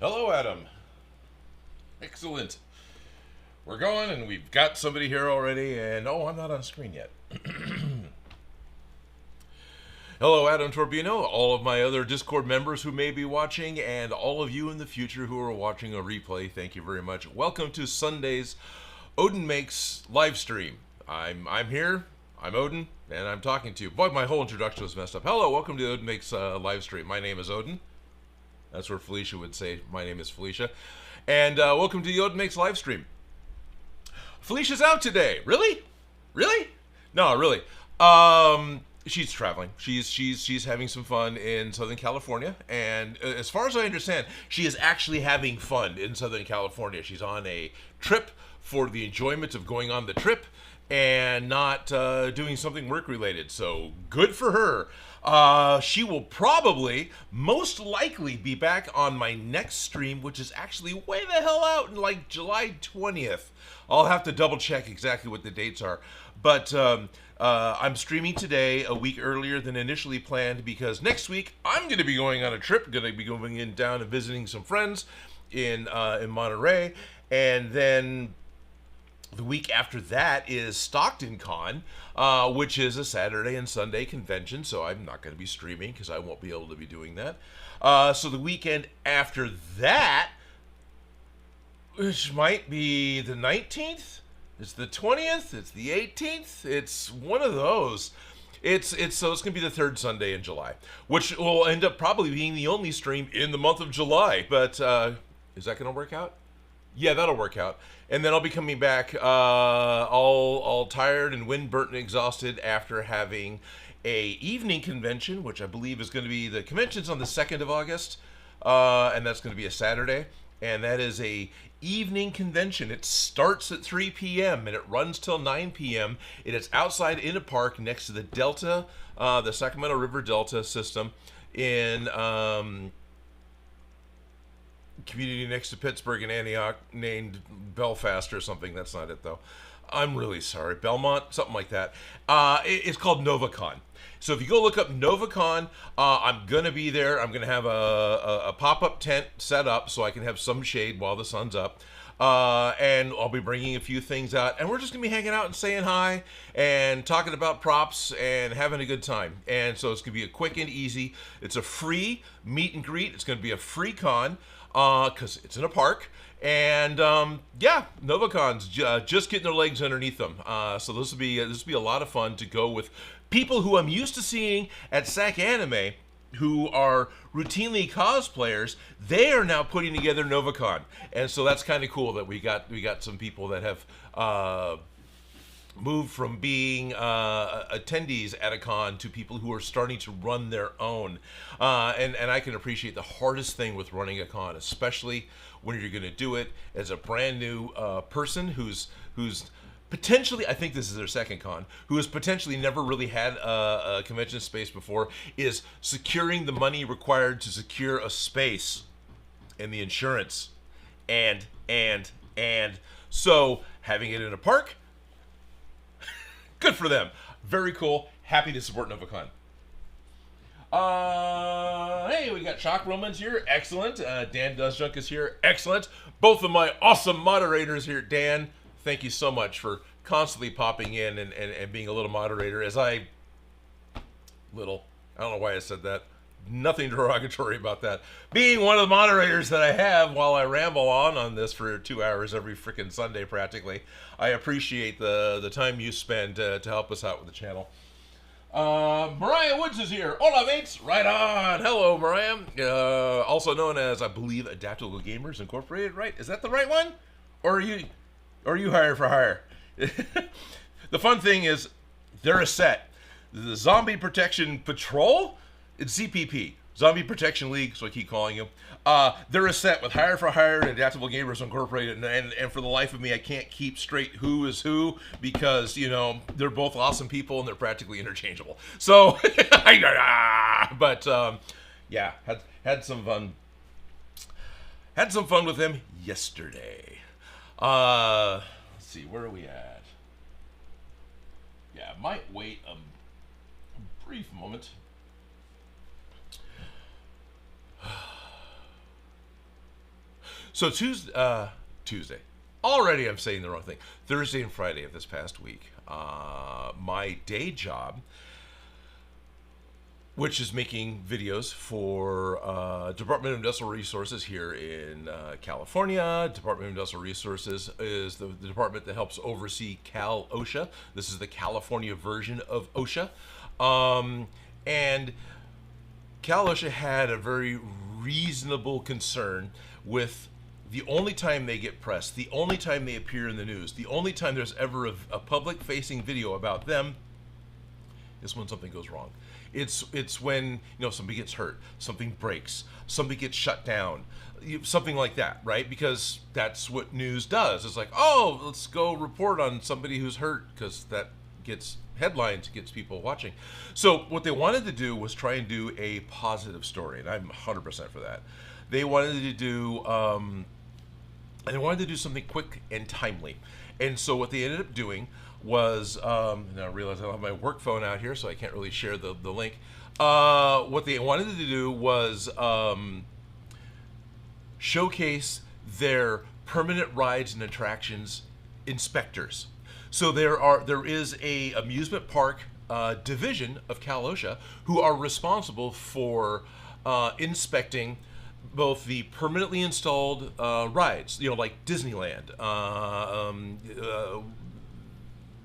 Hello, Adam. Excellent. We're going, and we've got somebody here already, and oh, I'm not on screen yet. Hello, Adam Torbino, all of my other Discord members who may be watching, and all of you in the future who are watching a replay, thank you very much. Welcome to Sunday's Odin Makes live stream. I'm here, I'm Odin, and I'm talking to you. Boy, my whole introduction was messed up. Hello, welcome to Odin Makes live stream. My name is Odin. That's where Felicia would say, my name is Felicia. And welcome to the Odin Makes live stream. Felicia's out today. Really? Really? No, really. She's traveling. She's having some fun in Southern California. And as far as I understand, she is actually having fun in Southern California. She's on a trip for the enjoyment of going on the trip and not doing something work-related. So good for her. She will probably, most likely, be back on my next stream, which is actually way the hell out in like July 20th. I'll have to double check exactly what the dates are. But I'm streaming today a week earlier than initially planned because next week I'm going to be going on a trip. Going to be going down and visiting some friends in Monterey. And then the week after that is Stockton Con, which is a Saturday and Sunday convention, so I'm not going to be streaming because I won't be able to be doing that. So the weekend after that, which might be the 19th, it's the 20th, it's the 18th, it's one of those. So it's going to be the third Sunday in July, which will end up probably being the only stream in the month of July. But is that going to work out? Yeah, that'll work out. And then I'll be coming back all tired and wind-burnt and exhausted after having a evening convention, which I believe is going to be, the convention's on the 2nd of August, and that's going to be a Saturday. And that is a evening convention. It starts at 3 p.m. and it runs till 9 p.m. It is outside in a park next to the Delta, the Sacramento River Delta system in community next to Pittsburgh and Antioch named Belfast or something. That's not it, though. I'm really sorry. Belmont, something like that. It's called NovaCon. So if you go look up NovaCon, I'm going to be there. I'm going to have a pop-up tent set up so I can have some shade while the sun's up. And I'll be bringing a few things out. And we're just going to be hanging out and saying hi and talking about props and having a good time. And so it's going to be a quick and easy. It's a free meet and greet. It's going to be a free con because it's in a park. And yeah, NovaCon's just getting their legs underneath them. So this will be a lot of fun to go with people who I'm used to seeing at SAC Anime, who are routinely cosplayers. They are now putting together NovaCon, and so that's kind of cool that we got some people that have moved from being attendees at a con to people who are starting to run their own. And I can appreciate the hardest thing with running a con, especially when you're going to do it as a brand new person who's potentially, I think this is their second con, who has potentially never really had a convention space before, is securing the money required to secure a space and the insurance. And so having it in a park, good for them. Very cool. Happy to support NovaCon. Hey, we got Shock Romans here. Excellent. Dan Doesjunk is here. Excellent. Both of my awesome moderators here. Dan, thank you so much for constantly popping in and being a little moderator. I don't know why I said that. Nothing derogatory about that. Being one of the moderators that I have while I ramble on this for 2 hours every freaking Sunday practically. I appreciate the time you spend to help us out with the channel. Mariah Woods is here. Hola, mates. Right on. Hello, Mariah. Also known as, I believe, Adaptable Gamers Incorporated, right? Is that the right one? Or are you hired for hire? The fun thing is, they're a set. The Zombie Protection Patrol, it's ZPP. Zombie Protection League, so I keep calling you. They're a set with Hire for Hire and Adaptable Gamers Incorporated, and for the life of me, I can't keep straight who is who because, you know, they're both awesome people and they're practically interchangeable. So, but yeah, had some fun. Had some fun with them yesterday. Let's see, where are we at? Yeah, might wait a brief moment. So Tuesday. Already I'm saying the wrong thing. Thursday and Friday of this past week, my day job, which is making videos for Department of Industrial Resources here in California. Department of Industrial Resources is the department that helps oversee Cal OSHA. This is the California version of OSHA. And Cal OSHA had a very reasonable concern with the only time they get press, the only time they appear in the news, the only time there's ever a public-facing video about them is when something goes wrong. It's when somebody gets hurt, something breaks, somebody gets shut down, something like that, right? Because that's what news does. It's like, oh, let's go report on somebody who's hurt, because that gets headlines, gets people watching. So what they wanted to do was try and do a positive story, and I'm 100% for that. They wanted to do something quick and timely. And so what they ended up doing was, now I realize I don't have my work phone out here, so I can't really share the link. What they wanted to do was showcase their permanent rides and attractions inspectors. So there is a amusement park division of Cal OSHA who are responsible for inspecting both the permanently installed rides, like Disneyland,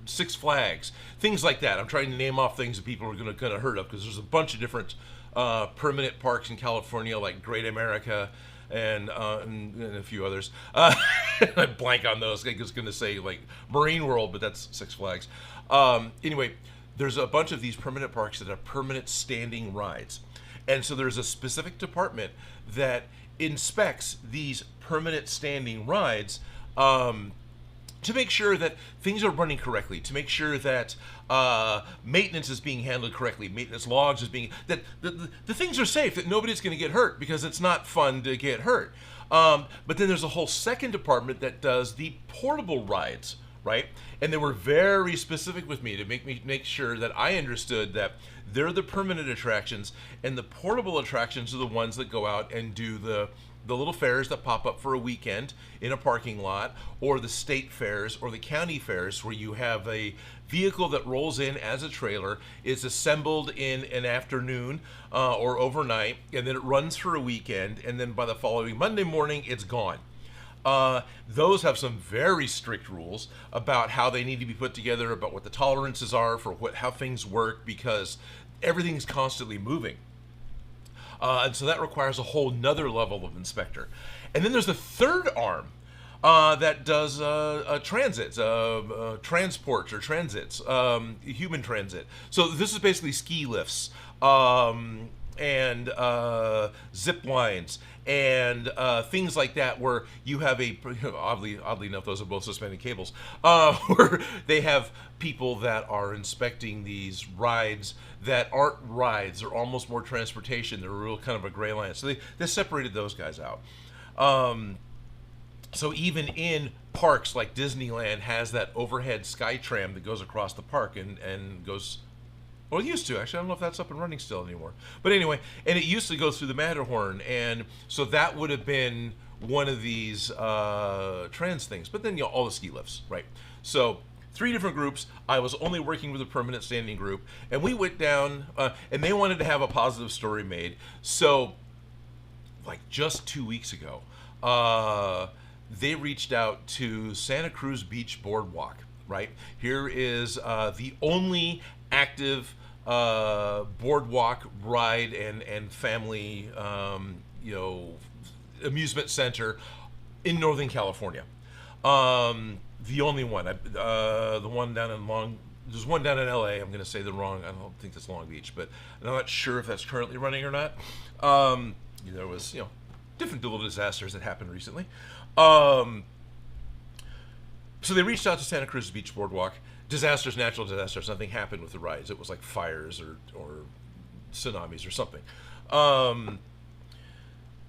Six Flags, things like that. I'm trying to name off things that people are going to kind of heard of, because there's a bunch of different permanent parks in California, like Great America and a few others. I blank on those. I was going to say like Marine World, but that's Six Flags. Anyway, there's a bunch of these permanent parks that have permanent standing rides. And so there's a specific department that inspects these permanent standing rides to make sure that things are running correctly, to make sure that maintenance is being handled correctly, maintenance logs is being, that the things are safe, that nobody's going to get hurt, because it's not fun to get hurt. But then there's a whole second department that does the portable rides, right? And they were very specific with me to make sure that I understood that they're the permanent attractions, and the portable attractions are the ones that go out and do the little fairs that pop up for a weekend in a parking lot, or the state fairs or the county fairs, where you have a vehicle that rolls in as a trailer, is assembled in an afternoon or overnight, and then it runs for a weekend, and then by the following Monday morning, it's gone. Those have some very strict rules about how they need to be put together, about what the tolerances are for how things work, because everything's constantly moving. And so that requires a whole nother level of inspector. And then there's the third arm that does transits, transports or transits, human transit. So this is basically ski lifts and zip lines and things like that, where you have oddly enough, those are both suspended cables, where they have people that are inspecting these rides that aren't rides. They're almost more transportation. They're a real kind of a gray line. So they separated those guys out. So even in parks like Disneyland has that overhead sky tram that goes across the park and goes, well, it used to, actually. I don't know if that's up and running still anymore. But anyway, and it used to go through the Matterhorn, and so that would have been one of these trans things. But then, all the ski lifts, right? So 3 different groups. I was only working with a permanent standing group, and we went down, and they wanted to have a positive story made. So, like just 2 weeks ago, they reached out to Santa Cruz Beach Boardwalk, right? Here is the only active boardwalk ride and family amusement center in Northern California. The only one. The one down in there's one down in LA. I'm going to say I don't think that's Long Beach, but I'm not sure if that's currently running or not. There was different little disasters that happened recently. So they reached out to Santa Cruz Beach Boardwalk. Disasters, natural disasters, nothing happened with the rides. It was like fires or tsunamis or something.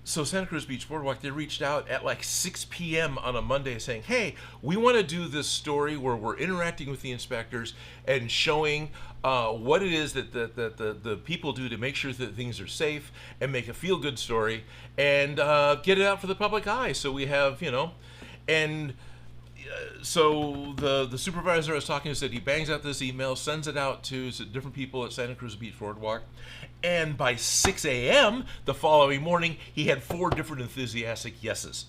so Santa Cruz Beach Boardwalk, they reached out at like 6 p.m. on a Monday saying, hey, we want to do this story where we're interacting with the inspectors and showing what it is that the people do to make sure that things are safe and make a feel-good story and get it out for the public eye. So we have, and so the supervisor I was talking to said he bangs out this email, sends it out to different people at Santa Cruz Beach Boardwalk, and by 6 a.m. the following morning, he had 4 different enthusiastic yeses.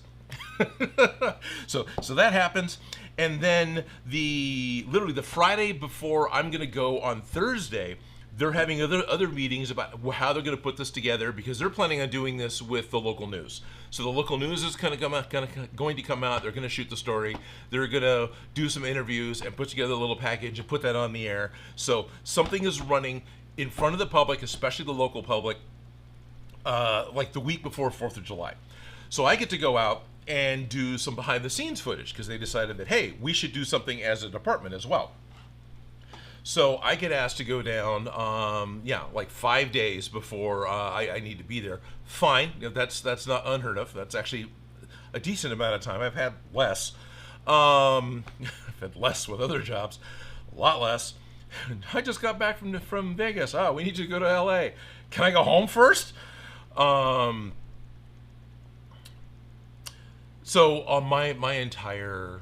So that happens, and then literally the Friday before I'm going to go on Thursday, they're having other meetings about how they're going to put this together, because they're planning on doing this with the local news. So the local news is going to come out. They're going to shoot the story. They're going to do some interviews and put together a little package and put that on the air. So something is running in front of the public, especially the local public, like the week before 4th of July. So I get to go out and do some behind the scenes footage, because they decided that, hey, we should do something as a department as well. So I get asked to go down, like 5 days before I need to be there. Fine, that's not unheard of. That's actually a decent amount of time. I've had less. I've had less with other jobs, a lot less. I just got back from Vegas. Oh, we need you to go to LA. Can I go home first? So my entire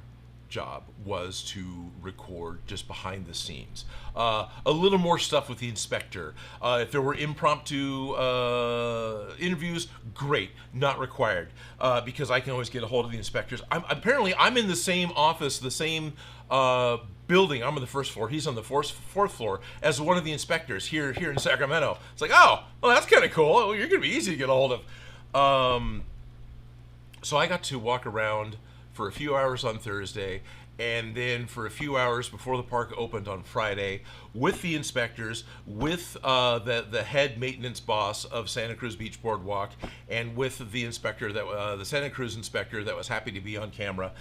job was to record just behind the scenes, a little more stuff with the inspector. If there were impromptu interviews, great, not required, because I can always get a hold of the inspectors. I'm in the same office, the same building. I'm on the first floor. He's on the fourth floor as one of the inspectors here in Sacramento. It's like, oh, well, that's kind of cool. Well, you're gonna be easy to get a hold of. So I got to walk around for a few hours on Thursday, and then for a few hours before the park opened on Friday with the inspectors, with the head maintenance boss of Santa Cruz Beach Boardwalk, and with the inspector, the Santa Cruz inspector that was happy to be on camera.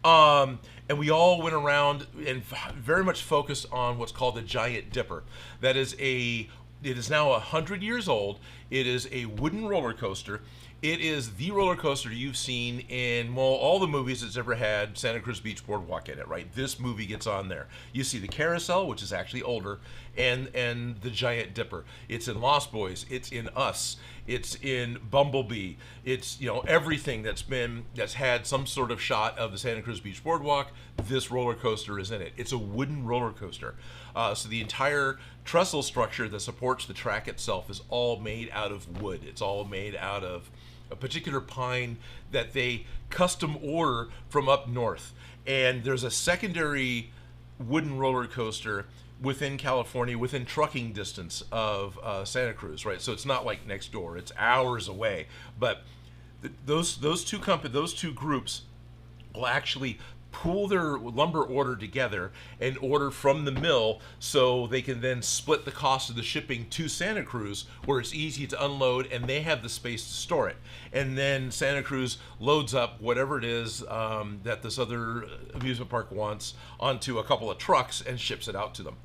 And we all went around and very much focused on what's called the Giant Dipper. It is now 100 years old. It is a wooden roller coaster. It is the roller coaster you've seen in, well, all the movies that's ever had Santa Cruz Beach Boardwalk in it, right? This movie gets on there. You see the carousel, which is actually older, and the Giant Dipper. It's in Lost Boys. It's in Us. It's in Bumblebee. It's, everything that's had some sort of shot of the Santa Cruz Beach Boardwalk. This roller coaster is in it. It's a wooden roller coaster. So the entire trestle structure that supports the track itself is all made out of wood. It's all made out of a particular pine that they custom order from up north. And there's a secondary wooden roller coaster within California, within trucking distance of Santa Cruz, right? So it's not like next door; it's hours away. But those two groups will actually pool their lumber order together and order from the mill, so they can then split the cost of the shipping to Santa Cruz, where it's easy to unload and they have the space to store it. And then Santa Cruz loads up whatever it is that this other amusement park wants onto a couple of trucks and ships it out to them,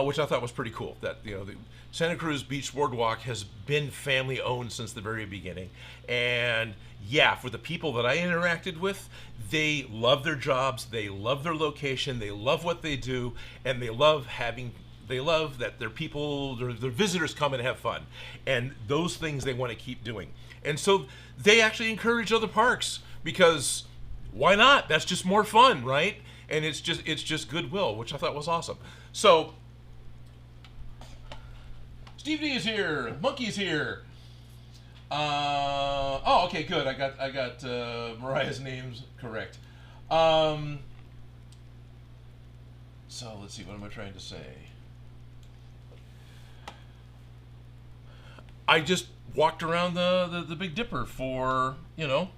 which I thought was pretty cool. That the Santa Cruz Beach Boardwalk has been family owned since the very beginning, and yeah, for the people that I interacted with, they love their jobs, they love their location, they love what they do, and they love that their people, their visitors come and have fun. And those things they want to keep doing. And so they actually encourage other parks, because why not? That's just more fun, right? And it's just goodwill, which I thought was awesome. So Steve D is here, Monkey's here. Okay, good. I got Mariah's names correct. So let's see. What am I trying to say? I just walked around the Big Dipper for the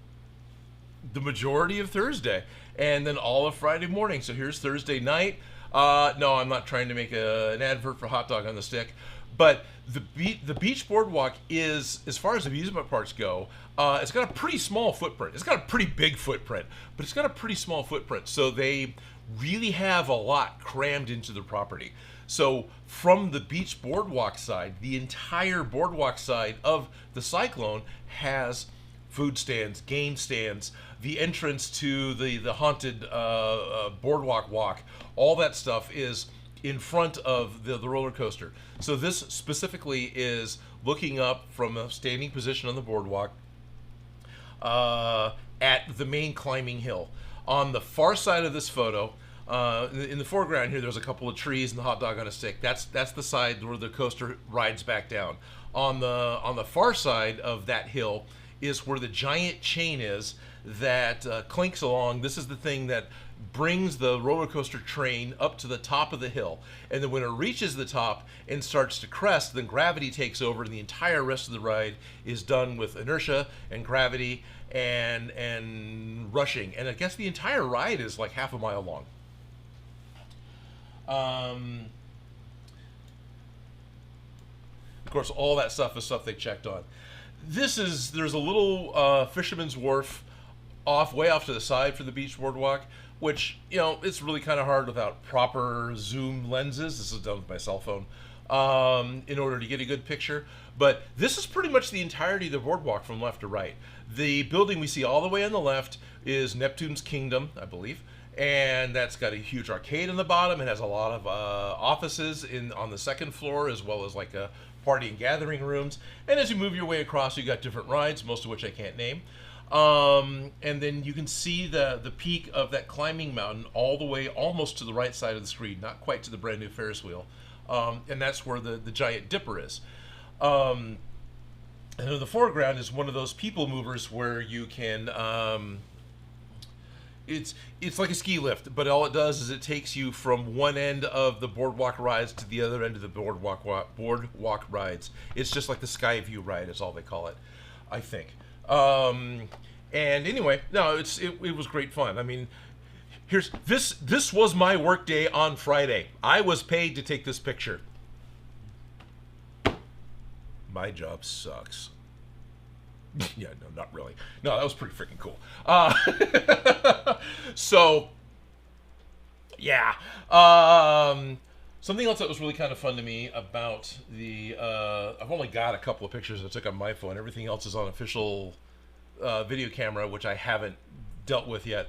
majority of Thursday, and then all of Friday morning. So here's Thursday night. No, I'm not trying to make an advert for Hot Dog on the Stick. But the beach boardwalk is, as far as amusement parks go, It's got a pretty small footprint. It's got a pretty big footprint, but it's got a pretty small footprint. So they really have a lot crammed into the property. So from the beach boardwalk side, the entire boardwalk side of the Cyclone has food stands, game stands, the entrance to the haunted boardwalk walk. All that stuff is in front of the roller coaster. So this specifically is looking up from a standing position on the boardwalk at the main climbing hill. On the far side of this photo, in the foreground here, there's a couple of trees and the hot dog on a stick. That's the side where the coaster rides back down. On the far side of that hill is where the giant chain is that clinks along. This is the thing that brings the roller coaster train up to the top of the hill, and then when it reaches the top and starts to crest, then gravity takes over, and the entire rest of the ride is done with inertia and gravity and rushing. And I guess the entire ride is like half a mile long. Of course, all that stuff is stuff they checked on. There's a little fisherman's wharf way off to the side for the beach boardwalk, which, it's really kind of hard without proper zoom lenses. This is done with my cell phone in order to get a good picture. But this is pretty much the entirety of the boardwalk from left to right. The building we see all the way on the left is Neptune's Kingdom, I believe. And that's got a huge arcade on the bottom. It has a lot of offices on the second floor, as well as like party and gathering rooms. And as you move your way across, you got different rides, most of which I can't name. And then you can see the peak of that climbing mountain all the way almost to the right side of the screen, not quite to the brand new Ferris wheel. And that's where the giant dipper is. And in the foreground is one of those people movers where you can, it's like a ski lift, but all it does is it takes you from one end of the boardwalk rides to the other end of the boardwalk rides. It's just like the sky view ride is all they call it, I think. And anyway, no, it was great fun. I mean, this was my work day on Friday. I was paid to take this picture. My job sucks. Yeah, no, not really. No, that was pretty freaking cool. So, yeah. Something else that was really kind of fun to me about I've only got a couple of pictures I took on my phone. Everything else is on official video camera, which I haven't dealt with yet.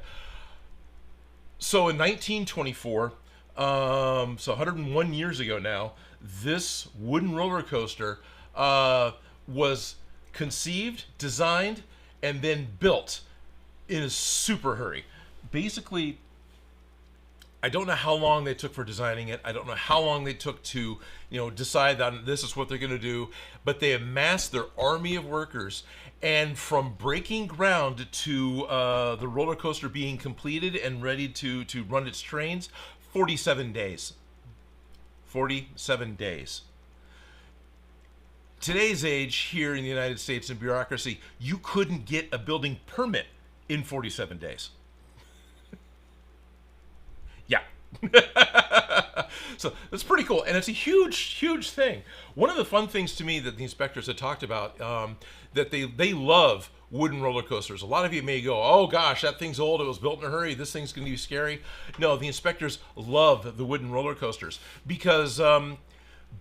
So in 1924, so 101 years ago now, this wooden roller coaster was conceived, designed, and then built in a super hurry. Basically, I don't know how long they took for designing it. I don't know how long they took to, decide on this is what they're going to do. But they amassed their army of workers, and from breaking ground to the roller coaster being completed and ready to run its trains, 47 days. 47 days. Today's age here in the United States in bureaucracy, you couldn't get a building permit in 47 days. Yeah. So that's pretty cool. And it's a huge, huge thing. One of the fun things to me that the inspectors had talked about, that they love wooden roller coasters. A lot of you may go, oh gosh, that thing's old. It was built in a hurry. This thing's going to be scary. No, the inspectors love the wooden roller coasters because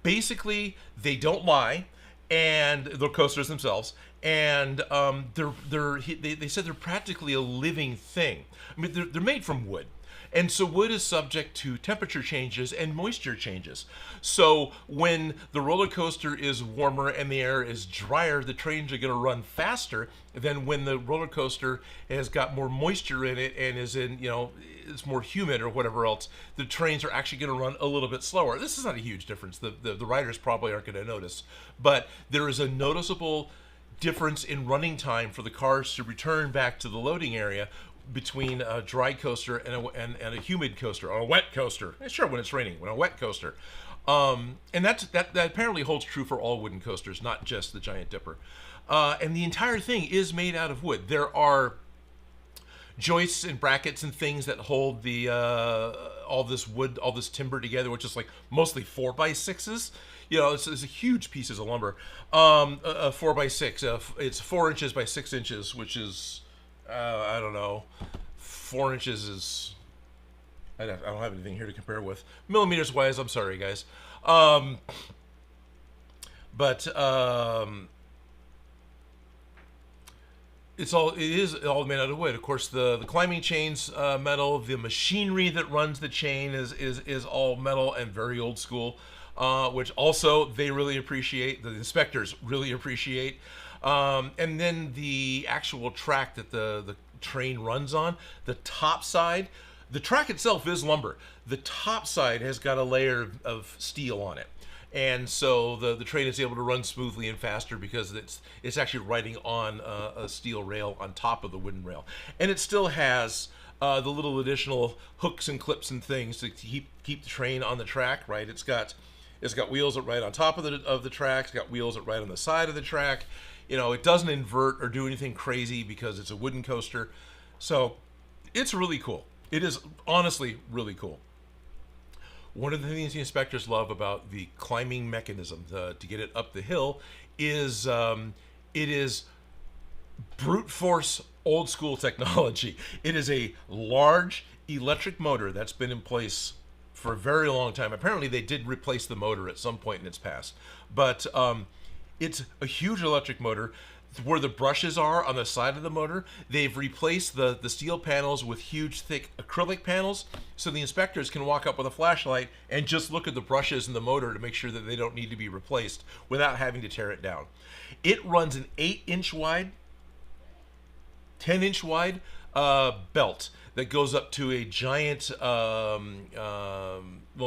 basically they don't lie. And the coasters themselves, and they said they're practically a living thing. I mean, they're made from wood, and so wood is subject to temperature changes and moisture changes. So when the roller coaster is warmer and the air is drier, the trains are going to run faster than when the roller coaster has got more moisture in it and is in, it's more humid or whatever else. The trains are actually going to run a little bit slower. This is not a huge difference. The riders probably aren't going to notice, but there is a noticeable difference in running time for the cars to return back to the loading area between a dry coaster and a humid coaster, or a wet coaster. Sure, when it's raining, when a wet coaster. And that apparently holds true for all wooden coasters, not just the Giant Dipper. And the entire thing is made out of wood. There are joists and brackets and things that hold the all this wood, all this timber together, which is like mostly 4x6s. You know, it's huge pieces of lumber. A 4x6. It's 4 inches by 6 inches, which is I don't know. 4 inches is. I don't have anything here to compare with millimeters wise. I'm sorry, guys. But it is all made out of wood. Of course, the climbing chain's metal. The machinery that runs the chain is all metal and very old school, which also they really appreciate. The inspectors really appreciate. And then the actual track that the train runs on, the top side. The track itself is lumber. The top side has got a layer of steel on it. And so the train is able to run smoothly and faster because it's actually riding on a steel rail on top of the wooden rail. And it still has the little additional hooks and clips and things to keep the train on the track, right? It's got wheels that ride on top of the track. It's got wheels that ride on the side of the track. You know, it doesn't invert or do anything crazy because it's a wooden coaster. So it's really cool. It is honestly really cool. One of the things the inspectors love about the climbing mechanism to get it up the hill is it is brute force old school technology. It is a large electric motor that's been in place for a very long time. Apparently they did replace the motor at some point in its past, but it's a huge electric motor. Where the brushes are on the side of the motor, they've replaced the steel panels with huge, thick acrylic panels, so the inspectors can walk up with a flashlight and just look at the brushes in the motor to make sure that they don't need to be replaced without having to tear it down. It runs an 8-inch wide, 10-inch wide belt that goes up to a giant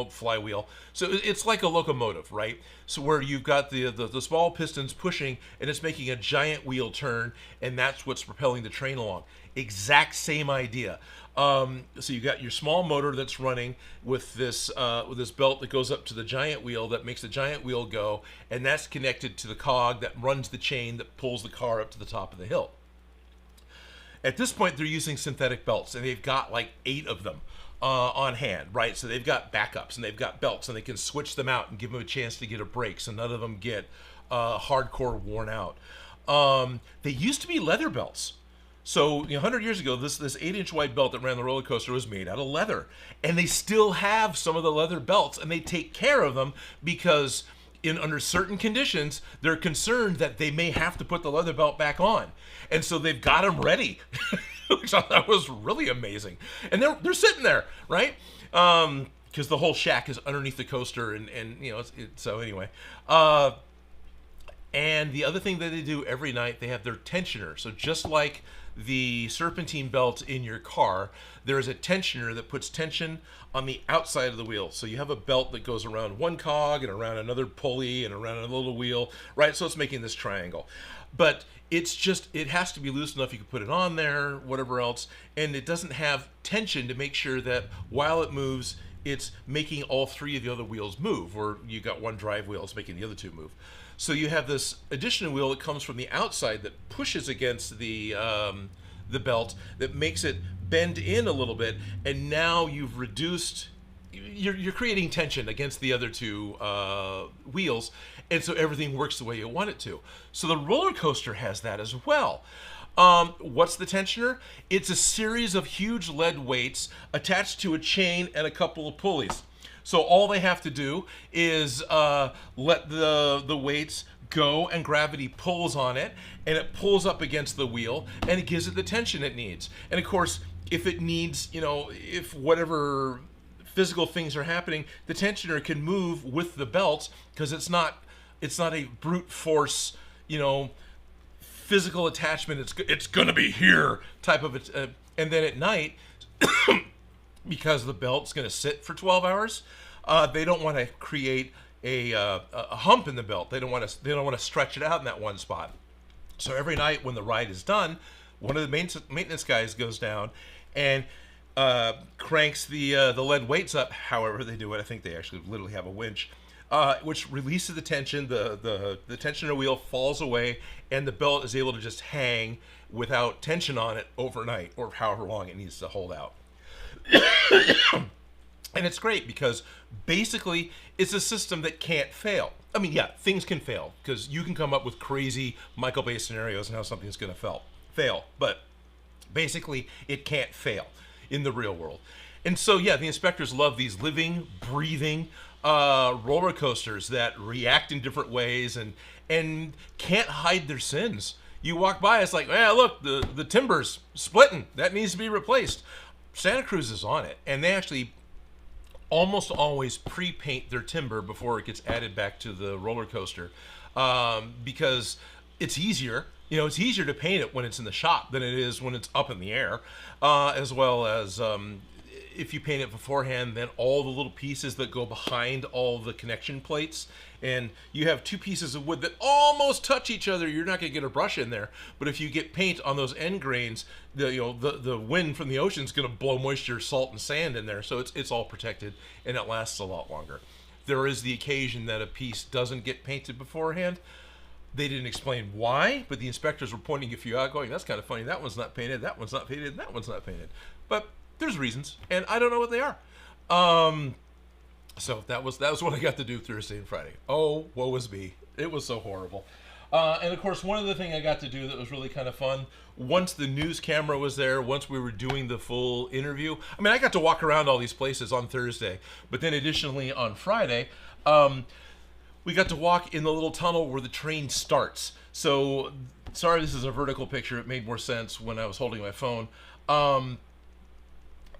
flywheel. So it's like a locomotive, right? So where you've got the small pistons pushing and it's making a giant wheel turn, and that's what's propelling the train along. Exact same idea. So you've got your small motor that's running with this belt that goes up to the giant wheel that makes the giant wheel go, and that's connected to the cog that runs the chain that pulls the car up to the top of the hill. At this point, they're using synthetic belts, and they've got like 8 of them on hand, right? So they've got backups, and they've got belts, and they can switch them out and give them a chance to get a break, so none of them get hardcore worn out. They used to be leather belts. So 100 years ago, this 8-inch wide belt that ran the roller coaster was made out of leather, and they still have some of the leather belts, and they take care of them because under certain conditions, they're concerned that they may have to put the leather belt back on. And so they've got them ready, which I thought was really amazing. And they're sitting there, right? Because the whole shack is underneath the coaster, and so anyway. And the other thing that they do every night, they have their tensioner. So just like the serpentine belt in your car, there is a tensioner that puts tension on the outside of the wheel. So you have a belt that goes around one cog and around another pulley and around a little wheel, right? So it's making this triangle. But it has to be loose enough you can put it on there, whatever else, and it doesn't have tension to make sure that while it moves, it's making all 3 of the other wheels move, or you got one drive wheel, it's making the other 2 move. So you have this additional wheel that comes from the outside that pushes against the belt, that makes it bend in a little bit, and now you've reduced. You're creating tension against the other 2 wheels, and so everything works the way you want it to. So the roller coaster has that as well. What's the tensioner? It's a series of huge lead weights attached to a chain and a couple of pulleys. So all they have to do is let the weights go, and gravity pulls on it, and it pulls up against the wheel, and it gives it the tension it needs. And of course, if it needs, if whatever physical things are happening, the tensioner can move with the belt, because it's not a brute force, physical attachment. It's gonna be here type of it. And then at night, because the belt's going to sit for 12 hours, they don't want to create a hump in the belt. They don't want to stretch it out in that one spot. So every night when the ride is done, one of the maintenance guys goes down and cranks the lead weights up. However they do it, I think they actually literally have a winch. which releases the tension. The tension of the wheel falls away, and the belt is able to just hang without tension on it overnight, or however long it needs to hold out. And it's great because basically it's a system that can't fail. I mean, yeah, things can fail because you can come up with crazy Michael Bay scenarios and how something's going to fail, but basically it can't fail in the real world. And so, yeah, the inspectors love these living, breathing roller coasters that react in different ways and can't hide their sins. You walk by, it's like, look, the timber's splitting. That needs to be replaced. Santa Cruz is on it, and they actually almost always pre-paint their timber before it gets added back to the roller coaster, because it's easier. You know, it's easier to paint it when it's in the shop than it is when it's up in the air, as well as if you paint it beforehand, then all the little pieces that go behind all the connection plates, and you have two pieces of wood that almost touch each other, you're not going to get a brush in there. But if you get paint on those end grains, the wind from the ocean is going to blow moisture, salt, and sand in there, so it's all protected, and it lasts a lot longer. There is the occasion that a piece doesn't get painted beforehand. They didn't explain why, but the inspectors were pointing a few out, going, "That's kind of funny. That one's not painted. That one's not painted. And that one's not painted." But there's reasons, and I don't know what they are. So that was what I got to do Thursday and Friday. Oh, woe is me. It was so horrible. And of course, one other thing I got to do that was really kind of fun, once the news camera was there, once we were doing the full interview, I mean, I got to walk around all these places on Thursday, but then additionally on Friday, we got to walk in the little tunnel where the train starts. So, sorry this is a vertical picture, it made more sense when I was holding my phone.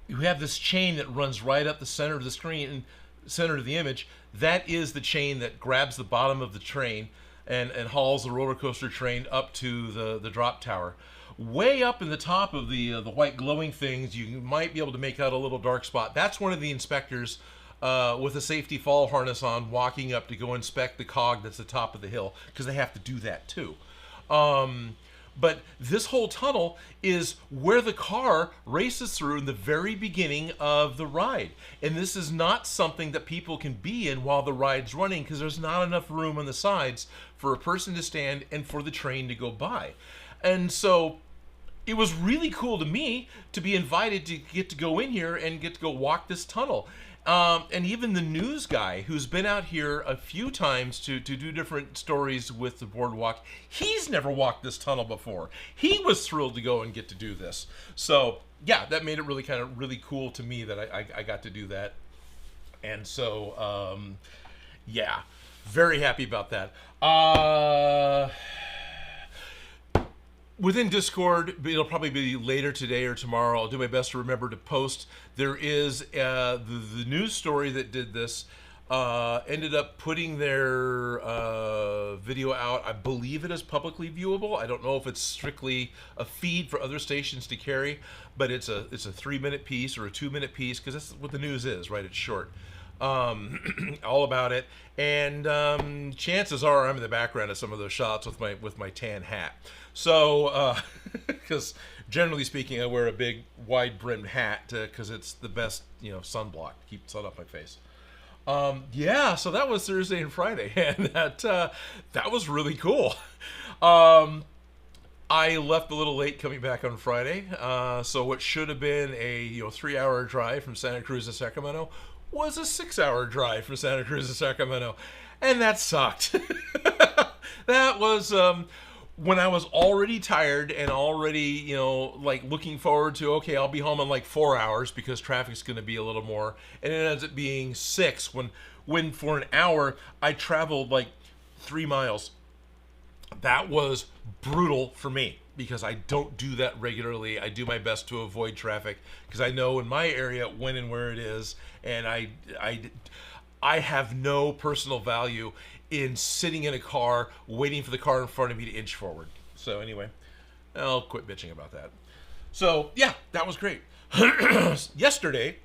You have this chain that runs right up the center of the screen, center of the image. That is the chain that grabs the bottom of the train and hauls the roller coaster train up to the drop tower. Way up in the top of the white glowing things, you might be able to make out a little dark spot. That's one of the inspectors with a safety fall harness on, walking up to go inspect the cog that's at the top of the hill, because they have to do that too. But this whole tunnel is where the car races through in the very beginning of the ride. And this is not something that people can be in while the ride's running, because there's not enough room on the sides for a person to stand and for the train to go by. And so it was really cool to me to be invited to get to go in here and get to go walk this tunnel. And even the news guy who's been out here a few times to do different stories with the boardwalk, he's never walked this tunnel before. He was thrilled to go and get to do this. So yeah, that made it really kind of really cool to me that I got to do that. And so yeah, very happy about that. Within Discord, it'll probably be later today or tomorrow. I'll do my best to remember to post. There is the news story that did this ended up putting their video out. I believe it is publicly viewable. I don't know if it's strictly a feed for other stations to carry, but it's a 3-minute piece or a 2-minute piece, because that's what the news is, right? It's short. All about it, and chances are I'm in the background of some of those shots with my tan hat. So, because generally speaking, I wear a big wide brimmed hat because it's the best, sunblock to keep the sun off my face. Yeah, so that was Thursday and Friday, and that was really cool. I left a little late coming back on Friday, so what should have been a 3-hour drive from Santa Cruz to Sacramento was a 6-hour drive from Santa Cruz to Sacramento, and that sucked. That was when I was already tired and already, looking forward to, okay, I'll be home in like 4 hours because traffic's going to be a little more, and it ends up being 6 when for an hour I traveled like 3 miles. That was brutal for me because I don't do that regularly. I do my best to avoid traffic because I know in my area when and where it is, and I have no personal value in sitting in a car waiting for the car in front of me to inch forward. So anyway, I'll quit bitching about that. So yeah, that was great. Yesterday,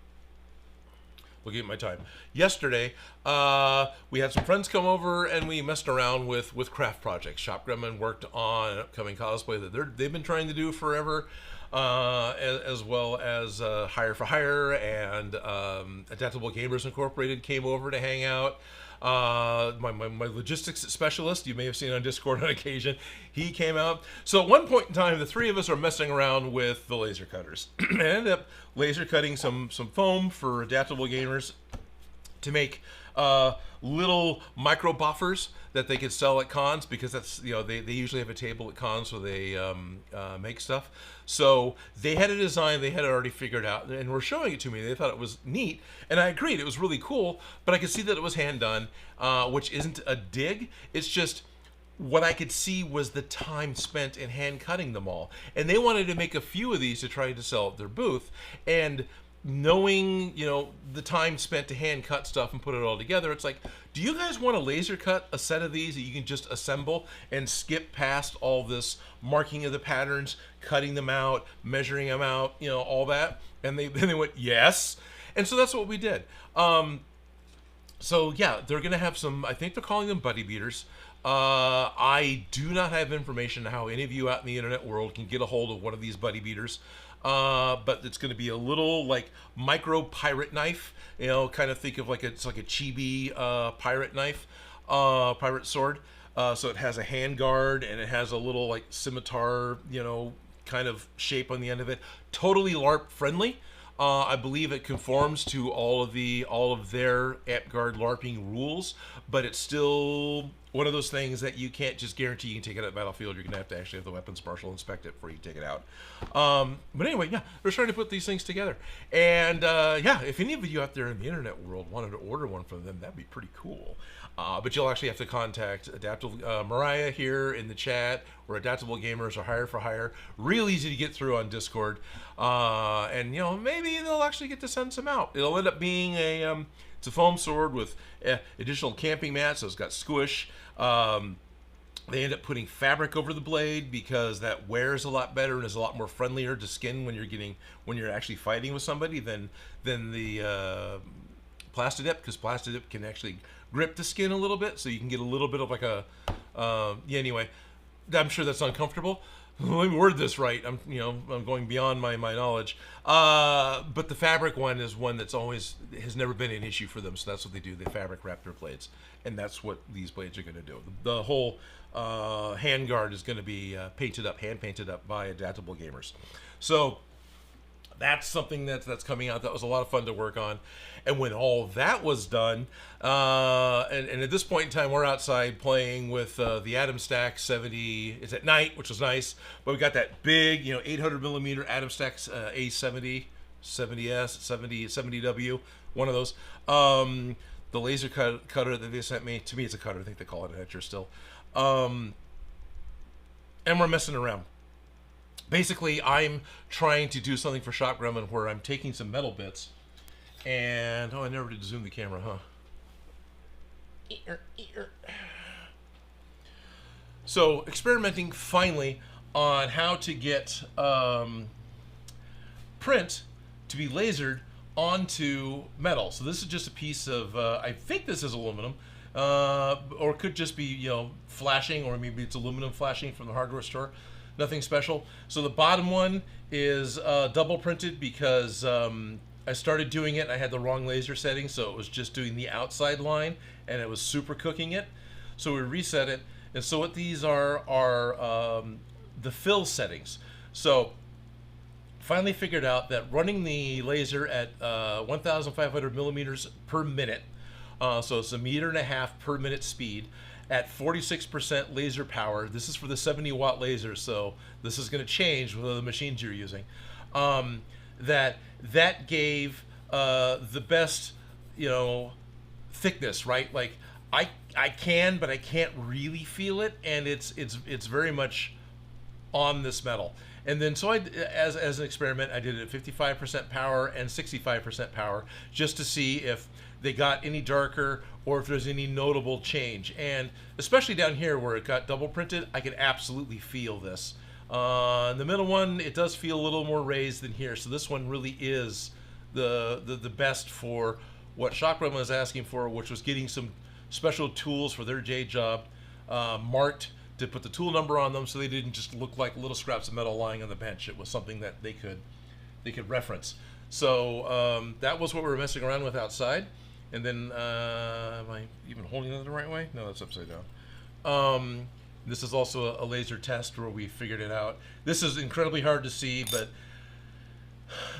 looking at my time. Yesterday, we had some friends come over and we messed around with craft projects. Shop Grumman worked on an upcoming cosplay that they've been trying to do forever. as well as Hire for Hire and Adaptable Gamers Incorporated came over to hang out. My logistics specialist, you may have seen on Discord on occasion, he came out. So at one point in time, the three of us are messing around with the laser cutters. I ended up laser cutting some foam for Adaptable Gamers to make little micro buffers that they could sell at cons, because that's, you know, they usually have a table at cons where they make stuff. So they had a design, they had it already figured out, and were showing it to me. They thought it was neat, and I agreed, it was really cool, but I could see that it was hand done, which isn't a dig. It's just what I could see was the time spent in hand cutting them all. And they wanted to make a few of these to try to sell at their booth. And knowing, you know, the time spent to hand cut stuff and put it all together, it's like, do you guys want to laser cut a set of these that you can just assemble and skip past all this marking of the patterns, cutting them out, measuring them out, you know, all that? And they went, yes. And so that's what we did. So yeah, they're going to have some, I think they're calling them buddy beaters. I do not have information on how any of you out in the internet world can get a hold of one of these buddy beaters. But it's going to be a little like micro pirate knife, you know, kind of think of like it's like a chibi pirate knife, pirate sword. So it has a hand guard and it has a little like scimitar, you know, kind of shape on the end of it. Totally LARP friendly. I believe it conforms to all of their AppGuard LARPing rules, but it's still one of those things that you can't just guarantee you can take it at the battlefield. You're going to actually have the weapons marshal inspect it before you take it out. But anyway, yeah, they're trying to put these things together. And yeah, if any of you out there in the internet world wanted to order one from them, that'd be pretty cool. But you'll actually have to contact Adaptable Mariah here in the chat, or Adaptable Gamers, or Hire for Hire. Real easy to get through on Discord. And, you know, maybe they'll actually get to send some out. It'll end up being it's a foam sword with additional camping mats, so it's got squish. They end up putting fabric over the blade because that wears a lot better and is a lot more friendlier to skin when you're actually fighting with somebody than the Plastidip, because Plastidip can actually grip the skin a little bit, so you can get a little bit of like a yeah, anyway, I'm sure that's uncomfortable. Let me word this right. I'm going beyond my knowledge. But the fabric one is one that's has never been an issue for them, so that's what they do. They fabric wrap their blades, and that's what these blades are going to do. The whole hand guard is going to be hand painted up by Adaptable Gamers. So that's something that's coming out. That was a lot of fun to work on. And when all that was done, and at this point in time, we're outside playing with the Atom Stack 70. It's at night, which was nice. But we got that big, 800 millimeter Atom Stack A70, 70S, 70W, one of those. The laser cutter that they sent me, to me it's a cutter. I think they call it an etcher still. And we're messing around. Basically, I'm trying to do something for Shop Gremlin where I'm taking some metal bits and... Oh, I never did zoom the camera, huh? So, experimenting finally on how to get print to be lasered onto metal. So this is just a piece of, I think this is aluminum, or it could just be, flashing, or maybe it's aluminum flashing from the hardware store. Nothing special. So the bottom one is double printed because I started doing it. I had the wrong laser setting, so it was just doing the outside line, and it was super cooking it. So we reset it. And so what these are the fill settings. So finally figured out that running the laser at 1,500 millimeters per minute, so it's 1.5 meters per minute speed, at 46% laser power. This is for the 70-watt laser, so this is going to change with the machines you're using. That gave the best, thickness, right? Like I can, but I can't really feel it, and it's very much on this metal. And then so as an experiment, I did it at 55% power and 65% power, just to see if they got any darker or if there's any notable change. And especially down here where it got double printed, I could absolutely feel this. The middle one, it does feel a little more raised than here. So this one really is the best for what Chakram was asking for, which was getting some special tools for their day job, marked to put the tool number on them, so they didn't just look like little scraps of metal lying on the bench. It was something that they could reference. So that was what we were messing around with outside. And then, am I even holding it the right way? No, that's upside down. This is also a laser test where we figured it out. This is incredibly hard to see, but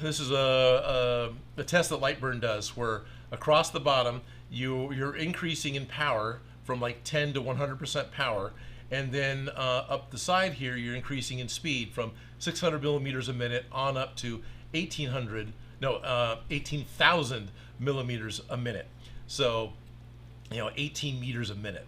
this is a test that Lightburn does, where across the bottom you're increasing in power from like 10 to 100% power, and then up the side here you're increasing in speed from 600 millimeters a minute on up to 18,000 millimeters a minute. So 18 meters a minute.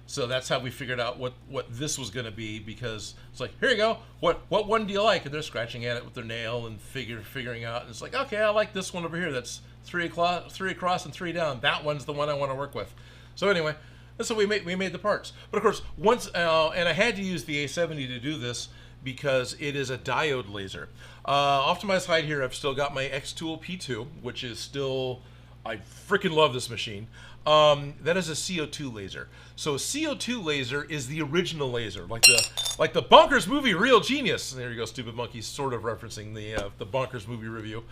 So that's how we figured out what this was going to be, because it's like, here you go, what one do you like? And they're scratching at it with their nail and figuring out, and it's like, okay, I like this one over here, that's three across and 3 down, that one's the one I want to work with. So anyway, that's how we made the parts. But of course, once and I had to use the A70 to do this because it is a diode laser. Off to my side here, I've still got my X-Tool P2, which is still, I freaking love this machine. That is a CO2 laser. So a CO2 laser is the original laser, like the Bonkers movie Real Genius. There you go, Stupid Monkey, sort of referencing the Bonkers movie review.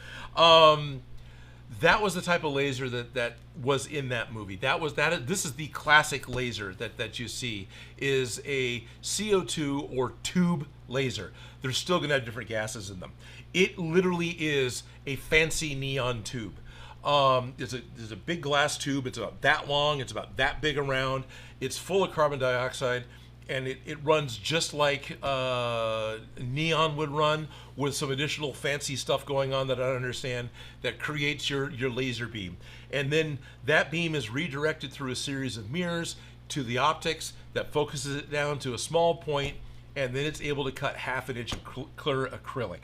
That was the type of laser that was in that movie. This is the classic laser that you see, is a CO2 or tube laser. They're still going to have different gases in them. It literally is a fancy neon tube. There's a big glass tube. It's about that long. It's about that big around. It's full of carbon dioxide, and it runs just like neon would run, with some additional fancy stuff going on that I don't understand, that creates your laser beam. And then that beam is redirected through a series of mirrors to the optics that focuses it down to a small point, and then it's able to cut 1/2 inch of clear acrylic.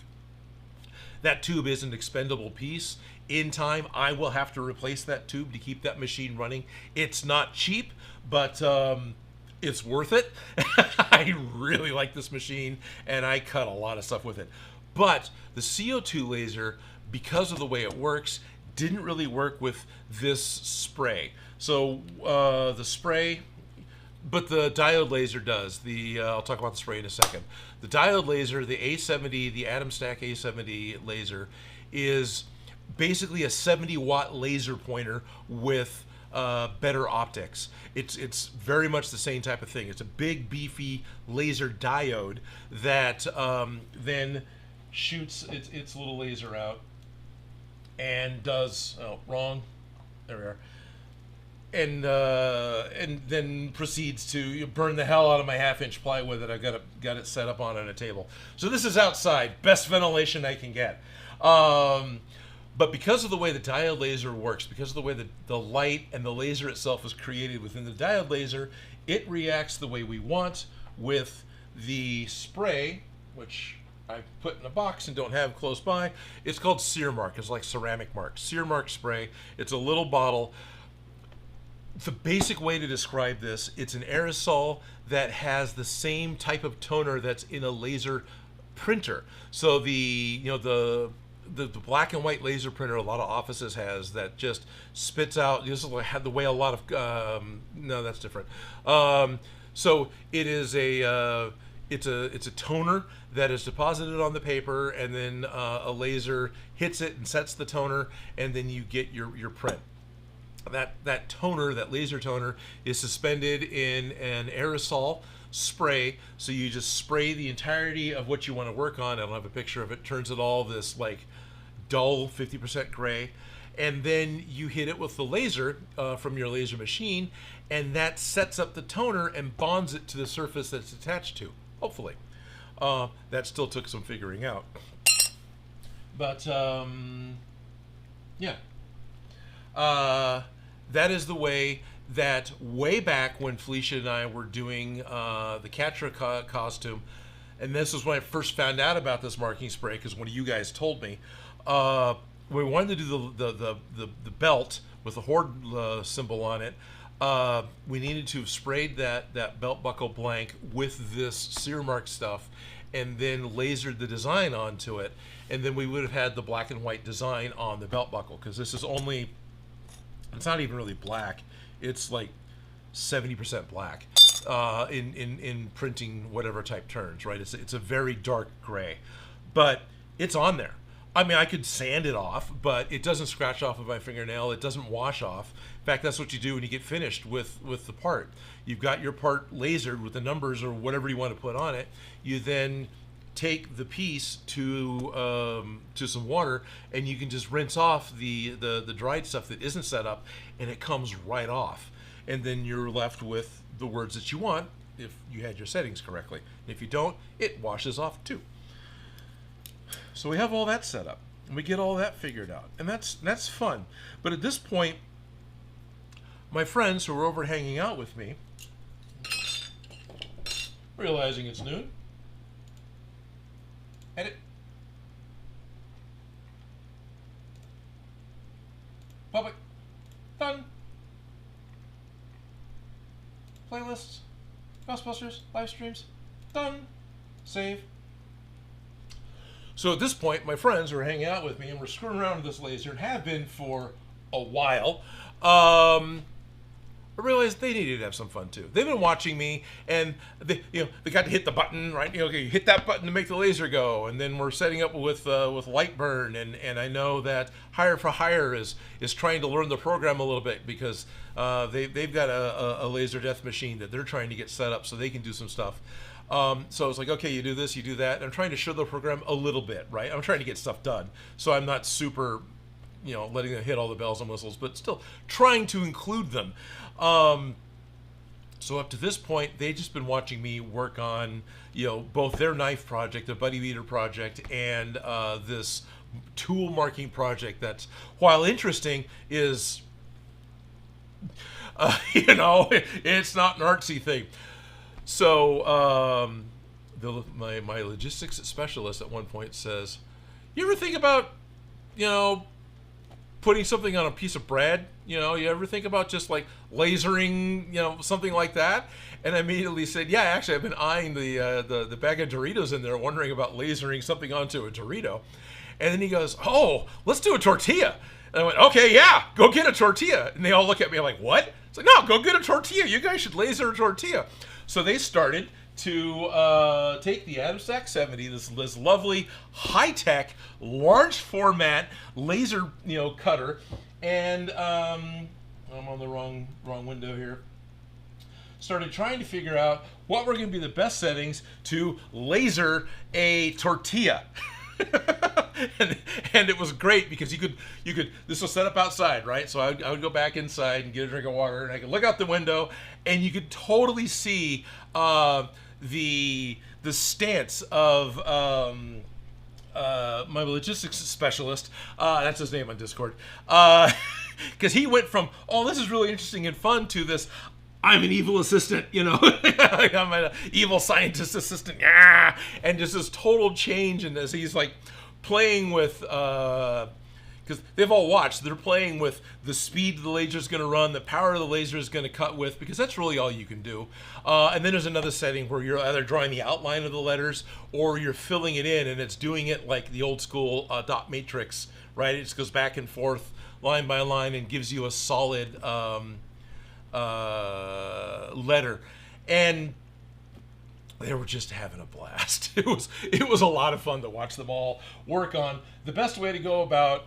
That tube is an expendable piece. In time, I will have to replace that tube to keep that machine running. It's not cheap, but it's worth it. I really like this machine, and I cut a lot of stuff with it. But the CO2 laser, because of the way it works, didn't really work with this spray. So the spray, but the diode laser does. I'll talk about the spray in a second. The diode laser, the A70, the Atom Stack A70 laser, is basically a 70-watt laser pointer with better optics. It's very much the same type of thing. It's a big, beefy laser diode that then shoots its little laser out and does, wrong, there we are, and then proceeds to burn the hell out of my 1/2 inch plywood that I've got it set up on a table. So this is outside, best ventilation I can get. But because of the way the diode laser works, because of the way the light and the laser itself is created within the diode laser, it reacts the way we want with the spray, which I put in a box and don't have close by. It's called Sear Mark. It's like ceramic mark. Sear Mark spray. It's a little bottle. The basic way to describe this, it's an aerosol that has the same type of toner that's in a laser printer. So the black and white laser printer a lot of offices has, that just spits out, this is had the way a lot of no, that's different. So it is it's a toner that is deposited on the paper, and then a laser hits it and sets the toner, and then you get your print. That toner, that laser toner, is suspended in an aerosol spray. So you just spray the entirety of what you want to work on. I don't have a picture of it. Turns it all this like dull 50% gray, and then you hit it with the laser from your laser machine, and that sets up the toner and bonds it to the surface that's attached to. Hopefully, that still took some figuring out, but yeah. That is the way that way back when Felicia and I were doing the Catra costume, and this was when I first found out about this marking spray, because one of you guys told me. We wanted to do the belt with the Horde symbol on it. We needed to have sprayed that belt buckle blank with this Sear Mark stuff, and then lasered the design onto it, and then we would have had the black and white design on the belt buckle, because this is only, it's not even really black, it's like 70% black. in printing whatever type turns, right? It's a very dark gray, but it's on there. I mean, I could sand it off, but it doesn't scratch off of my fingernail. It doesn't wash off. In fact, that's what you do when you get finished with the part. You've got your part lasered with the numbers or whatever you want to put on it. You then take the piece to some water, and you can just rinse off the dried stuff that isn't set up, and it comes right off. And then you're left with the words that you want if you had your settings correctly. And if you don't, it washes off too. So we have all that set up, and we get all that figured out, and that's fun. But at this point, my friends who are over hanging out with me, realizing it's noon, edit, public, done, playlists, Ghostbusters, live streams, done, save. So at this point, my friends are hanging out with me, and we're screwing around with this laser, and have been for a while. I realized they needed to have some fun too. They've been watching me, and they got to hit the button, right? You hit that button to make the laser go, and then we're setting up with light burn, and I know that Hire for Hire is trying to learn the program a little bit because they've got a laser death machine that they're trying to get set up so they can do some stuff. So it's like, okay, you do this, you do that. I'm trying to show the program a little bit, right? I'm trying to get stuff done, so I'm not super, letting them hit all the bells and whistles, but still trying to include them. So up to this point, they've just been watching me work on, both their knife project, the Buddy Beater project, and this tool marking project that's, while interesting, is, it's not an artsy thing. So my logistics specialist at one point says, "You ever think about, putting something on a piece of bread? You ever think about just like lasering, something like that?" And I immediately said, "Yeah, actually, I've been eyeing the bag of Doritos in there, wondering about lasering something onto a Dorito." And then he goes, "Oh, let's do a tortilla." And I went, "Okay, yeah, go get a tortilla." And they all look at me like, "What?" It's like, "No, go get a tortilla. You guys should laser a tortilla." So they started to take the Adam Stack 70, this lovely high-tech, large format laser cutter, and I'm on the wrong window here. Started trying to figure out what were going to be the best settings to laser a tortilla. and it was great because you could this was set up outside, right? So I would go back inside and get a drink of water, and I could look out the window, and you could totally see the stance of my logistics specialist. That's his name on Discord, because he went from, "Oh, this is really interesting and fun," to this, "I'm an evil assistant, I'm an evil scientist assistant," and just this total change in this. He's like playing with, because they've all watched, they're playing with the speed the laser is going to run, the power the laser is going to cut with, because that's really all you can do. And then there's another setting where you're either drawing the outline of the letters or you're filling it in, and it's doing it like the old school dot matrix, right? It just goes back and forth, line by line, and gives you a solid letter. And they were just having a blast. It was a lot of fun to watch them all work on the best way to go about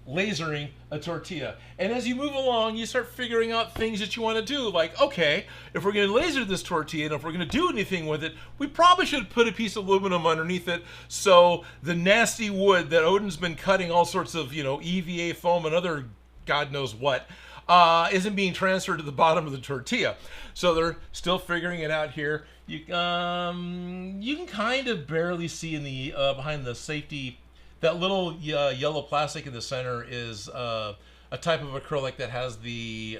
lasering a tortilla. And as you move along, you start figuring out things that you want to do. Like, okay, if we're going to laser this tortilla, and if we're going to do anything with it, we probably should put a piece of aluminum underneath it, so the nasty wood that Odin's been cutting all sorts of, EVA foam and other God knows what, isn't being transferred to the bottom of the tortilla. So they're still figuring it out here. You can kind of barely see in the behind the safety, that little yellow plastic in the center is a type of acrylic that has the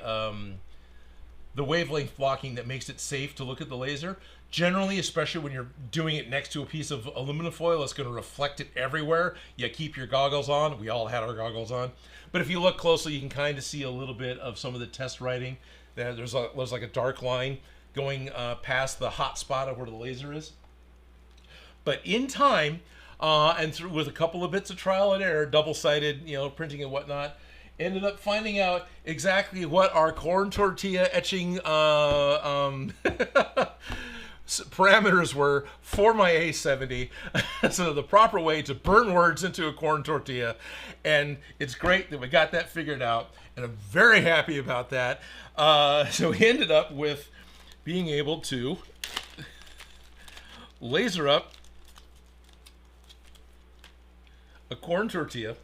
wavelength blocking that makes it safe to look at the laser. Generally, especially when you're doing it next to a piece of aluminum foil, it's going to reflect it everywhere. You keep your goggles on. We all had our goggles on. But if you look closely, you can kind of see a little bit of some of the test writing. There's like a dark line going past the hot spot of where the laser is. But in time, and with a couple of bits of trial and error, double-sided, printing and whatnot, ended up finding out exactly what our corn tortilla etching parameters were for my A70. So the proper way to burn words into a corn tortilla. And it's great that we got that figured out. And I'm very happy about that. So we ended up with being able to laser up a corn tortilla.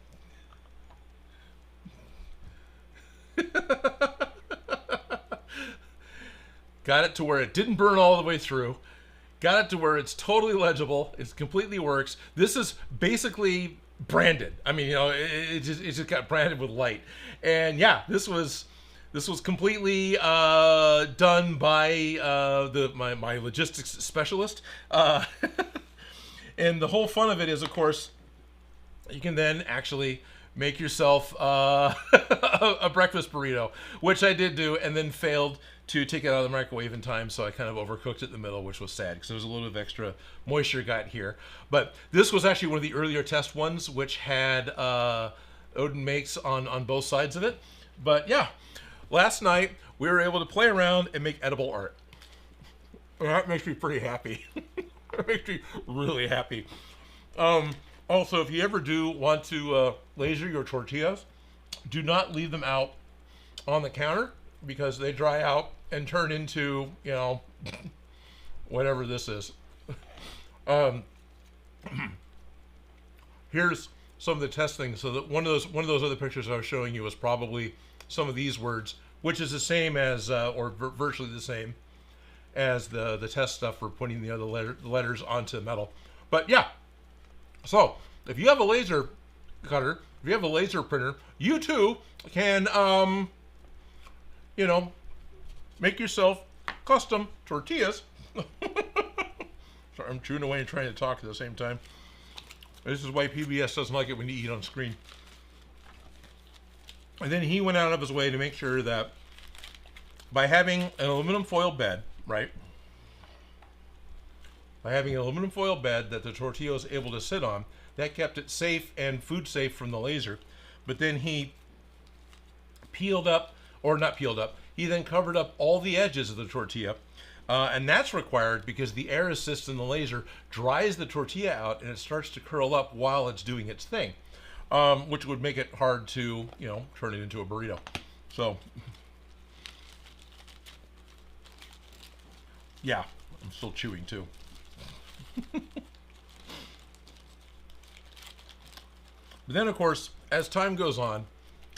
Got it to where it didn't burn all the way through. Got it to where it's totally legible. It completely works. This is basically branded. I mean, you know, it just got branded with light. And yeah, this was completely done by my logistics specialist. And the whole fun of it is, of course, you can then actually make yourself a breakfast burrito, which I did do, and then failed to take it out of the microwave in time, so I kind of overcooked it in the middle, which was sad because there was a little bit of extra moisture got here. But this was actually one of the earlier test ones, which had Odin Makes on both sides of it. But yeah, last night we were able to play around and make edible art. And that makes me pretty happy. It makes me really happy. Also, if you ever do want to laser your tortillas, do not leave them out on the counter because they dry out and turn into, you know, whatever this is. Here's some of the testing. So that one of those other pictures I was showing you was probably some of these words, which is the same as, or virtually the same as the test stuff for putting the other letters onto metal. But yeah. So, if you have a laser cutter, if you have a laser printer, you too can, you know, make yourself custom tortillas. Sorry, I'm chewing away and trying to talk at the same time. This is why PBS doesn't like it when you eat on screen. And then he went out of his way to make sure that by having an aluminum foil bed, right? By having an aluminum foil bed that the tortilla was able to sit on, that kept it safe and food safe from the laser. But then he peeled up, or not peeled up, he then covered up all the edges of the tortilla. And that's required because the air assist in the laser dries the tortilla out and it starts to curl up while it's doing its thing, which would make it hard to, you know, turn it into a burrito. So, yeah, I'm still chewing too. But then, of course, as time goes on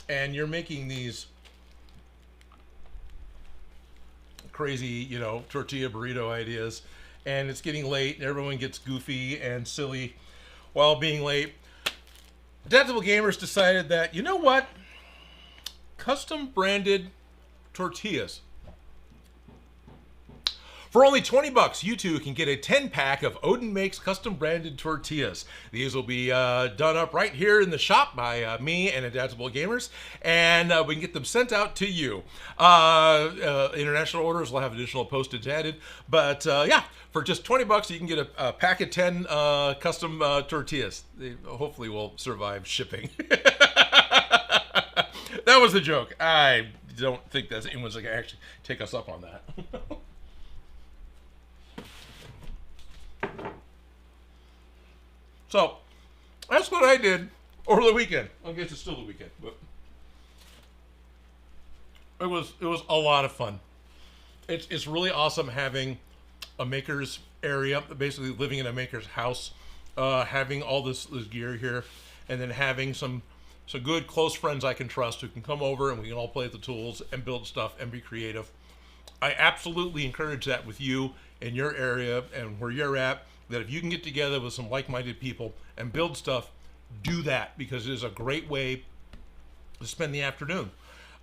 and you're making these crazy, you know, tortilla burrito ideas, and it's getting late and everyone gets goofy and silly while being late, Adaptable Gamers decided that, you know what, custom branded tortillas. For only $20, you too can get a 10-pack of Odin Makes custom branded tortillas. These will be done up right here in the shop by me and Adaptable Gamers, and we can get them sent out to you. International orders will have additional postage added, but yeah, for just $20, you can get a pack of 10 custom tortillas. They hopefully will survive shipping. That was a joke. I don't think that anyone's going to actually take us up on that. So, that's what I did over the weekend. I guess it's still the weekend, but it was a lot of fun. It's really awesome having a maker's area, basically living in a maker's house, having all this gear here, and then having some good close friends I can trust who can come over and we can all play with the tools and build stuff and be creative. I absolutely encourage that with you in your area and where you're at. That if you can get together with some like-minded people and build stuff, do that, because it is a great way to spend the afternoon.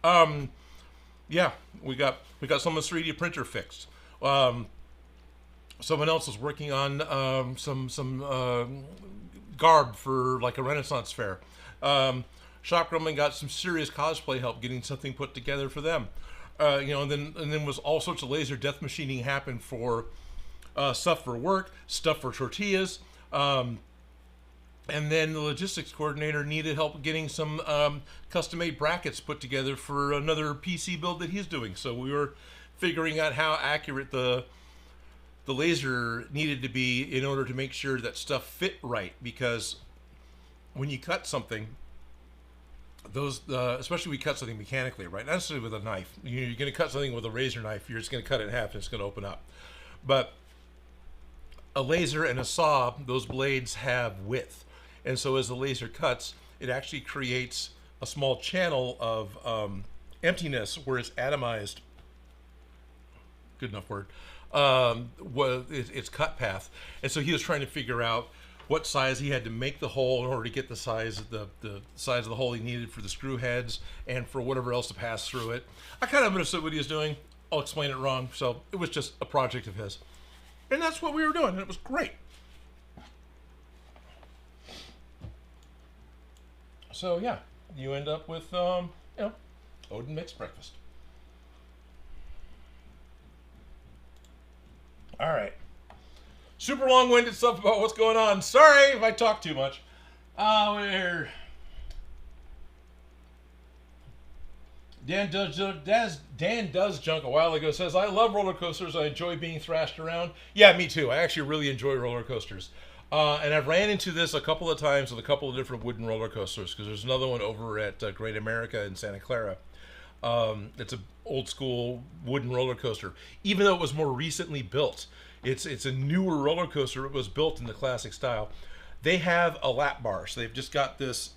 Yeah, we got someone's 3D printer fixed. Someone else is working on some garb for like a Renaissance fair. Shop Grumman got some serious cosplay help getting something put together for them. You know, and then was all sorts of laser death machining happen for stuff for work, stuff for tortillas. And then the logistics coordinator needed help getting some custom-made brackets put together for another PC build that he's doing. So we were figuring out how accurate the laser needed to be in order to make sure that stuff fit right. Because when you cut something, those especially we cut something mechanically, right? Not necessarily with a knife. You're going to cut something with a razor knife. You're just going to cut it in half and it's going to open up. But a laser and a saw, those blades have width. And so as the laser cuts, it actually creates a small channel of emptiness where it's atomized. Good enough word. Its cut path. And so he was trying to figure out what size he had to make the hole in order to get the size of the hole he needed for the screw heads and for whatever else to pass through it. I kind of understood what he was doing. I'll explain it wrong. So it was just a project of his. And that's what we were doing, and it was great. So yeah, you end up with Odin Makes breakfast. All right. Super long-winded stuff about what's going on. Sorry if I talk too much. Dan does junk a while ago says, I love roller coasters. I enjoy being thrashed around. Yeah, me too. I actually really enjoy roller coasters. And I've ran into this a couple of times with a couple of different wooden roller coasters, because there's another one over at Great America in Santa Clara. It's an old school wooden roller coaster, even though it was more recently built. It's a newer roller coaster. It was built in the classic style. They have a lap bar, so they've just got this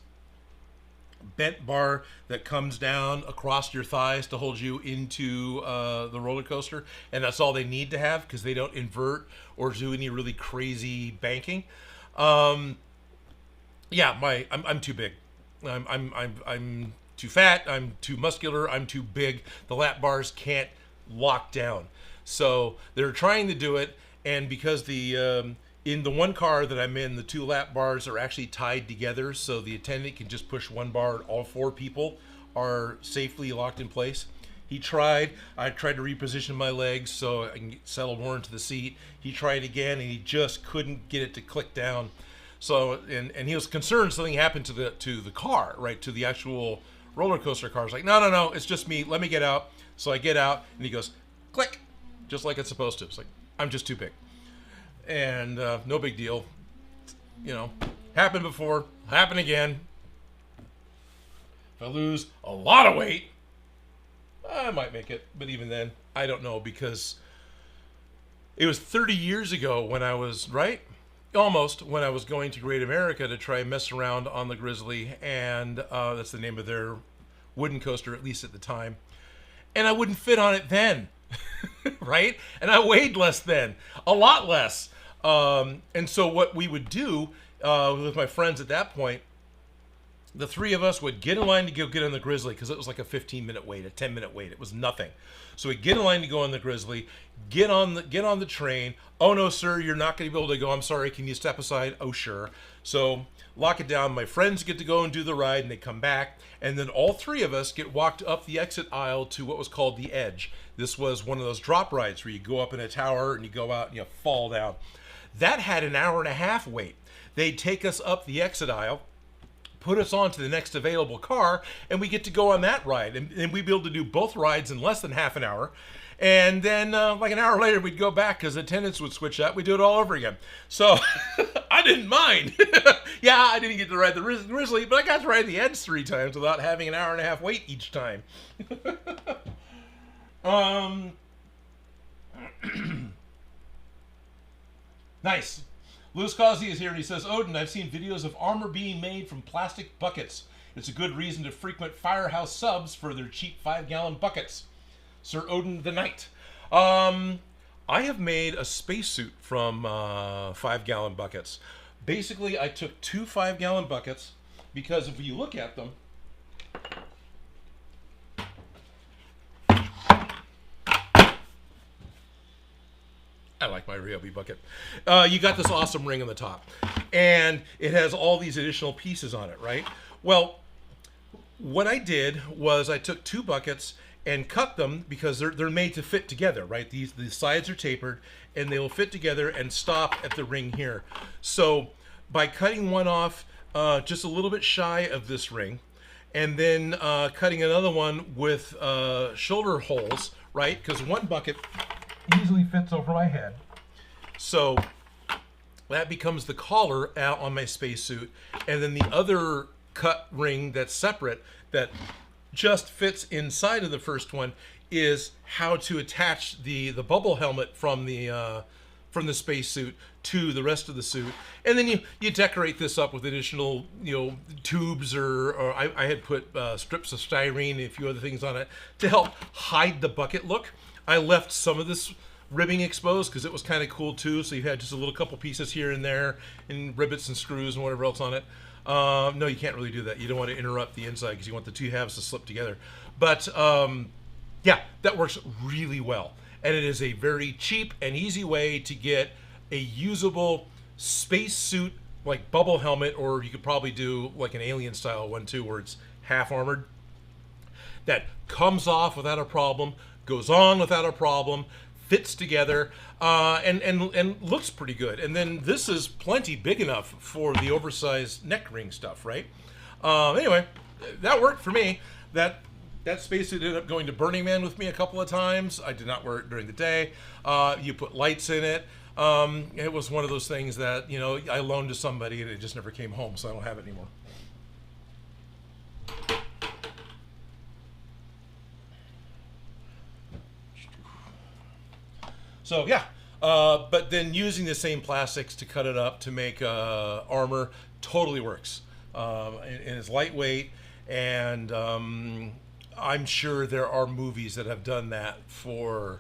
bent bar that comes down across your thighs to hold you into the roller coaster, and that's all they need to have, because they don't invert or do any really crazy banking. I'm too big. I'm too fat. I'm too muscular. I'm too big. The lap bars can't lock down, so they're trying to do it. And because the in the one car that I'm in, the two lap bars are actually tied together, so the attendant can just push one bar and all four people are safely locked in place. I tried to reposition my legs so I can settle more into the seat. He tried again, and he just couldn't get it to click down. So, and he was concerned something happened to the car, right, to the actual roller coaster car. I was like, no, it's just me. Let me get out. So I get out, and he goes, click, just like it's supposed to. It's like, I'm just too big. And no big deal. Happened before, happen again. If I lose a lot of weight, I might make it. But even then, I don't know, because it was 30 years ago when I was, right? Almost, when I was going to Great America to try and mess around on the Grizzly. And that's the name of their wooden coaster, at least at the time. And I wouldn't fit on it then. Right? And I weighed less then. A lot less. And so what we would do with my friends at that point, the three of us would get in line to go get on the Grizzly, because it was like a 15-minute wait, a 10-minute wait. It was nothing. So we'd get in line to go on the Grizzly, get on the train. Oh, no, sir, you're not going to be able to go. I'm sorry. Can you step aside? Oh, sure. So lock it down. My friends get to go and do the ride, and they come back. And then all three of us get walked up the exit aisle to what was called the Edge. This was one of those drop rides where you go up in a tower and you go out and you fall down. That had an hour and a half wait. They'd take us up the exit aisle, put us onto the next available car, and we get to go on that ride. And we'd be able to do both rides in less than half an hour. And then like an hour later, we'd go back because attendants would switch out. We'd do it all over again. So I didn't mind. Yeah, I didn't get to ride the Grizzly, but I got to ride the Edge 3 times without having an hour and a half wait each time. Nice. Louis Causey is here, and he says, Odin, I've seen videos of armor being made from plastic buckets. It's a good reason to frequent Firehouse Subs for their cheap 5-gallon buckets. Sir Odin the Knight. I have made a spacesuit from 5-gallon buckets. Basically, I took 2 5-gallon buckets, because if you look at them, I like my Ryobi bucket. You got this awesome ring on the top, and it has all these additional pieces on it, right? Well, what I did was I took 2 buckets and cut them, because they're made to fit together, right? The sides are tapered, and they will fit together and stop at the ring here. So by cutting one off just a little bit shy of this ring, and then cutting another one with shoulder holes, right? Because one bucket easily fits over my head. So that becomes the collar out on my spacesuit, and then the other cut ring that's separate that just fits inside of the first one is how to attach the bubble helmet from the spacesuit to the rest of the suit. And then you decorate this up with additional, tubes or I had put strips of styrene and a few other things on it to help hide the bucket look. I left some of this ribbing exposed because it was kind of cool too. So you had just a little couple pieces here and there and rivets and screws and whatever else on it. No, you can't really do that. You don't want to interrupt the inside because you want the two halves to slip together. But yeah, that works really well. And it is a very cheap and easy way to get a usable spacesuit like bubble helmet, or you could probably do like an alien style one too, where it's half armored, that comes off without a problem, goes on without a problem, fits together, and looks pretty good. And then this is plenty big enough for the oversized neck ring stuff, right? Anyway, that worked for me. That spacesuit ended up going to Burning Man with me a couple of times. I did not wear it during the day. You put lights in it. It was one of those things that, I loaned to somebody and it just never came home, so I don't have it anymore. So yeah, but then using the same plastics to cut it up to make armor totally works. And it's lightweight, and I'm sure there are movies that have done that for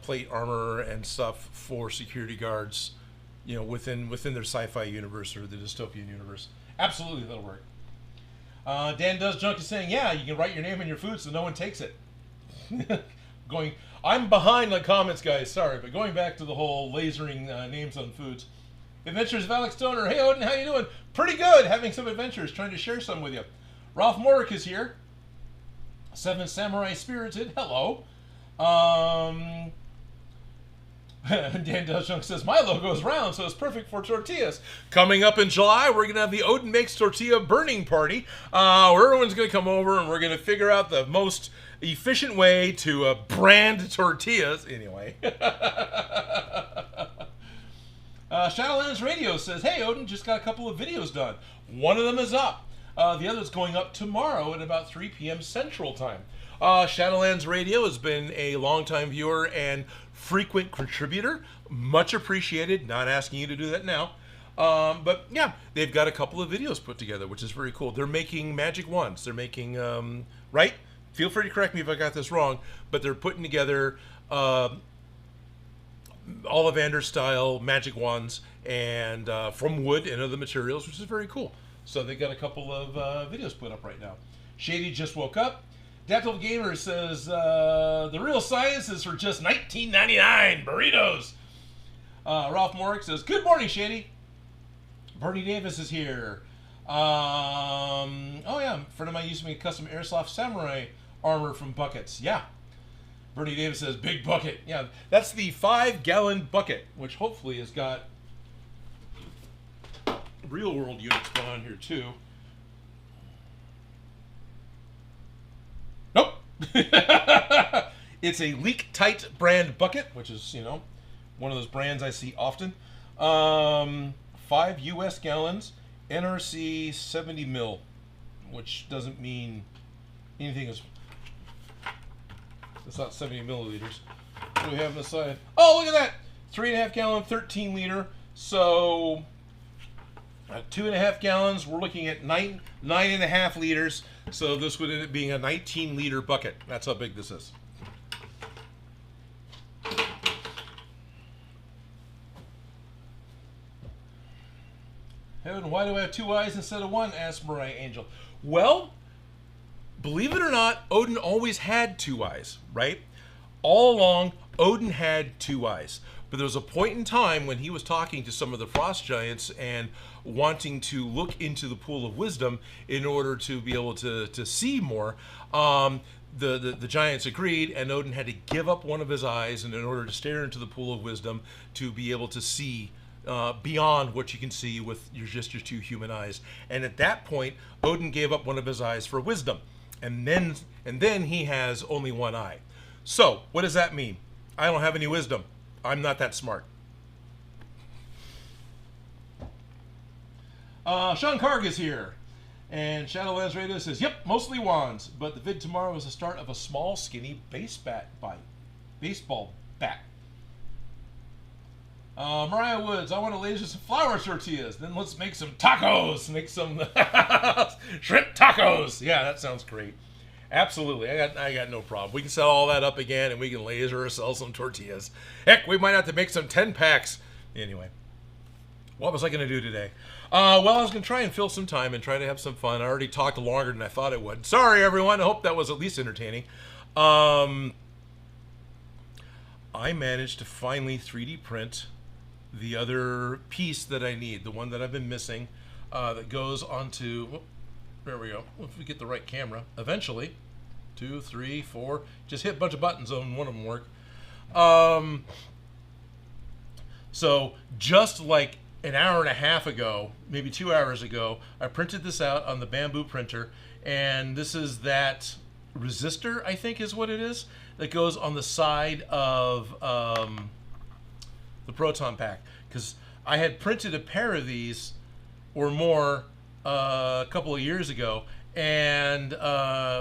plate armor and stuff for security guards, within their sci-fi universe or the dystopian universe. Absolutely, that'll work. Dan Does Junk is saying, yeah, you can write your name on your food so no one takes it. I'm behind on comments, guys. Sorry, but going back to the whole lasering names on foods. Adventures of Alex Stoner. Hey, Odin, how you doing? Pretty good. Having some adventures. Trying to share some with you. Ralph Morick is here. Seven Samurai Spirited. Hello. Dan Delsjunk says, my logo is round, so it's perfect for tortillas. Coming up in July, we're going to have the Odin Makes tortilla burning party, where everyone's going to come over and we're going to figure out the most efficient way to brand tortillas. Anyway. Shadowlands Radio says, hey, Odin, just got a couple of videos done. One of them is up. The other is going up tomorrow at about 3 p.m. Central Time. Shadowlands Radio has been a longtime viewer and frequent contributor. Much appreciated. Not asking you to do that now. But yeah, they've got a couple of videos put together, which is very cool. They're making magic wands. They're making, right? Feel free to correct me if I got this wrong, but they're putting together Ollivander style magic wands and from wood and other materials, which is very cool. So they got a couple of videos put up right now. Shady just woke up. Daptle Gamer says the real science is for just $19.99 burritos. Ralph Morick says, good morning, Shady. Bernie Davis is here. Oh yeah, a friend of mine used to make custom airsoft samurai armor from buckets. Yeah. Bernie Davis says, big bucket. Yeah, that's the 5-gallon bucket, which hopefully has got real world units going on here too. Nope. It's a leak tight brand bucket, which is, one of those brands I see often. 5 US gallons, NRC 70 mil, which doesn't mean anything. It's not 70 milliliters. What do we have on the side? Oh, look at that! 3.5 gallon, 13 liter. So 2.5 gallons, we're looking at 9.5 liters. So this would end up being a 19 liter bucket. That's how big this is. Heaven, why do I have 2 eyes instead of 1? Asked Mariah Angel. Well, believe it or not, Odin always had 2 eyes, right? All along, Odin had 2 eyes. But there was a point in time when he was talking to some of the frost giants and wanting to look into the pool of wisdom in order to be able to see more. The giants agreed, and Odin had to give up one of his eyes, and in order to stare into the pool of wisdom to be able to see beyond what you can see with your two human eyes. And at that point, Odin gave up one of his eyes for wisdom, and then he has only one eye. So what does that mean? I don't have any wisdom. I'm not that smart. Sean Karg is here. And Shadowlands Radio says, yep, mostly wands, but the vid tomorrow is the start of a small, skinny baseball bat. Mariah Woods, I want to laser some flour tortillas. Then let's make some tacos. Make some shrimp tacos. Yeah, that sounds great. Absolutely. I got no problem. We can set all that up again, and we can laser or sell some tortillas. Heck, we might have to make some 10 packs. Anyway, what was I going to do today? Well, I was going to try and fill some time and try to have some fun. I already talked longer than I thought it would. Sorry, everyone. I hope that was at least entertaining. I managed to finally 3D print the other piece that I need, the one that I've been missing, that goes onto, whoop, there we go, if we get the right camera, eventually, 2, 3, 4, just hit a bunch of buttons and one of them work. So just like an hour and a half ago, maybe 2 hours ago, I printed this out on the Bamboo printer, and this is that resistor, I think is what it is, that goes on the side of the Proton Pack, because I had printed a pair of these or more a couple of years ago and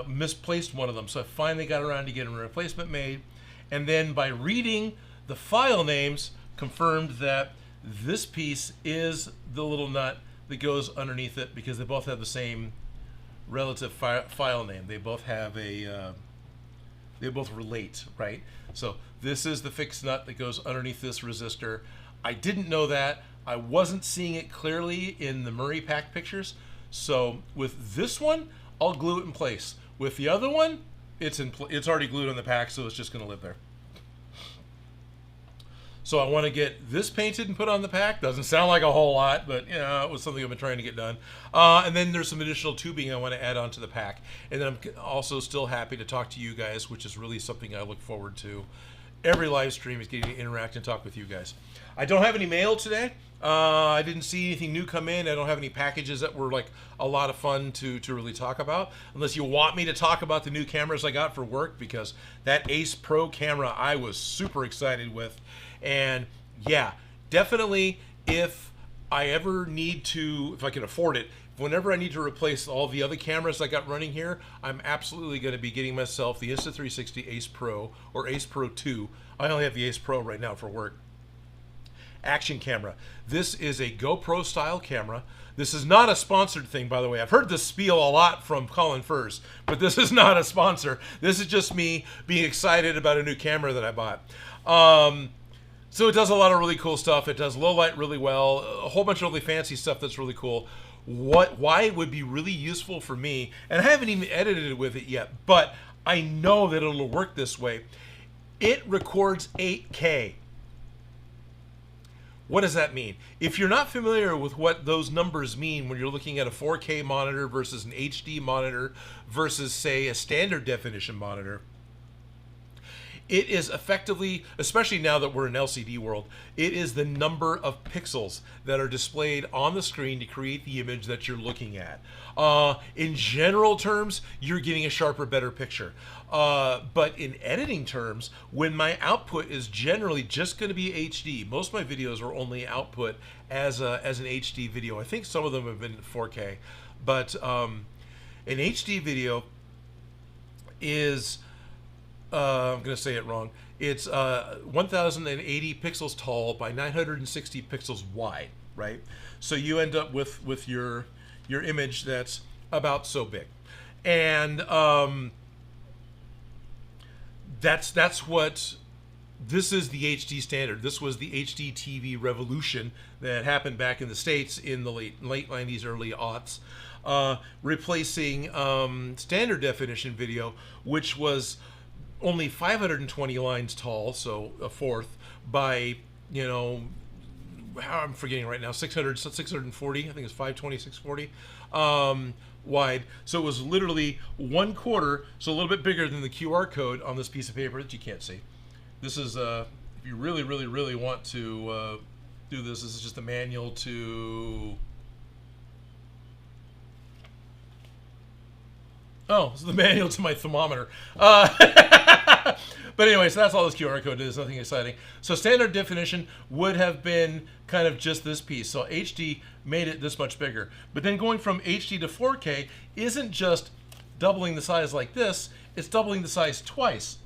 misplaced one of them, so I finally got around to getting a replacement made, and then by reading the file names confirmed that this piece is the little nut that goes underneath it, because they both have the same relative file name. They both have a they both relate, right? So this is the fixed nut that goes underneath this resistor. I didn't know that. I wasn't seeing it clearly in the Murray pack pictures. So with this one, I'll glue it in place. With the other one, it's already glued on the pack, so it's just going to live there. So I want to get this painted and put on the pack. Doesn't sound like a whole lot, but you know, it was something I've been trying to get done. And then there's some additional tubing I want to add onto the pack. And then I'm also still happy to talk to you guys, which is really something I look forward to. Every live stream is getting to interact and talk with you guys. I don't have any mail today. I didn't see anything new come in. I don't have any packages that were like a lot of fun to really talk about. Unless you want me to talk about the new cameras I got for work, because that Ace Pro camera I was super excited with. And yeah, definitely if I ever need to, if I can afford it, whenever I need to replace all the other cameras I got running here, I'm absolutely going to be getting myself the Insta360 Ace Pro or Ace Pro 2. I only have the Ace Pro right now for work. Action camera. This is a GoPro style camera. This is not a sponsored thing, by the way. I've heard this spiel a lot from Colin Furs, but this is not a sponsor. This is just me being excited about a new camera that I bought. So it does a lot of really cool stuff. It does low light really well, a whole bunch of really fancy stuff that's really cool. Why it would be really useful for me, and I haven't even edited it with it yet, but I know that it'll work this way. It records 8K. What does that mean? If you're not familiar with what those numbers mean when you're looking at a 4K monitor versus an HD monitor versus, say, a standard definition monitor, it is effectively, especially now that we're in LCD world, it is the number of pixels that are displayed on the screen to create the image that you're looking at. In general terms, you're getting a sharper, better picture. But in editing terms, when my output is generally just going to be HD, most of my videos are only output as an HD video. I think some of them have been 4K, but an HD video is... I'm going to say it wrong. It's 1080 pixels tall by 960 pixels wide, right? So you end up with your image that's about so big. And that's what this is, the HD standard. This was the HD TV revolution that happened back in the States in the late 90s, early aughts, replacing standard definition video, which was only 520 lines tall, so a fourth, by, you know, I'm forgetting right now, 640, I think it's 520, 640 wide. So it was literally 1/4, so a little bit bigger than the QR code on this piece of paper that you can't see. This is, if you really, really, really want to do this. This is just a manual to... Oh, this is the manual to my thermometer. But anyway, so that's all this QR code is, nothing exciting. So standard definition would have been kind of just this piece. So HD made it this much bigger. But then going from HD to 4K isn't just doubling the size like this, it's doubling the size twice.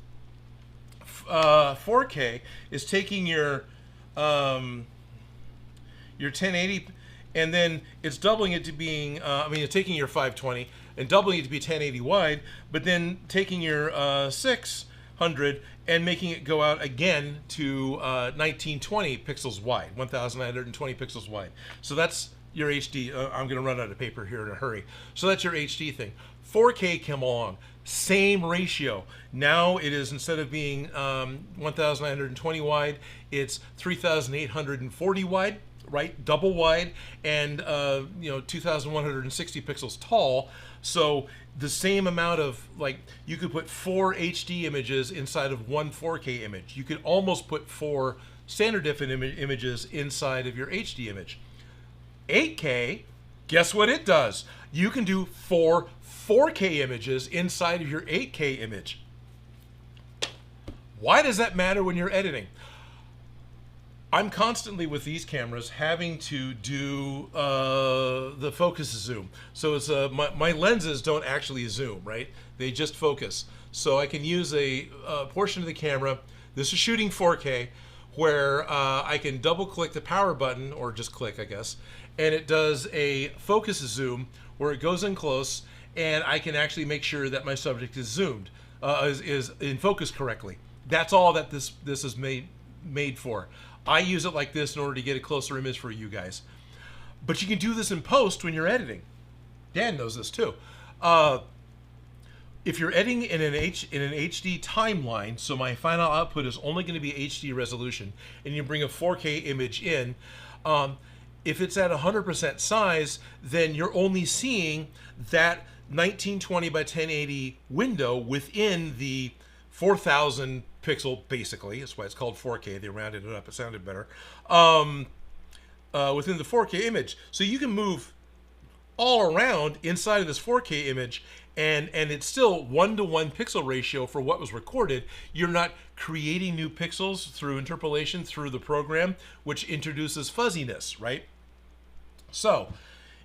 4K is taking your 1080 and then it's doubling it to being, it's taking your 520 and doubling it to be 1080 wide, but then taking your 600 and making it go out again to 1920 pixels wide, 1920 pixels wide. So that's your HD. I'm going to run out of paper here in a hurry. So that's your HD thing. 4K came along, same ratio. Now it is, instead of being 1920 wide, it's 3840 wide, right? Double wide, and 2160 pixels tall. So the same amount of, like, you could put 4 HD images inside of one 4K image. You could almost put 4 standard def images inside of your HD image. 8K, guess what it does? You can do 4 4K images inside of your 8K image. Why does that matter when you're editing? I'm constantly with these cameras having to do the focus zoom. So it's my lenses don't actually zoom, right? They just focus. So I can use a portion of the camera. This is shooting 4K, where I can double click the power button, or just click, I guess, and it does a focus zoom where it goes in close, and I can actually make sure that my subject is zoomed, is in focus correctly. That's all that this is made for. I use it like this in order to get a closer image for you guys. But you can do this in post when you're editing. Dan knows this too. If you're editing in an HD timeline, so my final output is only going to be HD resolution, and you bring a 4K image in, if it's at 100% size, then you're only seeing that 1920 by 1080 window within the 4000 pixel, basically. That's why it's called 4K. They rounded it up. It sounded better. Within the 4K image. So you can move all around inside of this 4K image, and it's still 1-to-1 pixel ratio for what was recorded. You're not creating new pixels through interpolation through the program, which introduces fuzziness, right? So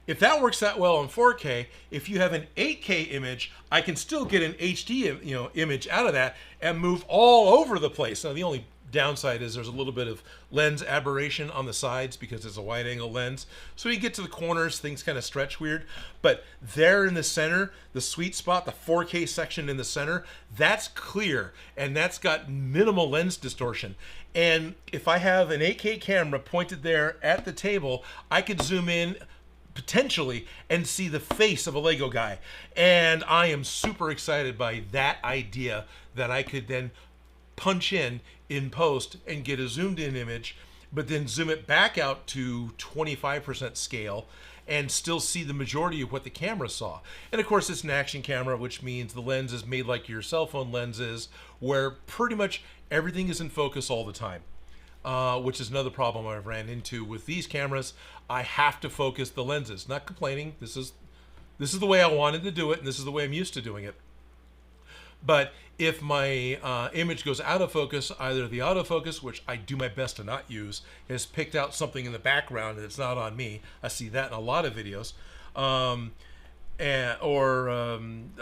if that works that well in 4K, if you have an 8K image, I can still get an HD image out of that and move all over the place. Now the only downside is there's a little bit of lens aberration on the sides because it's a wide angle lens. So you get to the corners, things kind of stretch weird. But there in the center, the sweet spot, the 4K section in the center, that's clear, and that's got minimal lens distortion. And if I have an 8K camera pointed there at the table, I could zoom in potentially and see the face of a Lego guy. And I am super excited by that idea, that I could then punch in post and get a zoomed in image, but then zoom it back out to 25% scale and still see the majority of what the camera saw. And of course it's an action camera, which means the lens is made like your cell phone lens is, where pretty much everything is in focus all the time. Which is another problem I've ran into with these cameras. I have to focus the lenses. Not complaining. This is the way I wanted to do it, and this is the way I'm used to doing it. But if my image goes out of focus, either the autofocus, which I do my best to not use, has picked out something in the background and it's not on me. I see that in a lot of videos. Or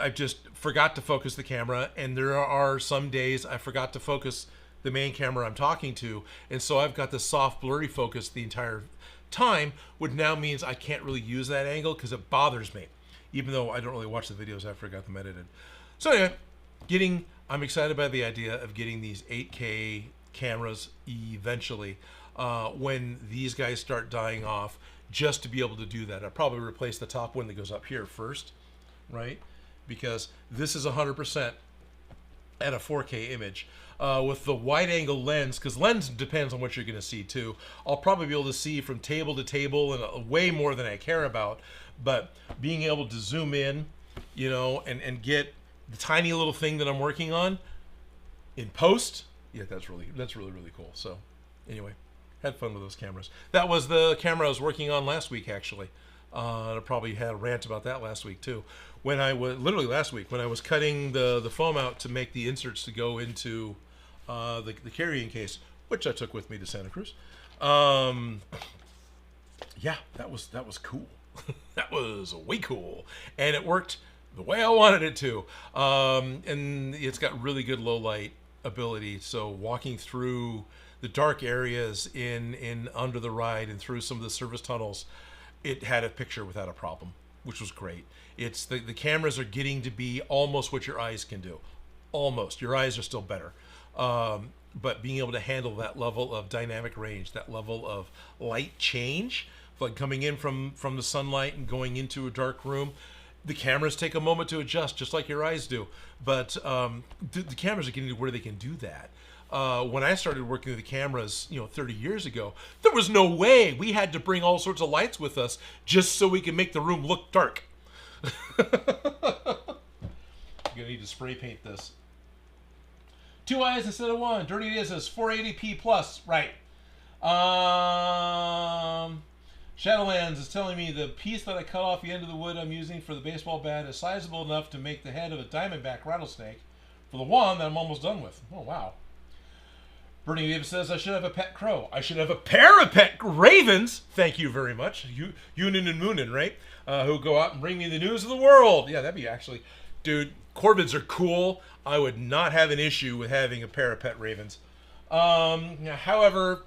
I just forgot to focus the camera, and there are some days I forgot to focus the main camera I'm talking to, and so I've got the soft blurry focus the entire time, which now means I can't really use that angle because it bothers me, even though I don't really watch the videos after I got them edited. So anyway, I'm excited by the idea of getting these 8K cameras eventually, when these guys start dying off, just to be able to do that. I'll probably replace the top one that goes up here first, right? Because this is 100% at a 4K image. With the wide angle lens, because lens depends on what you're going to see too. I'll probably be able to see from table to table and way more than I care about. But being able to zoom in, and get the tiny little thing that I'm working on in post, yeah, that's really cool. So anyway, Had fun with those cameras. That was the camera I was working on last week, actually. I probably had a rant about that last week too. When I was literally last week when I was cutting the foam out to make the inserts to go into the carrying case, which I took with me to Santa Cruz. Yeah, that was cool. That was way cool, and it worked the way I wanted it to. And it's got really good low light ability. So walking through the dark areas in under the ride and through some of the service tunnels, it had a picture without a problem, which was great. It's the cameras are getting to be almost what your eyes can do. Almost. Your eyes are still better. But being able to handle that level of dynamic range, that level of light change, like coming in from the sunlight and going into a dark room, the cameras take a moment to adjust, just like your eyes do. But the cameras are getting to where they can do that. When I started working with the cameras, 30 years ago, there was no way. We had to bring all sorts of lights with us just so we could make the room look dark. You're gonna need to spray paint this. 2 eyes instead of 1. Dirty Diz says 480p plus. Right. Shadowlands is telling me the piece that I cut off the end of the wood I'm using for the baseball bat is sizable enough to make the head of a diamondback rattlesnake for the one that I'm almost done with. Oh, wow. Bernie Davis says I should have a pet crow. I should have a pair of pet ravens. Thank you very much. Yunin and Moonin, right? Who go out and bring me the news of the world. Yeah, that'd be actually... Dude, corvids are cool. I would not have an issue with having a pair of pet ravens. However,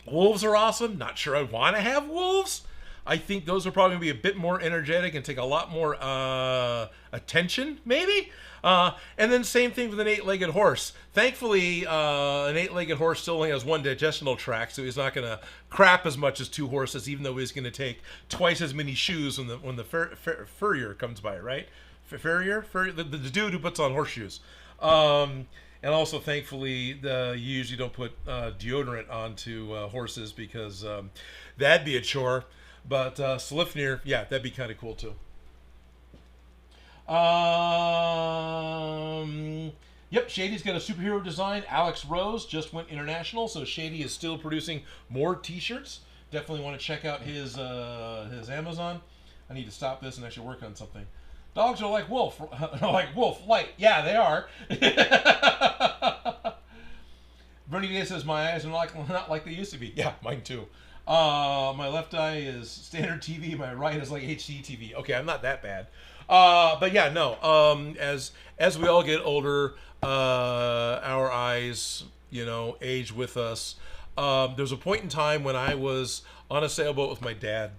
wolves are awesome. Not sure I want to have wolves. I think those are probably going to be a bit more energetic and take a lot more attention, maybe. And then same thing with an 8-legged horse. Thankfully, an 8-legged horse still only has 1 digestional tract, so he's not going to crap as much as 2 horses, even though he's going to take twice as many shoes when the furrier comes by, right? Farrier? The dude who puts on horseshoes. And also, thankfully, you usually don't put deodorant onto horses because that'd be a chore. But Slifnir, yeah, that'd be kind of cool too. Yep, Shady's got a superhero design. Alex Rose just went international, so Shady is still producing more T-shirts. Definitely want to check out his Amazon. I need to stop this and actually work on something. Dogs are like wolf, light. Yeah, they are. Bernie Day says my eyes are not like they used to be. Yeah, mine too. My left eye is standard TV. My right is like HD TV. Okay, I'm not that bad. But yeah, no. As we all get older, our eyes, age with us. There's a point in time when I was on a sailboat with my dad.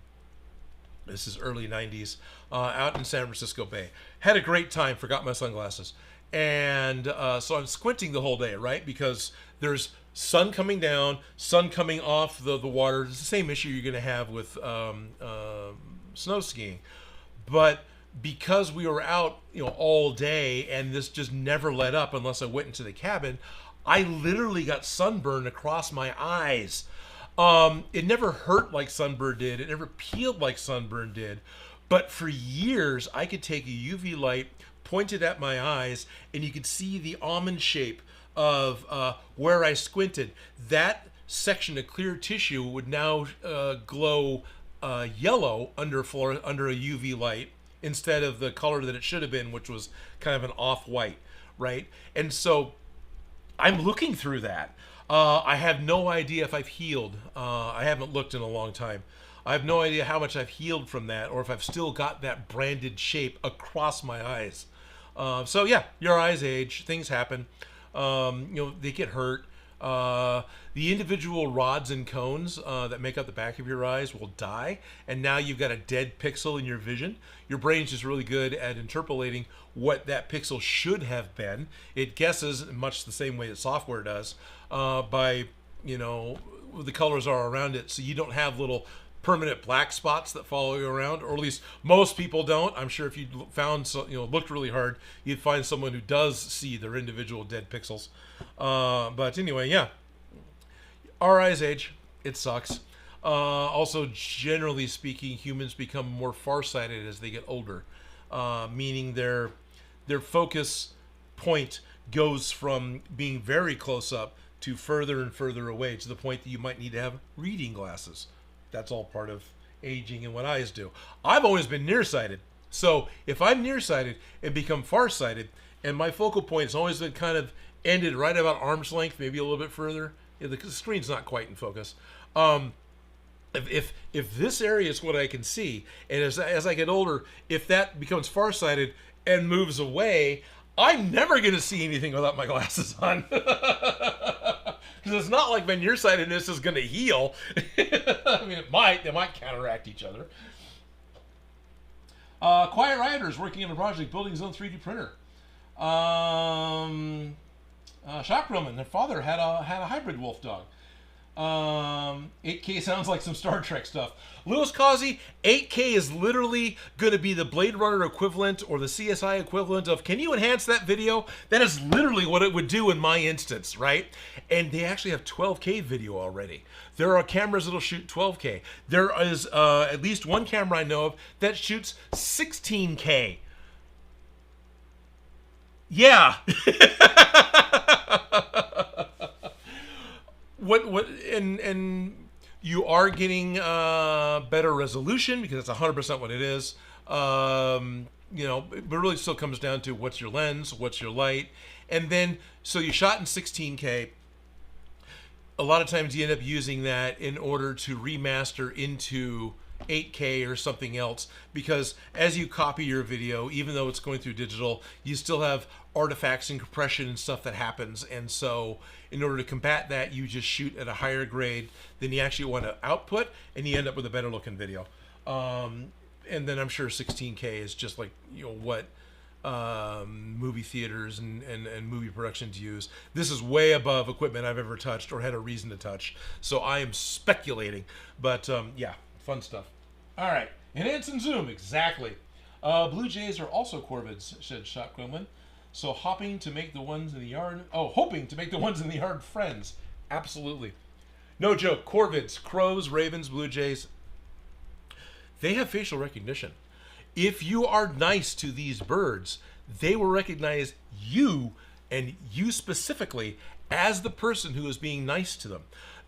This is early 90s, out in San Francisco Bay. Had a great time, forgot my sunglasses. And so I'm squinting the whole day, right? Because there's sun coming down, sun coming off the water. It's the same issue you're going to have with snow skiing. But because we were out, all day and this just never let up unless I went into the cabin, I literally got sunburn across my eyes. It never hurt like sunburn did. It never peeled like sunburn did. But for years, I could take a UV light, point it at my eyes, and you could see the almond shape of where I squinted. That section of clear tissue would now glow yellow under a UV light instead of the color that it should have been, which was kind of an off-white, right? And so I'm looking through that. I have no idea if I've healed. I haven't looked in a long time. I have no idea how much I've healed from that or if I've still got that branded shape across my eyes. So yeah, your eyes age, things happen. They get hurt. The individual rods and cones that make up the back of your eyes will die, and now you've got a dead pixel in your vision. Your brain's just really good at interpolating what that pixel should have been. It guesses much the same way that software does by the colors are around it, so you don't have little permanent black spots that follow you around, or at least most people don't. I'm sure if you found looked really hard, you'd find someone who does see their individual dead pixels. But anyway, yeah, our eyes age. It sucks. Also, generally speaking, humans become more farsighted as they get older, meaning their focus point goes from being very close up to further and further away, to the point that you might need to have reading glasses. That's all part of aging and what eyes do. I've always been nearsighted. So if I'm nearsighted and become farsighted, and my focal point has always been kind of ended right about arm's length, maybe a little bit further, the screen's not quite in focus. If this area is what I can see, and as I get older, if that becomes farsighted and moves away, I'm never going to see anything without my glasses on. Because it's not like my nearsightedness is going to heal. I mean, they might counteract each other. Quiet Rioters working on a project building his own 3D printer. Shock Roman, their father had a hybrid wolf dog. 8K sounds like some Star Trek stuff. Louis Causey, 8K is literally going to be the Blade Runner equivalent or the CSI equivalent of, can you enhance that video? That is literally what it would do in my instance, right? And they actually have 12K video already. There are cameras that'll shoot 12K. There is at least one camera I know of that shoots 16K. Yeah. And you are getting better resolution because that's 100% what it is. You know, but it really still comes down to what's your lens, what's your light, and then so you shot in 16K. A lot of times you end up using that in order to remaster into 8K or something else, because as you copy your video, even though it's going through digital, you still have artifacts and compression and stuff that happens. And so in order to combat that, you just shoot at a higher grade than you actually want to output, and you end up with a better looking video. And then I'm sure 16K is just like, you know, what movie theaters and movie productions use. This is way above equipment I've ever touched or had a reason to touch, so I am speculating. But yeah, fun stuff. All right, enhance and zoom, exactly. Blue Jays are also corvids, said Shot Quinlan. So hoping to make the ones in the yard friends. Absolutely. No joke, corvids, crows, ravens, blue jays, they have facial recognition. If you are nice to these birds, they will recognize you, and you specifically, as the person who is being nice to them.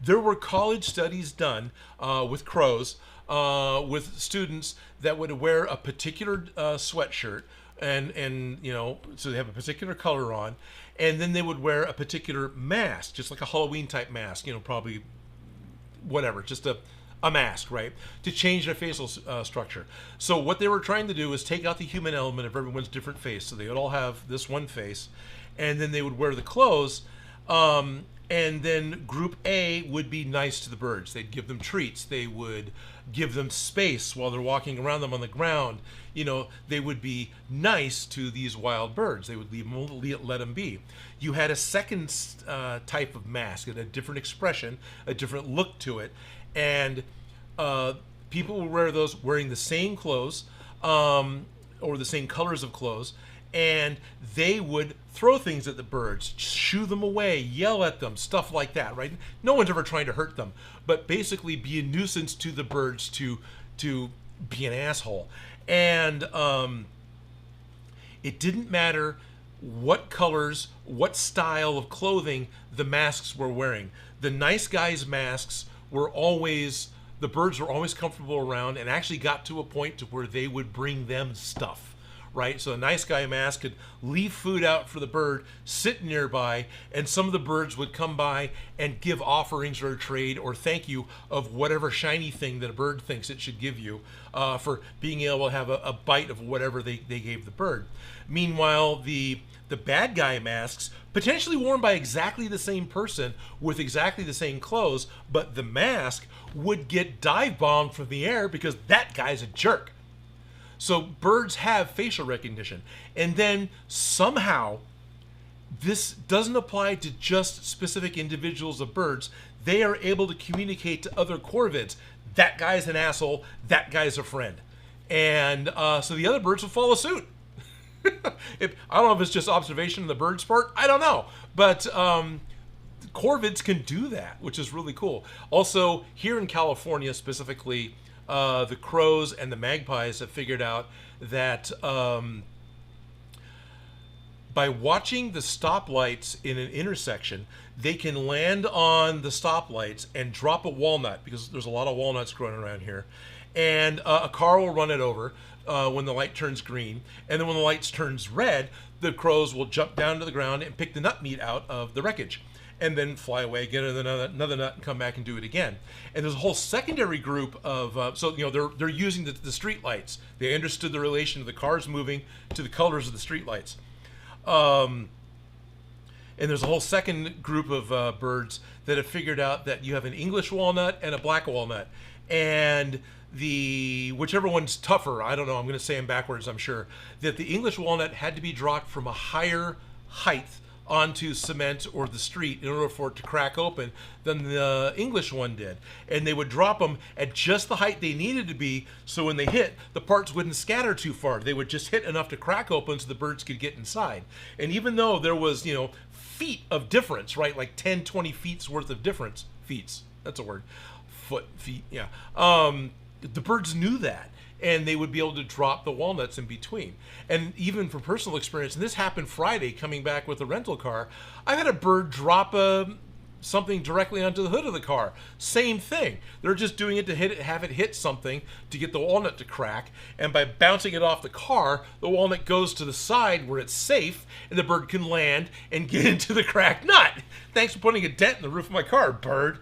There were college studies done with crows, with students that would wear a particular sweatshirt, and you know, so they have a particular color on, and then they would wear a particular mask, just like a Halloween type mask, you know, probably whatever, just a mask, right, to change their facial structure. So what they were trying to do was take out the human element of everyone's different face, so they would all have this one face, and then they would wear the clothes, and then group A would be nice to the birds. They'd give them treats. They would give them space while they're walking around them on the ground. You know, they would be nice to these wild birds. They would let them be. You had a second type of mask, and a different expression, a different look to it, and people would wear those wearing the same clothes or the same colors of clothes, and they would throw things at the birds, shoo them away, yell at them, stuff like that, right? No one's ever trying to hurt them, but basically be a nuisance to the birds, to be an asshole. And it didn't matter what colors, what style of clothing the masks were wearing. The nice guys' masks were always, the birds were always comfortable around, and actually got to a point to where they would bring them stuff. Right, so a nice guy mask could leave food out for the bird, sit nearby, and some of the birds would come by and give offerings or trade or thank you of whatever shiny thing that a bird thinks it should give you for being able to have a bite of whatever they gave the bird. Meanwhile, the bad guy masks, potentially worn by exactly the same person with exactly the same clothes, but the mask would get dive bombed from the air because that guy's a jerk. So birds have facial recognition. And then somehow, this doesn't apply to just specific individuals of birds. They are able to communicate to other corvids. That guy's an asshole. That guy's a friend. And so the other birds will follow suit. I don't know if it's just observation on the bird's part. I don't know. But corvids can do that, which is really cool. Also, here in California specifically, the crows and the magpies have figured out that by watching the stoplights in an intersection, they can land on the stoplights and drop a walnut, because there's a lot of walnuts growing around here, and a car will run it over when the light turns green, and then when the light turns red, the crows will jump down to the ground and pick the nut meat out of the wreckage, and then fly away, get another nut, and come back and do it again. And there's a whole secondary group of they're using the street lights. They understood the relation of the cars moving to the colors of the street lights. And there's a whole second group of birds that have figured out that you have an English walnut and a black walnut, and whichever one's tougher, I don't know, I'm going to say them backwards, I'm sure, that the English walnut had to be dropped from a higher height onto cement or the street in order for it to crack open than the English one did. And they would drop them at just the height they needed to be, so when they hit, the parts wouldn't scatter too far. They would just hit enough to crack open so the birds could get inside. And even though there was, feet of difference, right, like 10, 20 feet's worth of difference, that's a word, feet, yeah. The birds knew that, and they would be able to drop the walnuts in between. And even from personal experience, and this happened Friday coming back with a rental car, I had a bird drop something directly onto the hood of the car. Same thing. They're just doing it to have it hit something to get the walnut to crack, and by bouncing it off the car, the walnut goes to the side where it's safe, and the bird can land and get into the cracked nut. Thanks for putting a dent in the roof of my car, bird.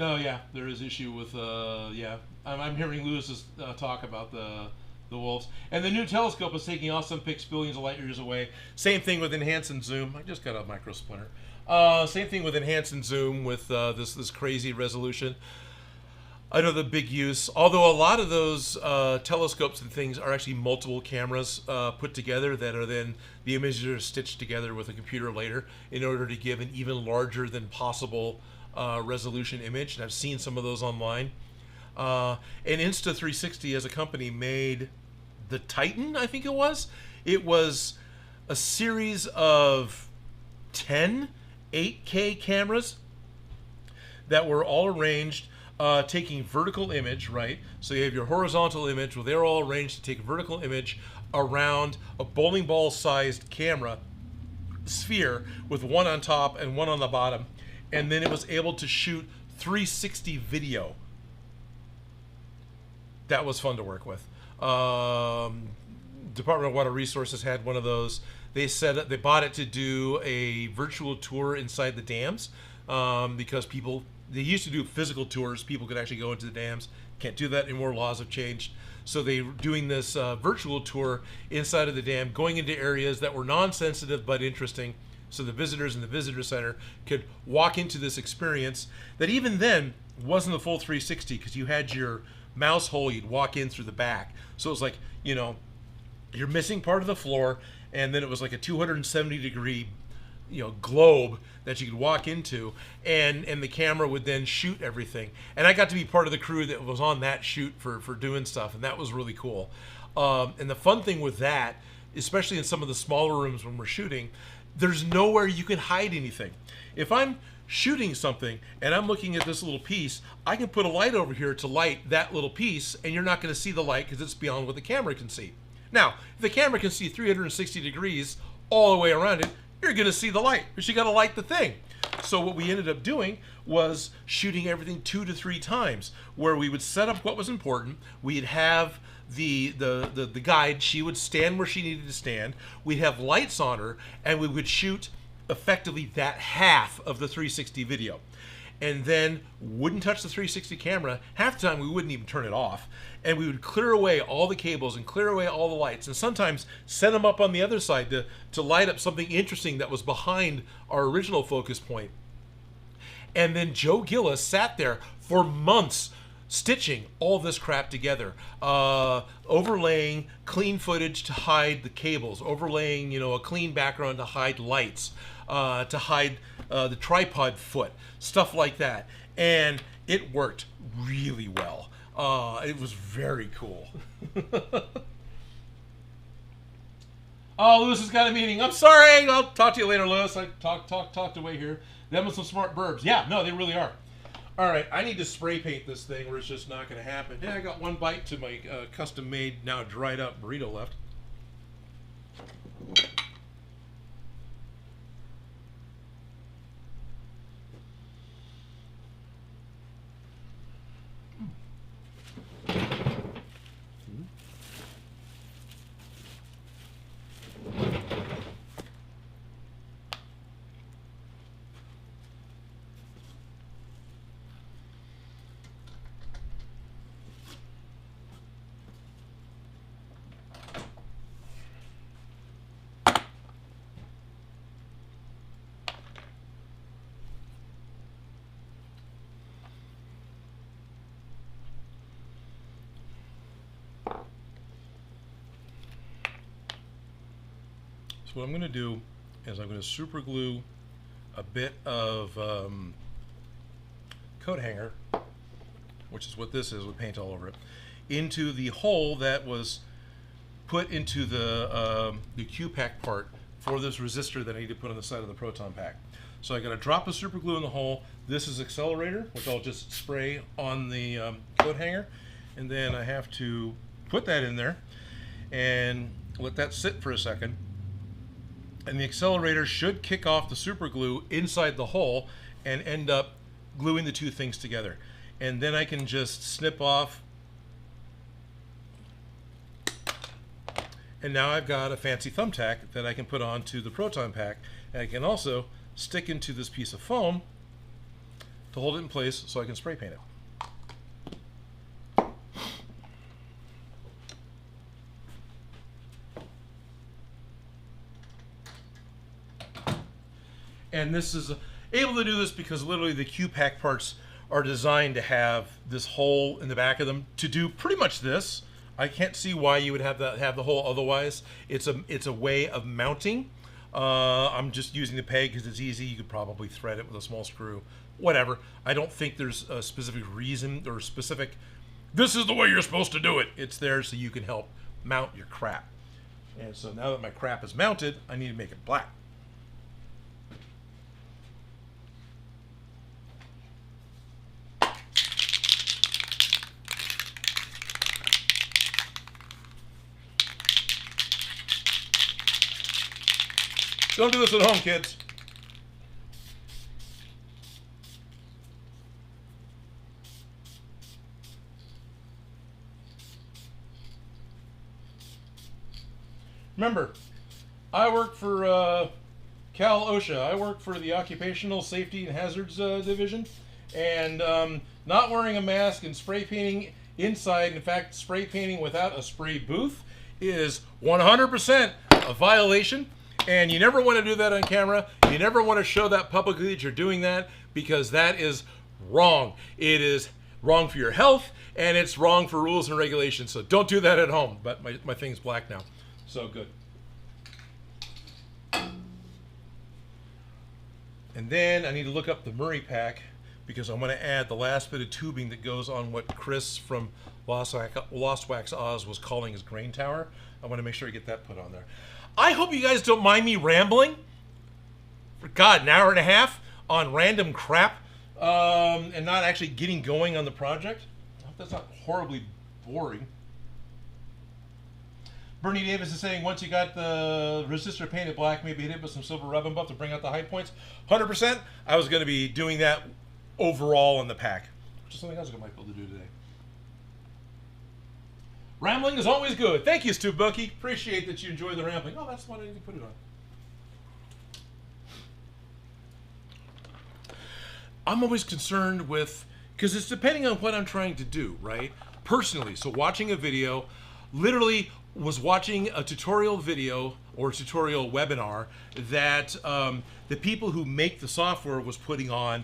Oh yeah, there is issue with I'm hearing Lewis's talk about the wolves, and the new telescope is taking awesome pics billions of light years away. Same thing with enhance and zoom. I just got a micro splinter. Same thing with enhance and zoom with this crazy resolution. I know the big use, although a lot of those telescopes and things are actually multiple cameras put together that are then the images are stitched together with a computer later in order to give an even larger than possible resolution image, and I've seen some of those online. And Insta360 as a company made the Titan, I think it was. It was a series of 10 8K cameras that were all arranged taking vertical image, right? So you have your horizontal image, well, they're all arranged to take a vertical image around a bowling ball sized camera sphere with one on top and one on the bottom. And then it was able to shoot 360 video. That was fun to work with. Department of Water Resources had one of those. They bought it to do a virtual tour inside the dams because they used to do physical tours. People could actually go into the dams. Can't do that anymore. Laws have changed. So they were doing this virtual tour inside of the dam, going into areas that were non-sensitive but interesting. So the visitors in the visitor center could walk into this experience that even then wasn't a full 360 because you had your mouse hole you'd walk in through the back. So it was like, you're missing part of the floor, and then it was like a 270 degree, globe that you could walk into, and the camera would then shoot everything. And I got to be part of the crew that was on that shoot for doing stuff, and that was really cool. And the fun thing with that, especially in some of the smaller rooms when we're shooting, there's nowhere you can hide anything. If I'm shooting something and I'm looking at this little piece, I can put a light over here to light that little piece, and you're not going to see the light because it's beyond what the camera can see. Now, if the camera can see 360 degrees all the way around it, you're going to see the light, but you got to light the thing. So what we ended up doing was shooting everything 2 to 3 times, where we would set up what was important. We'd have the guide. She would stand where she needed to stand. We'd have lights on her, and we would shoot effectively that half of the 360 video, and then wouldn't touch the 360 camera. Half the time we wouldn't even turn it off, and we would clear away all the cables and clear away all the lights, and sometimes set them up on the other side to light up something interesting that was behind our original focus point. And then Joe Gillis sat there for months stitching all this crap together, overlaying clean footage to hide the cables, overlaying a clean background to hide lights, to hide the tripod foot, stuff like that. And it worked really well. It was very cool. Oh, Lewis has got a meeting. I'm sorry. I'll talk to you later, Lewis. I talked away here. Them and some smart burbs. Yeah, no, they really are. All right, I need to spray paint this thing or it's just not going to happen. Yeah, I got one bite to my custom-made, now dried up burrito left. So what I'm going to do is I'm going to super glue a bit of coat hanger, which is what this is with paint all over it, into the hole that was put into the Q-Pack part for this resistor that I need to put on the side of the Proton Pack. So I got a drop of super glue in the hole. This is accelerator, which I'll just spray on the coat hanger, and then I have to put that in there and let that sit for a second. And the accelerator should kick off the super glue inside the hole and end up gluing the two things together. And then I can just snip off. And now I've got a fancy thumbtack that I can put onto the Proton Pack. And I can also stick into this piece of foam to hold it in place so I can spray paint it. And this is able to do this because literally the Q-Pack parts are designed to have this hole in the back of them to do pretty much this. I can't see why you would have the hole otherwise. It's a way of mounting. I'm just using the peg because it's easy. You could probably thread it with a small screw, whatever. I don't think there's a specific reason or specific, this is the way you're supposed to do it. It's there so you can help mount your crap. And so now that my crap is mounted, I need to make it black. Don't do this at home, kids. Remember, I work for Cal OSHA. I work for the Occupational Safety and Hazards Division. And not wearing a mask and spray painting inside, in fact, spray painting without a spray booth is 100% a violation. And you never want to do that on camera. You never want to show that publicly that you're doing that because that is wrong. It is wrong for your health and it's wrong for rules and regulations. So don't do that at home. But my thing's black now. So good. And then I need to look up the Murray pack because I'm going to add the last bit of tubing that goes on what Chris from Lost Wax Oz was calling his grain tower. I want to make sure I get that put on there. I hope you guys don't mind me rambling for, God, an hour and a half on random crap and not actually getting going on the project. I hope that's not horribly boring. Bernie Davis is saying once you got the resistor painted black, maybe hit it with some silver rub and buff to bring out the high points. 100%. I was going to be doing that overall in the pack, which is something else I might be able to do today. Rambling is always good. Thank you, Stu Bucky. Appreciate that you enjoy the rambling. Oh, that's what I need to put it on. I'm always concerned with, because it's depending on what I'm trying to do, right? Personally, so watching a video, literally was watching a tutorial video or tutorial webinar that the people who make the software was putting on.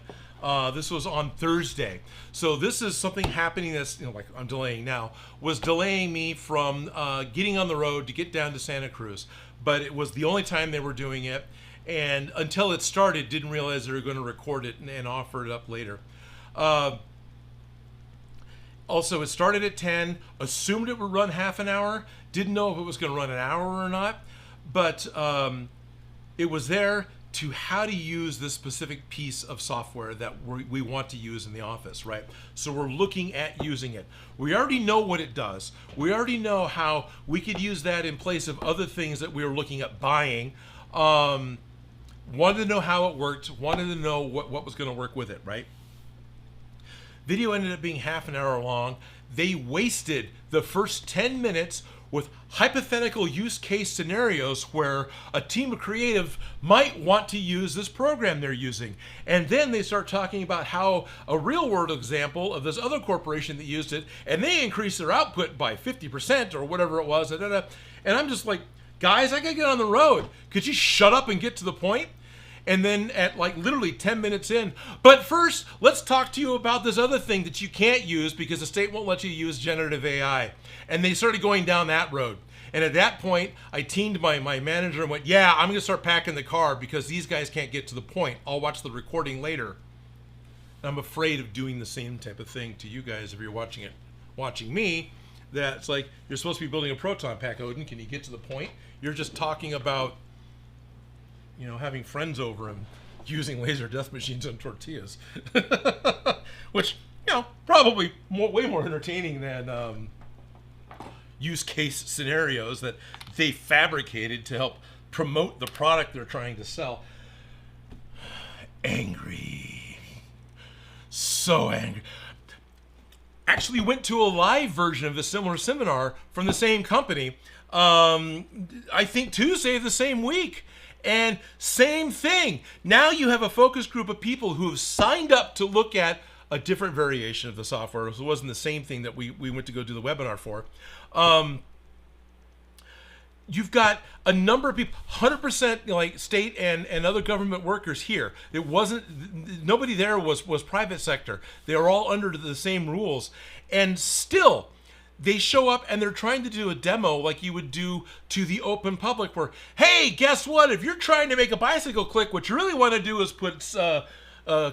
This was on Thursday. So this is something happening that's, like I'm delaying now, was delaying me from getting on the road to get down to Santa Cruz. But it was the only time they were doing it. And until it started, didn't realize they were going to record it and offer it up later. Also, it started at 10, assumed it would run half an hour, didn't know if it was going to run an hour or not. But it was there. to how to use this specific piece of software that we want to use in the office, right? So we're looking at using it. We already know what it does. We already know how we could use that in place of other things that we were looking at buying. Wanted to know how it worked, wanted to know what was going to work with it, right? Video ended up being half an hour long. They wasted the first 10 minutes with hypothetical use case scenarios where a team of creative might want to use this program they're using. And then they start talking about how a real world example of this other corporation that used it, and they increased their output by 50% or whatever it was. And I'm just like, guys, I gotta get on the road. Could you shut up and get to the point? And then at like literally 10 minutes in, but first, let's talk to you about this other thing that you can't use because the state won't let you use generative AI. And they started going down that road. And at that point, I teamed my manager and went, yeah, I'm gonna start packing the car because these guys can't get to the point. I'll watch the recording later. And I'm afraid of doing the same type of thing to you guys if you're watching me. That's like, you're supposed to be building a Proton Pack, Odin. Can you get to the point? You're just talking about, you know, having friends over and using laser death machines on tortillas. Which, you know, probably way more entertaining than use case scenarios that they fabricated to help promote the product they're trying to sell. Angry. So angry. Actually went to a live version of a similar seminar from the same company, I think Tuesday of the same week. And same thing. Now you have a focus group of people who have signed up to look at a different variation of the software. So it wasn't the same thing that we went to go do the webinar for. You've got a number of people, 100% like state and other government workers here. It wasn't, nobody there was private sector. They are all under the same rules. And still, they show up and they're trying to do a demo like you would do to the open public where, hey, guess what? If you're trying to make a bicycle click, what you really want to do is put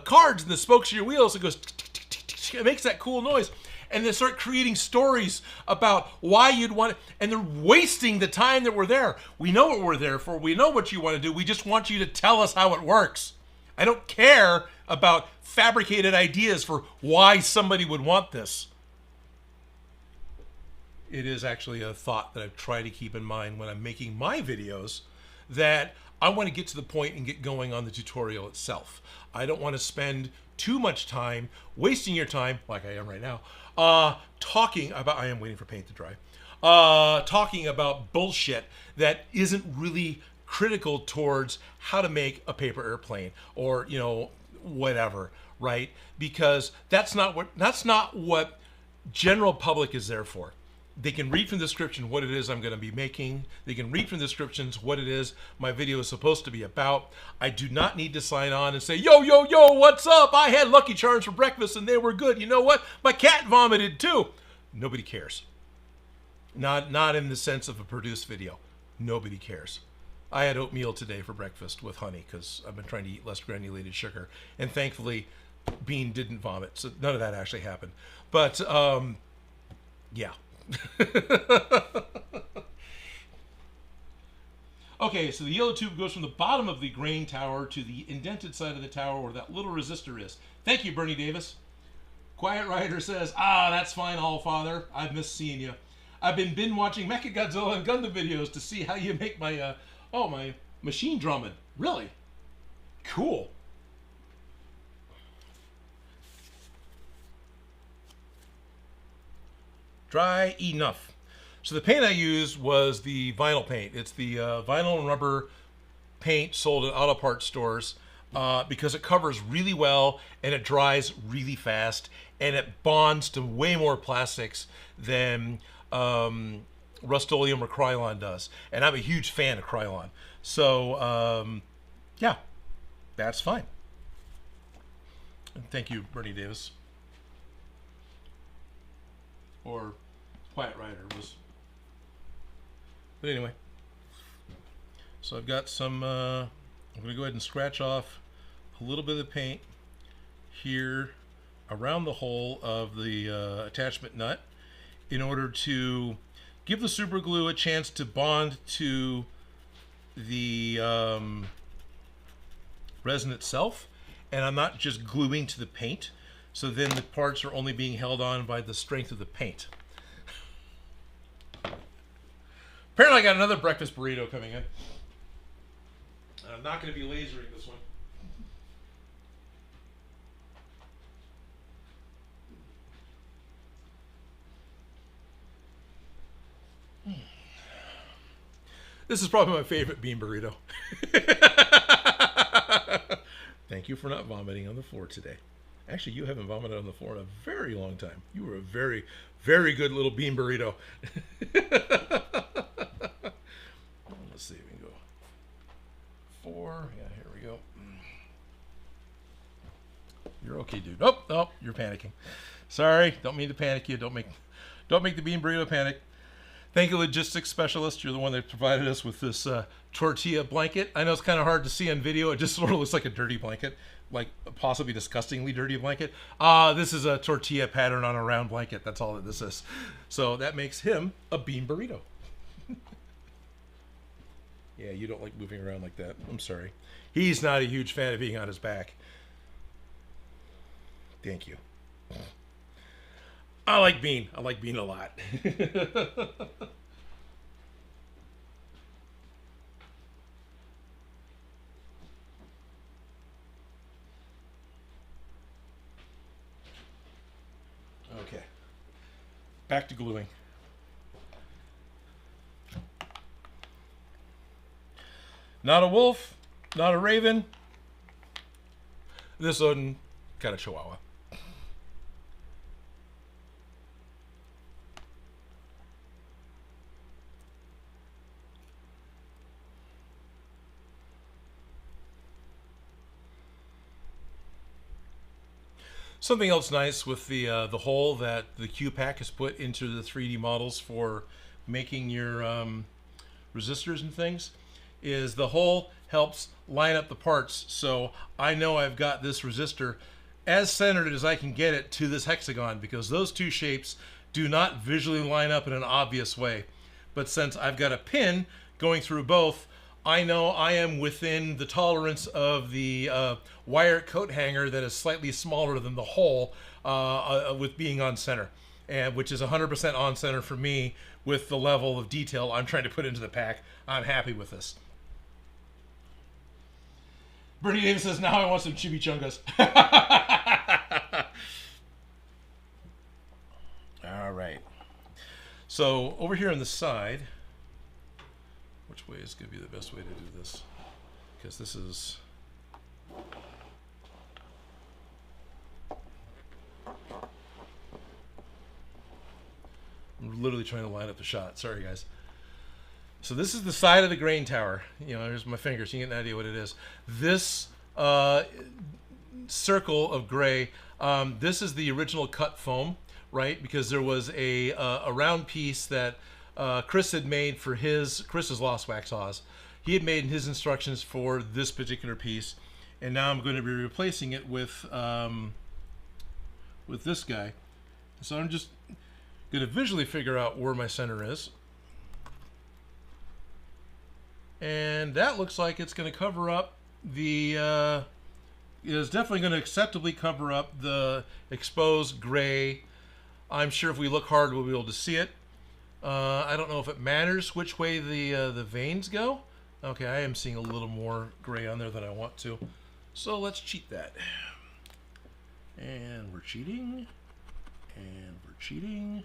cards in the spokes of your wheels. It goes, it makes that cool noise. And they start creating stories about why you'd want it. And they're wasting the time that we're there. We know what we're there for. We know what you want to do. We just want you to tell us how it works. I don't care about fabricated ideas for why somebody would want this. It is actually a thought that I've tried to keep in mind when I'm making my videos, that I want to get to the point and get going on the tutorial itself. I don't want to spend too much time wasting your time, like I am right now, talking about, I am waiting for paint to dry, talking about bullshit that isn't really critical towards how to make a paper airplane or, you know, whatever, right? Because that's not what general public is there for. They can read from the description what it is I'm going to be making. They can read from the descriptions what it is my video is supposed to be about. I do not need to sign on and say, yo, yo, yo, what's up? I had Lucky Charms for breakfast and they were good. You know what? My cat vomited too. Nobody cares. Not in the sense of a produced video. Nobody cares. I had oatmeal today for breakfast with honey because I've been trying to eat less granulated sugar. And thankfully, Bean didn't vomit. So none of that actually happened. But, yeah. Okay, so the yellow tube goes from the bottom of the grain tower to the indented side of the tower where that little resistor is. Thank you, Bernie Davis. Quiet Rider says, that's fine, Allfather. I've missed seeing you. I've been watching Mechagodzilla and Gundam videos to see how you make my, my machine drumming. Really? Cool. Dry enough. So the paint I used was the vinyl paint. It's the vinyl and rubber paint sold at auto parts stores because it covers really well and it dries really fast and it bonds to way more plastics than Rust-Oleum or Krylon does. And I'm a huge fan of Krylon. So, yeah, that's fine. And thank you, Bernie Davis. Or Quiet Rider was. But anyway. So I've got some, I'm going to go ahead and scratch off a little bit of the paint here around the hole of the attachment nut in order to give the super glue a chance to bond to the resin itself, and I'm not just gluing to the paint. So then the parts are only being held on by the strength of the paint. Apparently I got another breakfast burrito coming in. I'm not going to be lasering this one. This is probably my favorite bean burrito. Thank you for not vomiting on the floor today. Actually, you haven't vomited on the floor in a very long time. You were a very, very good little bean burrito. Let's see if we can go 4. Yeah, here we go. You're okay, dude. Oh, you're panicking. Sorry, don't mean to panic you. Don't make the bean burrito panic. Thank you, logistics specialist. You're the one that provided us with this tortilla blanket. I know it's kind of hard to see on video. It just sort of looks like a dirty blanket, like a possibly disgustingly dirty blanket. This is a tortilla pattern on a round blanket. That's all that this is. So that makes him a bean burrito. Yeah, you don't like moving around like that. I'm sorry. He's not a huge fan of being on his back. Thank you. I like bean. I like bean a lot. Okay. Back to gluing. Not a wolf, not a raven. This Odin got a chihuahua. Something else nice with the hole that the Q-Pack has put into the 3D models for making your resistors and things is the hole helps line up the parts. So I know I've got this resistor as centered as I can get it to this hexagon, because those two shapes do not visually line up in an obvious way. But since I've got a pin going through both, I know I am within the tolerance of the wire coat hanger that is slightly smaller than the hole with being on center, and which is 100% on center for me with the level of detail I'm trying to put into the pack. I'm happy with this. Bernie Davis says, now I want some chimichangas. All right. So over here on the side, which way is going to be the best way to do this? Because this is... I'm literally trying to line up the shot. Sorry, guys. So this is the side of the grain tower. You know, there's my fingers. You get an idea what it is. This circle of gray, this is the original cut foam, right? Because there was a round piece that Chris had made for Chris's Lost Wax Saws. He had made his instructions for this particular piece, and now I'm going to be replacing it with this guy. So I'm just going to visually figure out where my center is. And that looks like it's going to cover up the, it is definitely going to acceptably cover up the exposed gray. I'm sure if we look hard, we'll be able to see it. I don't know if it matters which way the veins go. Okay, I am seeing a little more gray on there than I want to. So let's cheat that. And we're cheating. And we're cheating.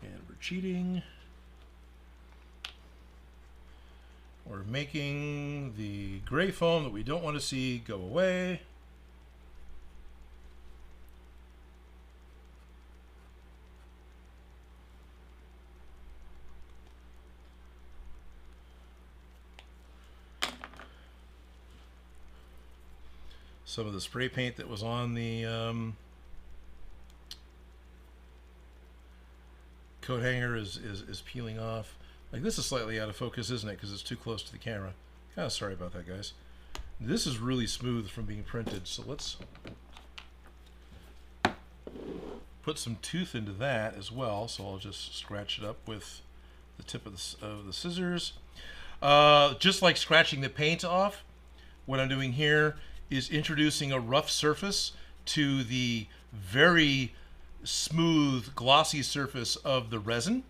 And we're cheating. We're making the gray foam that we don't want to see go away. Some of the spray paint that was on the coat hanger is peeling off. Like, this is slightly out of focus, isn't it? Because it's too close to the camera. Kind of sorry about that, guys. This is really smooth from being printed, so let's put some tooth into that as well. So I'll just scratch it up with the tip of the scissors. Just like scratching the paint off, what I'm doing here is introducing a rough surface to the very smooth, glossy surface of the resin.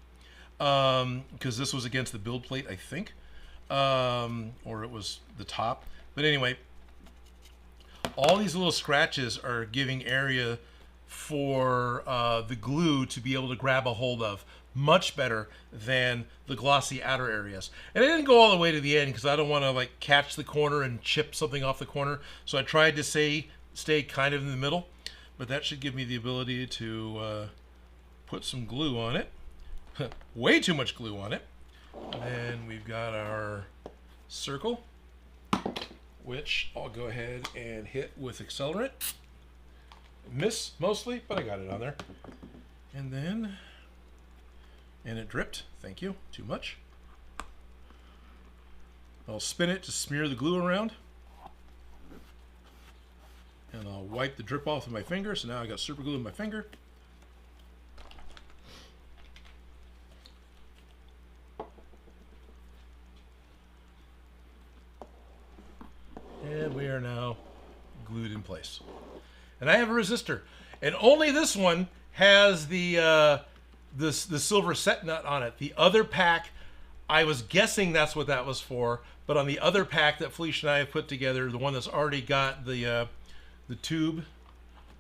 Because this was against the build plate, I think. Or it was the top. But anyway, all these little scratches are giving area for the glue to be able to grab a hold of much better than the glossy outer areas. And I didn't go all the way to the end because I don't want to like catch the corner and chip something off the corner. So I tried to stay kind of in the middle, but that should give me the ability to put some glue on it. Way too much glue on it. Then we've got our circle, which I'll go ahead and hit with accelerant. Miss mostly, but I got it on there. And then, and it dripped. Thank you. Too much. I'll spin it to smear the glue around. And I'll wipe the drip off with my finger. So now I got super glue in my finger. And we are now glued in place. And I have a resistor, and only this one has the silver set nut on it. The other pack, I was guessing that's what that was for, but on the other pack that Felicia and I have put together, the one that's already got the tube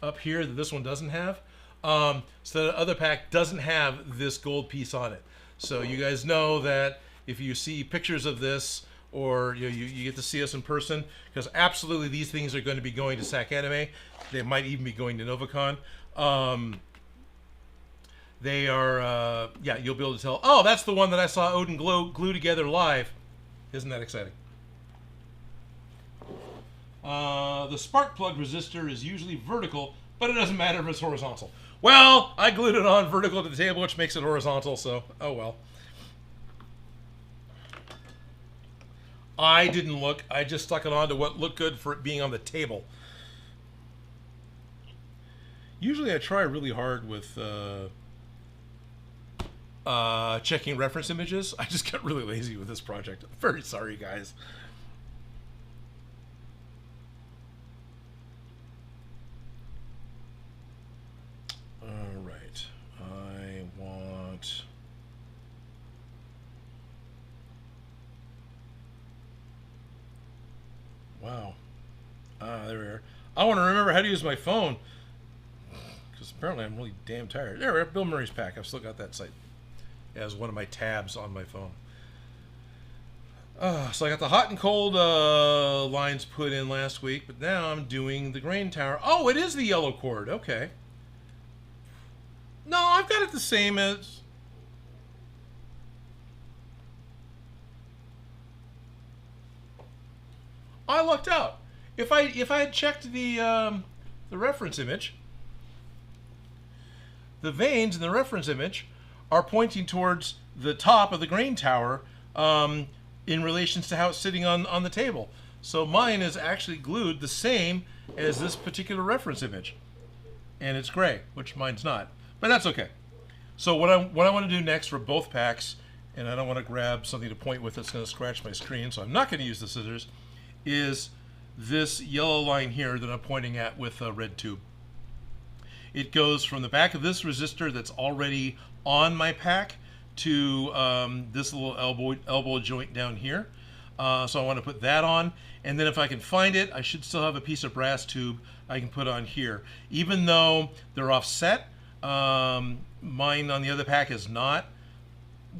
up here that this one doesn't have, so the other pack doesn't have this gold piece on it. So you guys know that if you see pictures of this, or you get to see us in person, because absolutely these things are going to be going to SAC Anime. They might even be going to Novacon. They are, yeah, you'll be able to tell, oh, that's the one that I saw Odin glue together live. Isn't that exciting? The spark plug resistor is usually vertical, but it doesn't matter if it's horizontal. Well, I glued it on vertical to the table, which makes it horizontal, so oh well. I didn't look. I just stuck it on to what looked good for it being on the table. Usually I try really hard with checking reference images. I just got really lazy with this project. I'm very sorry, guys. All right. I want... Wow. There we are. I want to remember how to use my phone, because apparently I'm really damn tired. There we are. Bill Murray's pack. I've still got that site as one of my tabs on my phone. So I got the hot and cold lines put in last week, but now I'm doing the grain tower. Oh, it is the yellow cord. Okay. No, I've got it the same as... I lucked out. If I had checked the reference image, the veins in the reference image are pointing towards the top of the grain tower in relation to how it's sitting on the table. So mine is actually glued the same as this particular reference image, and it's gray, which mine's not. But that's okay. So what I want to do next for both packs, and I don't want to grab something to point with that's going to scratch my screen, so I'm not going to use the scissors, is this yellow line here that I'm pointing at with a red tube. It goes from the back of this resistor that's already on my pack to this little elbow joint down here. So I want to put that on, and then if I can find it, I should still have a piece of brass tube I can put on here. Even though they're offset, mine on the other pack is not.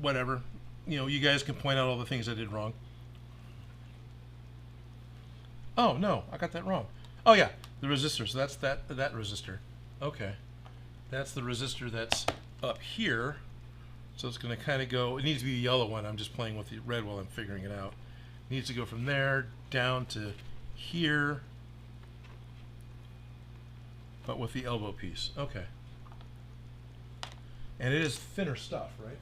Whatever. You know, you guys can point out all the things I did wrong. Oh, no, I got that wrong. Oh, yeah, the resistor. So that's that resistor. Okay. That's the resistor that's up here. So it's going to kind of go... It needs to be the yellow one. I'm just playing with the red while I'm figuring it out. It needs to go from there down to here, but with the elbow piece. Okay. And it is thinner stuff, right?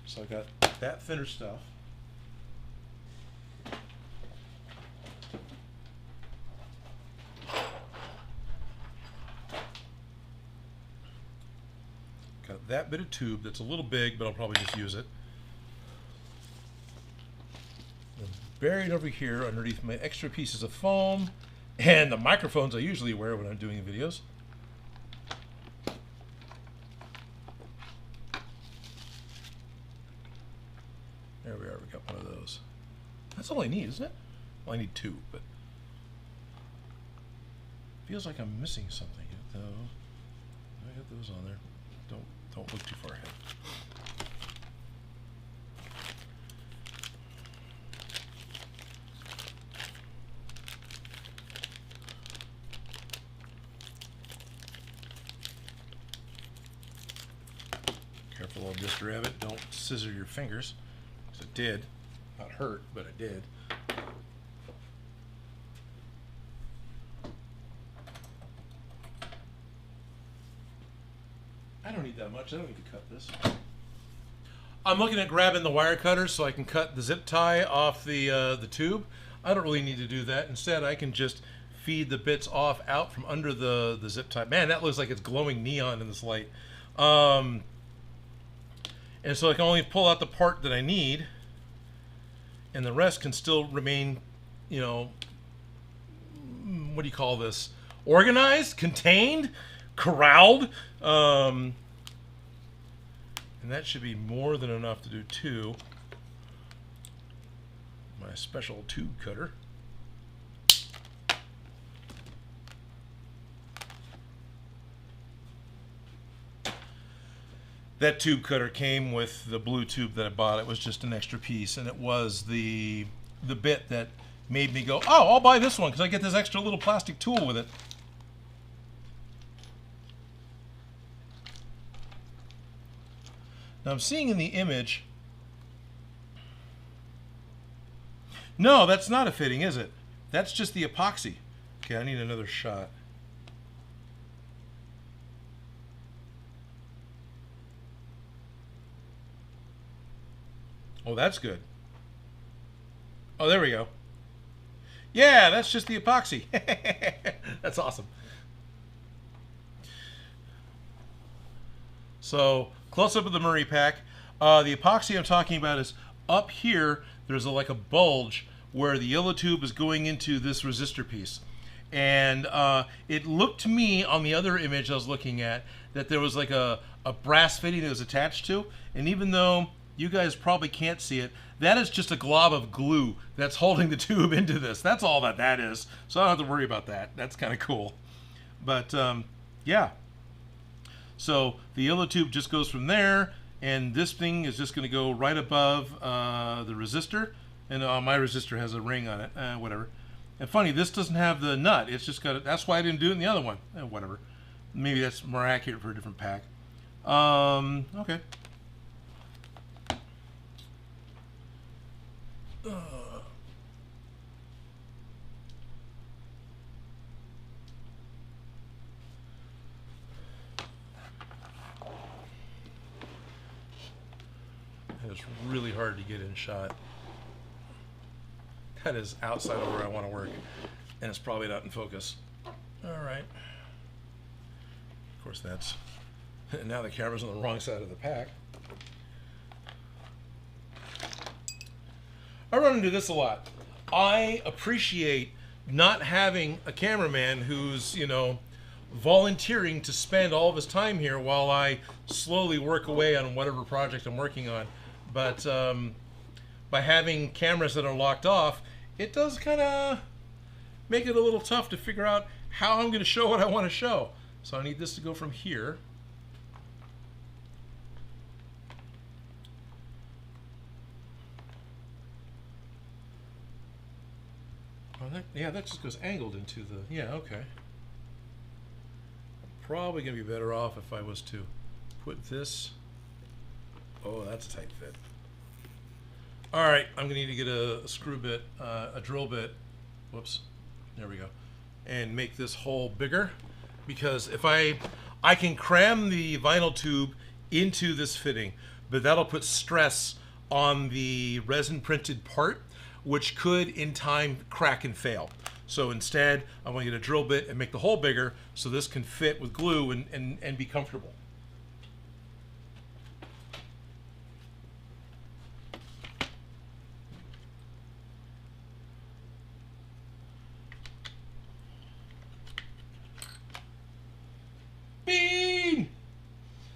So I got that thinner stuff. Got that bit of tube that's a little big, but I'll probably just use it. buried over here underneath my extra pieces of foam and the microphones I usually wear when I'm doing videos. There we are, we got one of those. That's all I need, isn't it? Well, I need two, but feels like I'm missing something. Though I got those on there. Don't look too far ahead. Careful of this rabbit. Don't scissor your fingers. Because it did. Not hurt, but it did. I don't need that much. I don't need to cut this. I'm looking at grabbing the wire cutter so I can cut the zip tie off the tube. I don't really need to do that. Instead, I can just feed the bits off out from under the zip tie. Man, that looks like it's glowing neon in this light. And so I can only pull out the part that I need, and the rest can still remain, you know, what do you call this? Organized, contained, corralled. And that should be more than enough to do two. My special tube cutter. That tube cutter came with the blue tube that I bought. It was just an extra piece, and it was the bit that made me go, oh, I'll buy this one because I get this extra little plastic tool with it. Now I'm seeing in the image, no, that's not a fitting, is it? That's just the epoxy. Okay, I need another shot. Oh, that's good. Oh, there we go. Yeah, that's just the epoxy. That's awesome. So, close up of the Murray pack. The epoxy I'm talking about is up here. There's like a bulge where the yellow tube is going into this resistor piece. And it looked to me on the other image I was looking at that there was like a brass fitting that was attached to. And even though you guys probably can't see it, that is just a glob of glue that's holding the tube into this. That's all that is. So I don't have to worry about that. That's kind of cool. But yeah. So the yellow tube just goes from there, and this thing is just going to go right above the resistor. And my resistor has a ring on it, whatever. And funny, this doesn't have the nut. It's just got it. That's why I didn't do it in the other one. Whatever. Maybe that's more accurate for a different pack. Okay. It's really hard to get in shot. That is outside of where I want to work, and it's probably not in focus. All right. Of course, that's now the camera's on the wrong side of the pack. I run into this a lot. I appreciate not having a cameraman who's, you know, volunteering to spend all of his time here while I slowly work away on whatever project I'm working on. But by having cameras that are locked off, it does kind of make it a little tough to figure out how I'm going to show what I want to show. So I need this to go from here. Oh, yeah, that just goes angled into the... Yeah, okay. I'm probably going to be better off if I was to put this... Oh, that's a tight fit. All right, I'm going to need to get a screw bit, a drill bit. Whoops. There we go. And make this hole bigger. Because if I can cram the vinyl tube into this fitting, but that'll put stress on the resin printed part, which could in time crack and fail. So instead, I'm going to get a drill bit and make the hole bigger so this can fit with glue and be comfortable.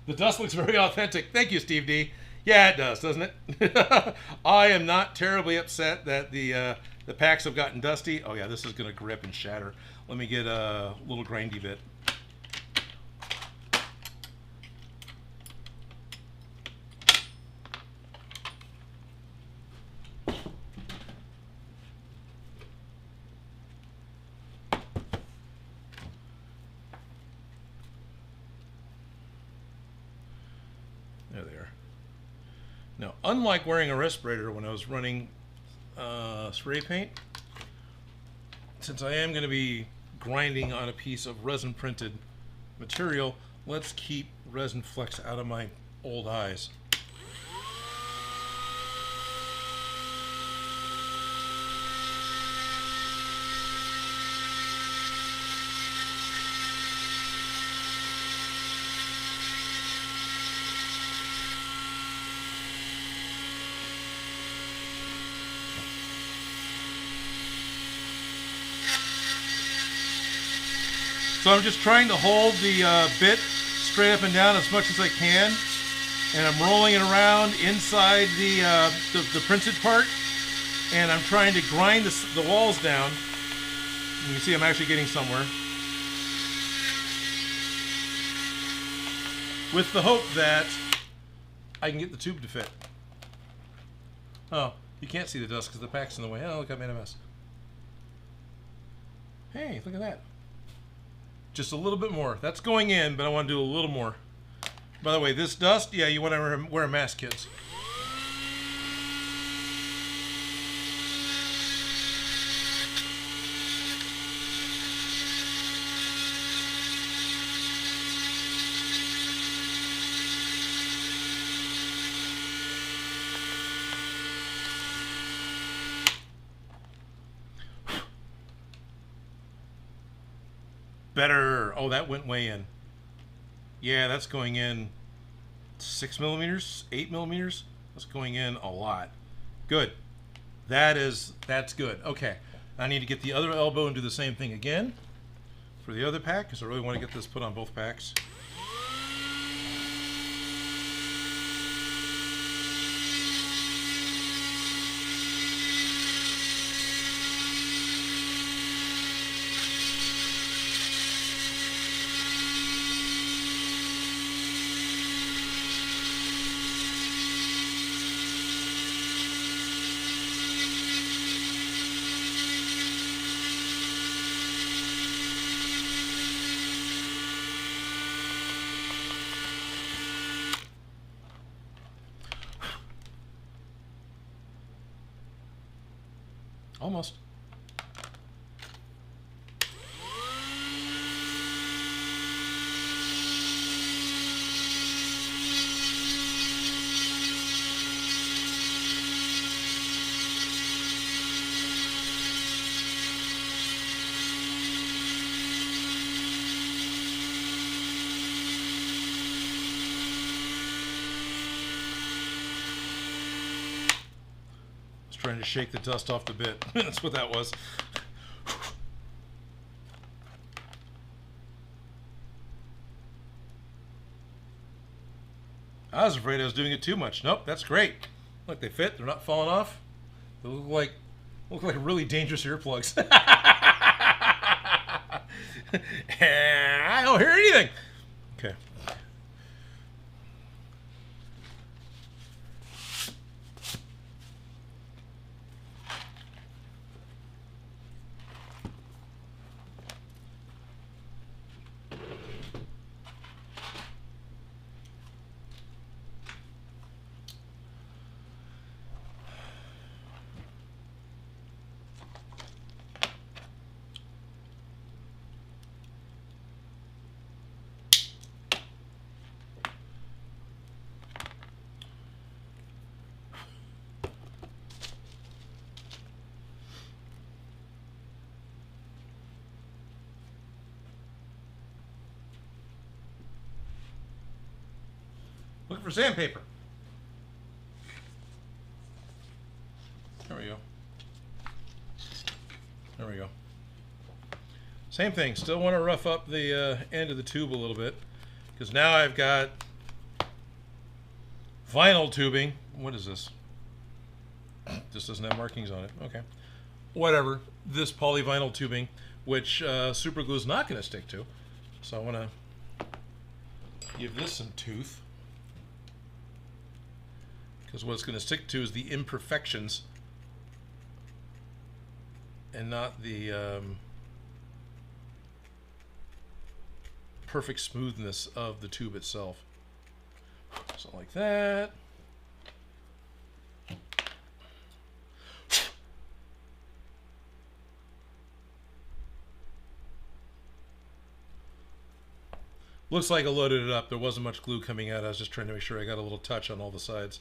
The dust looks very authentic. Thank you, Steve D. Yeah, it does, doesn't it? I am not terribly upset that the packs have gotten dusty. Oh yeah, this is gonna grip and shatter. Let me get a little grindy bit. There they are. Now, unlike wearing a respirator when I was running spray paint, since I am going to be grinding on a piece of resin printed material, let's keep resin flecks out of my old eyes. So I'm just trying to hold the bit straight up and down as much as I can, and I'm rolling it around inside the printed part, and I'm trying to grind the walls down. You can see I'm actually getting somewhere, with the hope that I can get the tube to fit. Oh, you can't see the dust because the pack's in the way. Oh, look, I made a mess. Hey, look at that. Just a little bit more. That's going in, but I want to do a little more. By the way, this dust, yeah, you want to wear a mask, kids. Better. Oh, that went way in. Yeah, that's going in 6 millimeters, 8 millimeters. That's going in a lot. Good. That's good. Okay. I need to get the other elbow and do the same thing again for the other pack because I really want to get this put on both packs. Almost. Trying to shake the dust off the bit. That's what that was. I was afraid I was doing it too much. Nope, that's great. Look, they fit. They're not falling off. They look like really dangerous earplugs. I don't hear anything. Okay. Looking for sandpaper. There we go. There we go. Same thing. Still want to rough up the end of the tube a little bit because now I've got vinyl tubing. What is this? This doesn't have markings on it. Okay. Whatever. This polyvinyl tubing, which super glue is not going to stick to. So I want to give this some tooth. Because what it's going to stick to is the imperfections and not the perfect smoothness of the tube itself. So like that. Looks like I loaded it up. There wasn't much glue coming out. I was just trying to make sure I got a little touch on all the sides.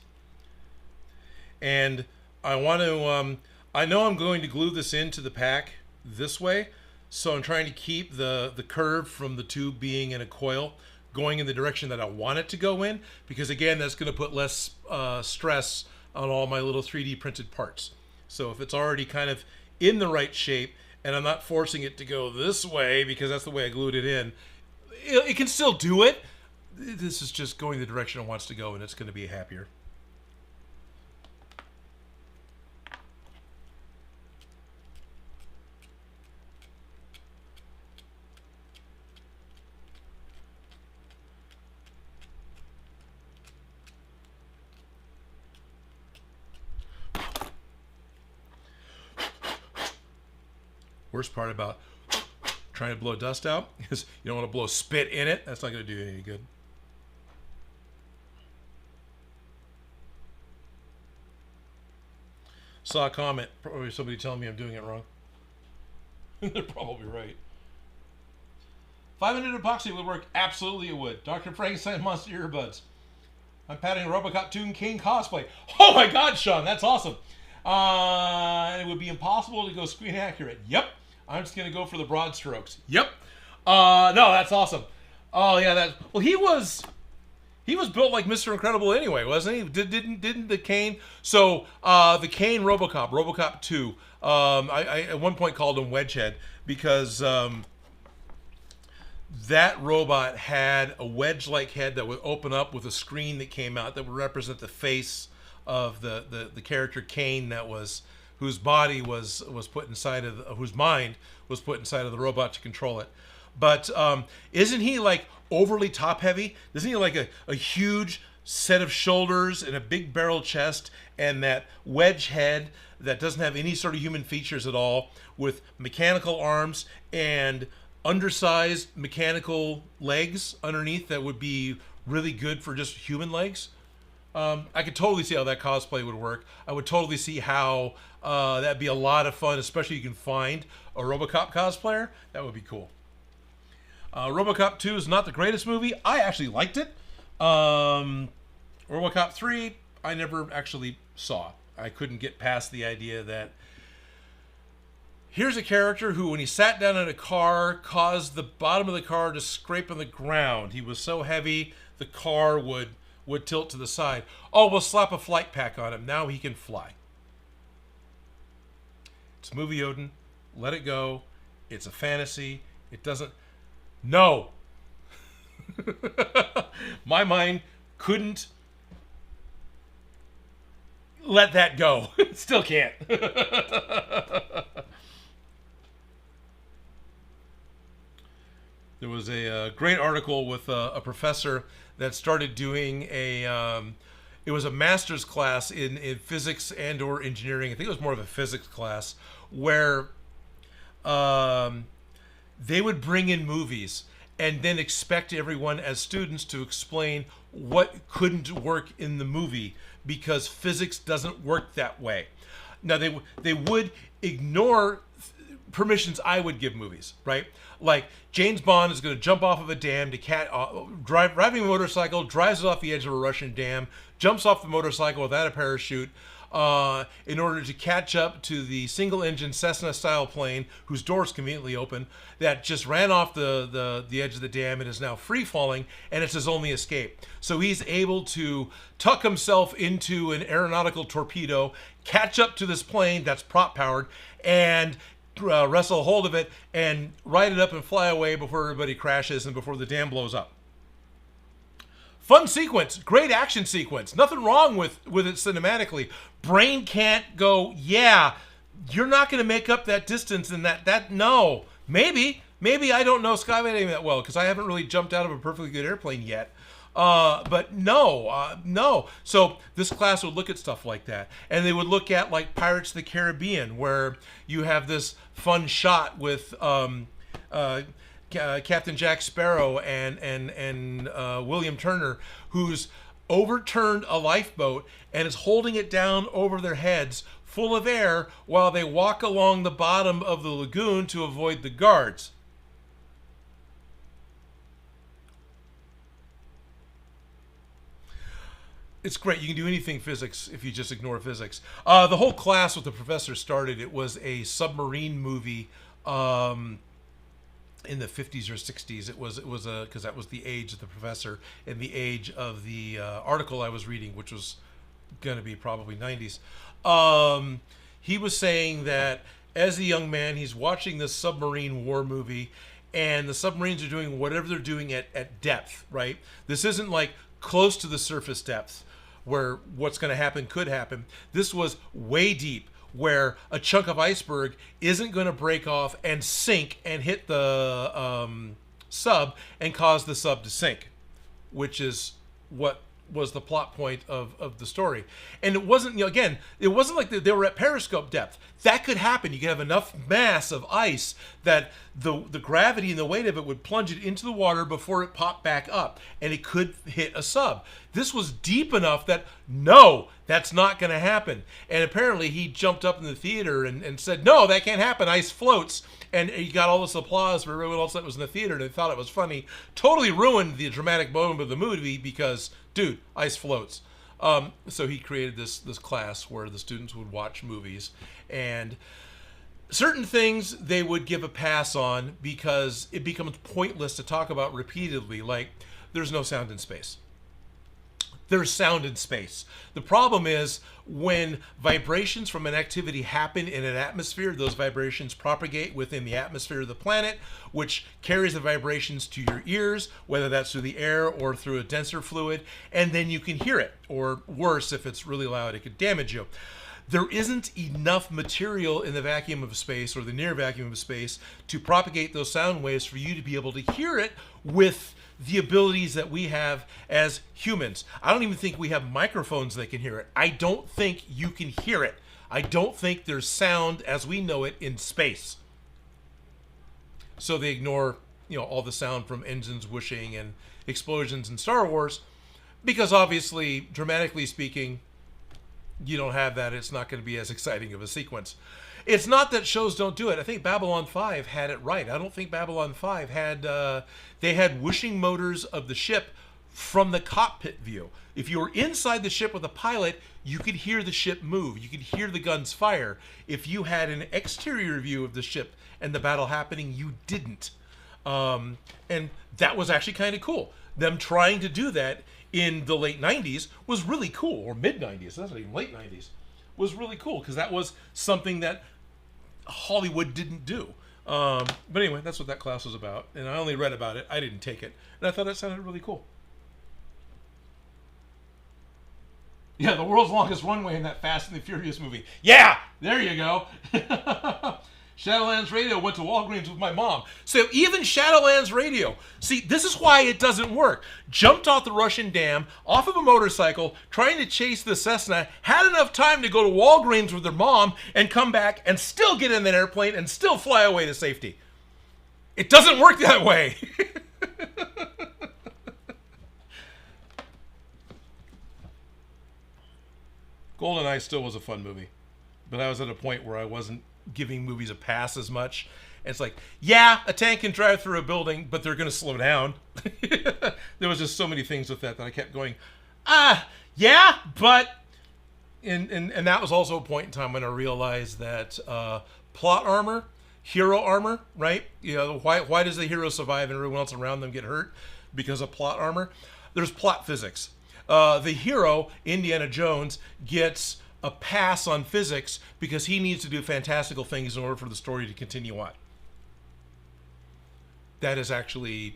And I want to, I know I'm going to glue this into the pack this way. So I'm trying to keep the curve from the tube being in a coil going in the direction that I want it to go in. Because again, that's going to put less stress on all my little 3D printed parts. So if it's already kind of in the right shape and I'm not forcing it to go this way because that's the way I glued it in, it can still do it. This is just going the direction it wants to go, and it's going to be happier. Worst part about trying to blow dust out is you don't want to blow spit in it. That's not going to do any good. Saw a comment, probably somebody telling me I'm doing it wrong. They're probably right. 500 epoxy would work. Absolutely it would. Dr. Frankenstein Monster Earbuds. I'm patting a Robocop Toon King cosplay. Oh my God, Sean, that's awesome. And it would be impossible to go screen accurate. Yep. I'm just going to go for the broad strokes. Yep. No, that's awesome. Oh yeah, well he was built like Mr. Incredible anyway, wasn't he? Didn't the Kane? So the Kane RoboCop 2. I at one point called him Wedgehead because that robot had a wedge-like head that would open up with a screen that came out that would represent the face of the character Kane whose body was put inside of whose mind was put inside of the robot to control it. But isn't he like overly top heavy? Isn't he like a huge set of shoulders and a big barrel chest and that wedge head that doesn't have any sort of human features at all, with mechanical arms and undersized mechanical legs underneath that would be really good for just human legs? I could totally see how that cosplay would work. I would totally see how that'd be a lot of fun, especially if you can find a RoboCop cosplayer. That would be cool. RoboCop 2 is not the greatest movie. I actually liked it. RoboCop 3, I never actually saw. I couldn't get past the idea that here's a character who, when he sat down in a car, caused the bottom of the car to scrape on the ground. He was so heavy, the car would tilt to the side. Oh, we'll slap a flight pack on him. Now he can fly. It's a movie, Odin. Let it go. It's a fantasy. It doesn't... No. My mind couldn't let that go. Still can't. There was a great article with a professor that started doing it was a master's class in physics and or engineering. I think it was more of a physics class where they would bring in movies and then expect everyone as students to explain what couldn't work in the movie because physics doesn't work that way. Now they would ignore permissions I would give movies, right? Like James Bond is going to jump off of a dam to driving a motorcycle, drives it off the edge of a Russian dam, jumps off the motorcycle without a parachute in order to catch up to the single-engine Cessna-style plane whose doors conveniently open that just ran off the edge of the dam and is now free-falling, and it's his only escape. So he's able to tuck himself into an aeronautical torpedo, catch up to this plane that's prop-powered, and wrestle hold of it and ride it up and fly away before everybody crashes and before the dam blows up. Fun sequence, great action sequence. Nothing wrong with it cinematically. Brain can't go, yeah, you're not going to make up that distance and that no. Maybe I don't know skydiving that well because I haven't really jumped out of a perfectly good airplane yet. But no. So this class would look at stuff like that, and they would look at like Pirates of the Caribbean, where you have this fun shot with Captain Jack Sparrow and William Turner, who's overturned a lifeboat and is holding it down over their heads, full of air, while they walk along the bottom of the lagoon to avoid the guards. It's great. You can do anything physics if you just ignore physics. The whole class with the professor started, it was a submarine movie in the 50s or 60s. It was because that was the age of the professor and the age of the article I was reading, which was going to be probably 90s. He was saying that as a young man, he's watching this submarine war movie, and the submarines are doing whatever they're doing at depth, right? This isn't like close to the surface depth where what's going to happen could happen. This was way deep, where a chunk of iceberg isn't going to break off and sink and hit the sub and cause the sub to sink, which is what was the plot point of the story. And it wasn't, again, it wasn't like they were at periscope depth. That could happen. You could have enough mass of ice that the gravity and the weight of it would plunge it into the water before it popped back up, and it could hit a sub. This was deep enough that, no, that's not going to happen. And apparently he jumped up in the theater and said, no, that can't happen. Ice floats. And he got all this applause for everyone else that was in the theater, and they thought it was funny. Totally ruined the dramatic moment of the movie because, dude, ice floats. So he created this class where the students would watch movies, and certain things they would give a pass on because it becomes pointless to talk about repeatedly. Like, there's no sound in space. There's sound in space. The problem is when vibrations from an activity happen in an atmosphere, those vibrations propagate within the atmosphere of the planet, which carries the vibrations to your ears, whether that's through the air or through a denser fluid, and then you can hear it, or worse, if it's really loud, it could damage you. There isn't enough material in the vacuum of space or the near vacuum of space to propagate those sound waves for you to be able to hear it with the abilities that we have as humans. I don't even think we have microphones that can hear it. I don't think you can hear it. I don't think there's sound as we know it in space. So they ignore, all the sound from engines whooshing and explosions in Star Wars, because obviously, dramatically speaking, you don't have that. It's not going to be as exciting of a sequence. It's not that shows don't do it. I think Babylon 5 had it right. I don't think Babylon 5 had, they had whooshing motors of the ship from the cockpit view. If you were inside the ship with a pilot, you could hear the ship move. You could hear the guns fire. If you had an exterior view of the ship and the battle happening, you didn't. And that was actually kind of cool. Them trying to do that in the late 90s was really cool, or mid 90s. That's not even late 90s. Was really cool because that was something that Hollywood didn't do. But anyway, that's what that class was about. And I only read about it. I didn't take it. And I thought it sounded really cool. Yeah, the world's longest runway in that Fast and the Furious movie. Yeah, there you go. Shadowlands Radio went to Walgreens with my mom. So even Shadowlands Radio, see, this is why it doesn't work. Jumped off the Russian dam, off of a motorcycle, trying to chase the Cessna, had enough time to go to Walgreens with their mom and come back and still get in an airplane and still fly away to safety. It doesn't work that way. GoldenEye still was a fun movie, but I was at a point where I wasn't giving movies a pass as much. And it's like, yeah, a tank can drive through a building, but they're going to slow down. There was just so many things with that I kept going, yeah, but... And that was also a point in time when I realized that plot armor, hero armor, right? Why does the hero survive and everyone else around them get hurt? Because of plot armor. There's plot physics. The hero, Indiana Jones, gets a pass on physics because he needs to do fantastical things in order for the story to continue on. That is actually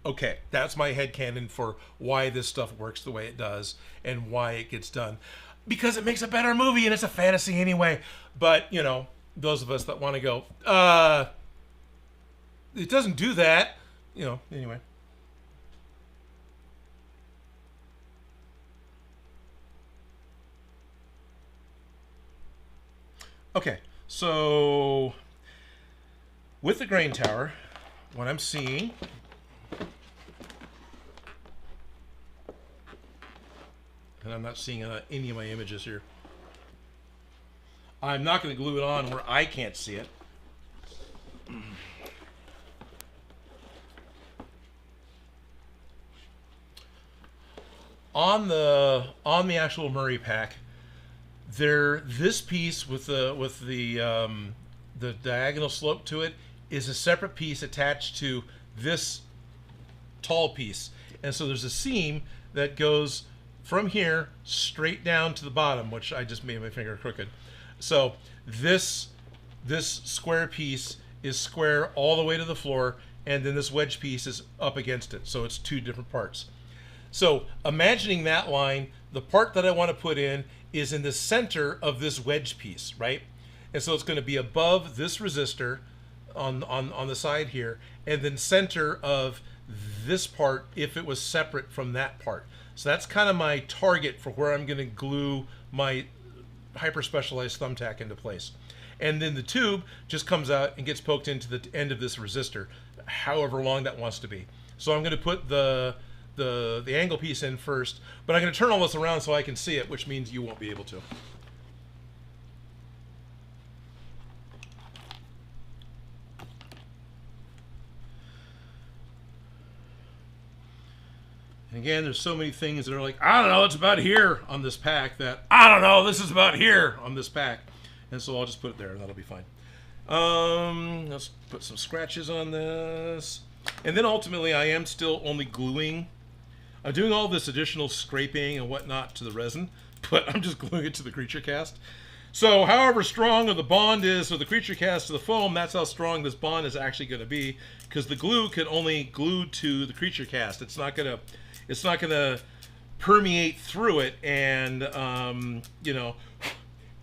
Okay, that's my headcanon for why this stuff works the way it does and why it gets done. Because it makes a better movie and it's a fantasy anyway. But, you know, those of us that want to go, it doesn't do that, you know, anyway. Okay, so with the grain tower, what I'm seeing, and I'm not seeing any of my images here. I'm not going to glue it on where I can't see it. On the actual Murray pack, this piece with the diagonal slope to it is a separate piece attached to this tall piece, and so there's a seam that goes from here straight down to the bottom, which I just made my finger crooked. So this square piece is square all the way to the floor, and then this wedge piece is up against it. So it's two different parts. So imagining that line, the part that I want to put in is in the center of this wedge piece, right? And so it's going to be above this resistor on the side here, and then center of this part if it was separate from that part. So that's kind of my target for where I'm going to glue my hyper specialized thumbtack into place. And then the tube just comes out and gets poked into the end of this resistor, however long that wants to be. So I'm going to put the angle piece in first, but I'm going to turn all this around so I can see it, which means you won't be able to. And again, there's so many things that are like, I don't know, it's about here on this pack, that I don't know, this is about here on this pack. And so I'll just put it there and that'll be fine. Let's put some scratches on this. And then ultimately I am still only gluing. I'm doing all this additional scraping and whatnot to the resin, but I'm just gluing it to the creature cast. So however strong the bond is of the creature cast to the foam, that's how strong this bond is actually going to be, because the glue can only glue to the creature cast. It's not going to permeate through it and you know,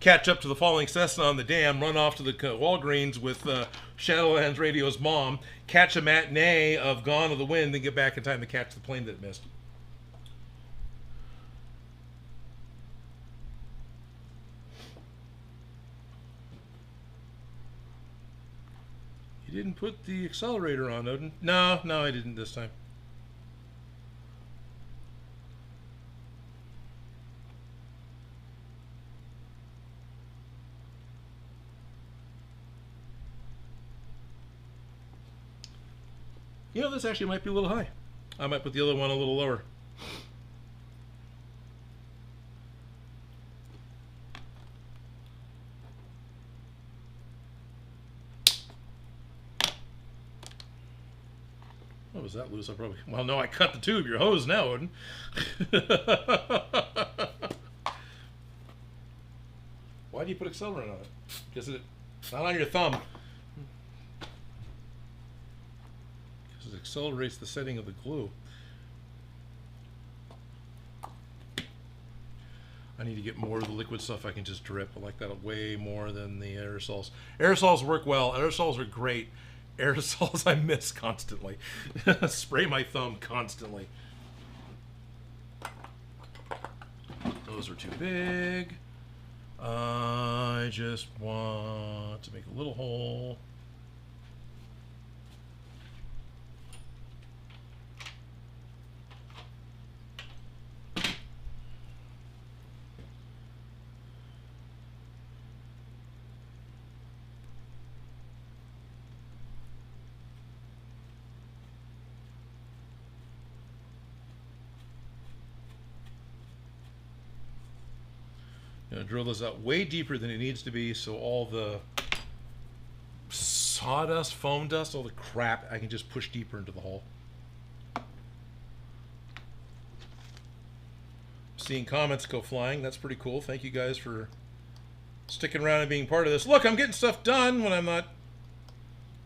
catch up to the falling Cessna on the dam, run off to the Walgreens with Shadowlands Radio's mom, catch a matinee of Gone with the Wind, and get back in time to catch the plane that it missed. You didn't put the accelerator on, Odin. No, I didn't this time. You know, this actually might be a little high. I might put the other one a little lower. What was that loose? I probably... Well, no, I cut the tube. You're hosed now, Odin. Why do you put accelerant on it? Because it's not on your thumb. Because it accelerates the setting of the glue. I need to get more of the liquid stuff I can just drip. I like that way more than the aerosols. Aerosols work well. Aerosols are great. Aerosols I miss constantly. Spray my thumb constantly. Those are too big. I just want to make a little hole. Drill this out way deeper than it needs to be, so all the sawdust, foam dust, all the crap, I can just push deeper into the hole. Seeing comments go flying, that's pretty cool. Thank you guys for sticking around and being part of this. Look, I'm getting stuff done when I'm not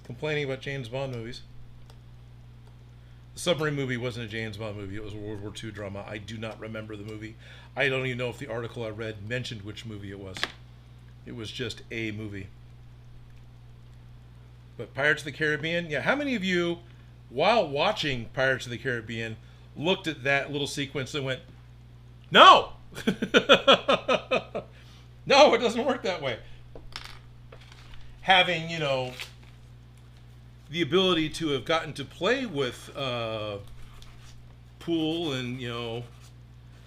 complaining about James Bond movies. The submarine movie wasn't a James Bond movie. It was a World War II drama. I do not remember the movie. I don't even know if the article I read mentioned which movie it was. It was just a movie. But Pirates of the Caribbean, yeah. How many of you, while watching Pirates of the Caribbean, looked at that little sequence and went, "No, no, it doesn't work that way." Having, the ability to have gotten to play with pool and,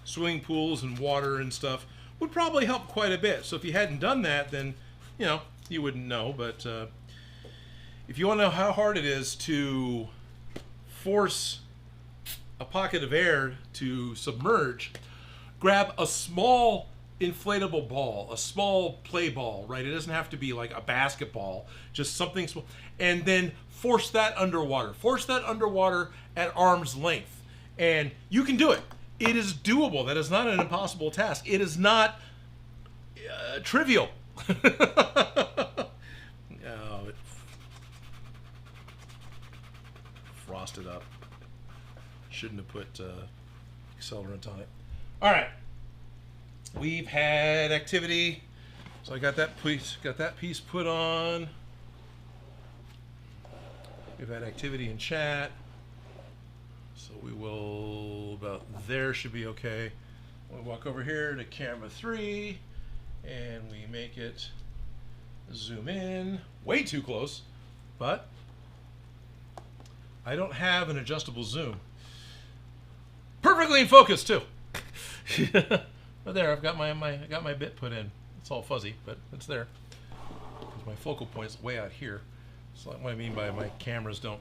swimming pools and water and stuff would probably help quite a bit. So if you hadn't done that, then, you wouldn't know. But if you want to know how hard it is to force a pocket of air to submerge, grab a small inflatable ball, a small play ball, right? It doesn't have to be like a basketball, just something small, and then force that underwater. Force that underwater at arm's length, and you can do it. It is doable. That is not an impossible task. It is not trivial. It frosted up. Shouldn't have put accelerant on it. All right. We've had activity, so I got that piece put on. We've had activity in chat, so we will about there should be okay. We'll walk over here to camera 3, and we make it zoom in. Way too close, but I don't have an adjustable zoom. Perfectly in focus too. But there, I've got my bit put in. It's all fuzzy, but it's there. Because my focal point's way out here. So that's what I mean by my cameras don't,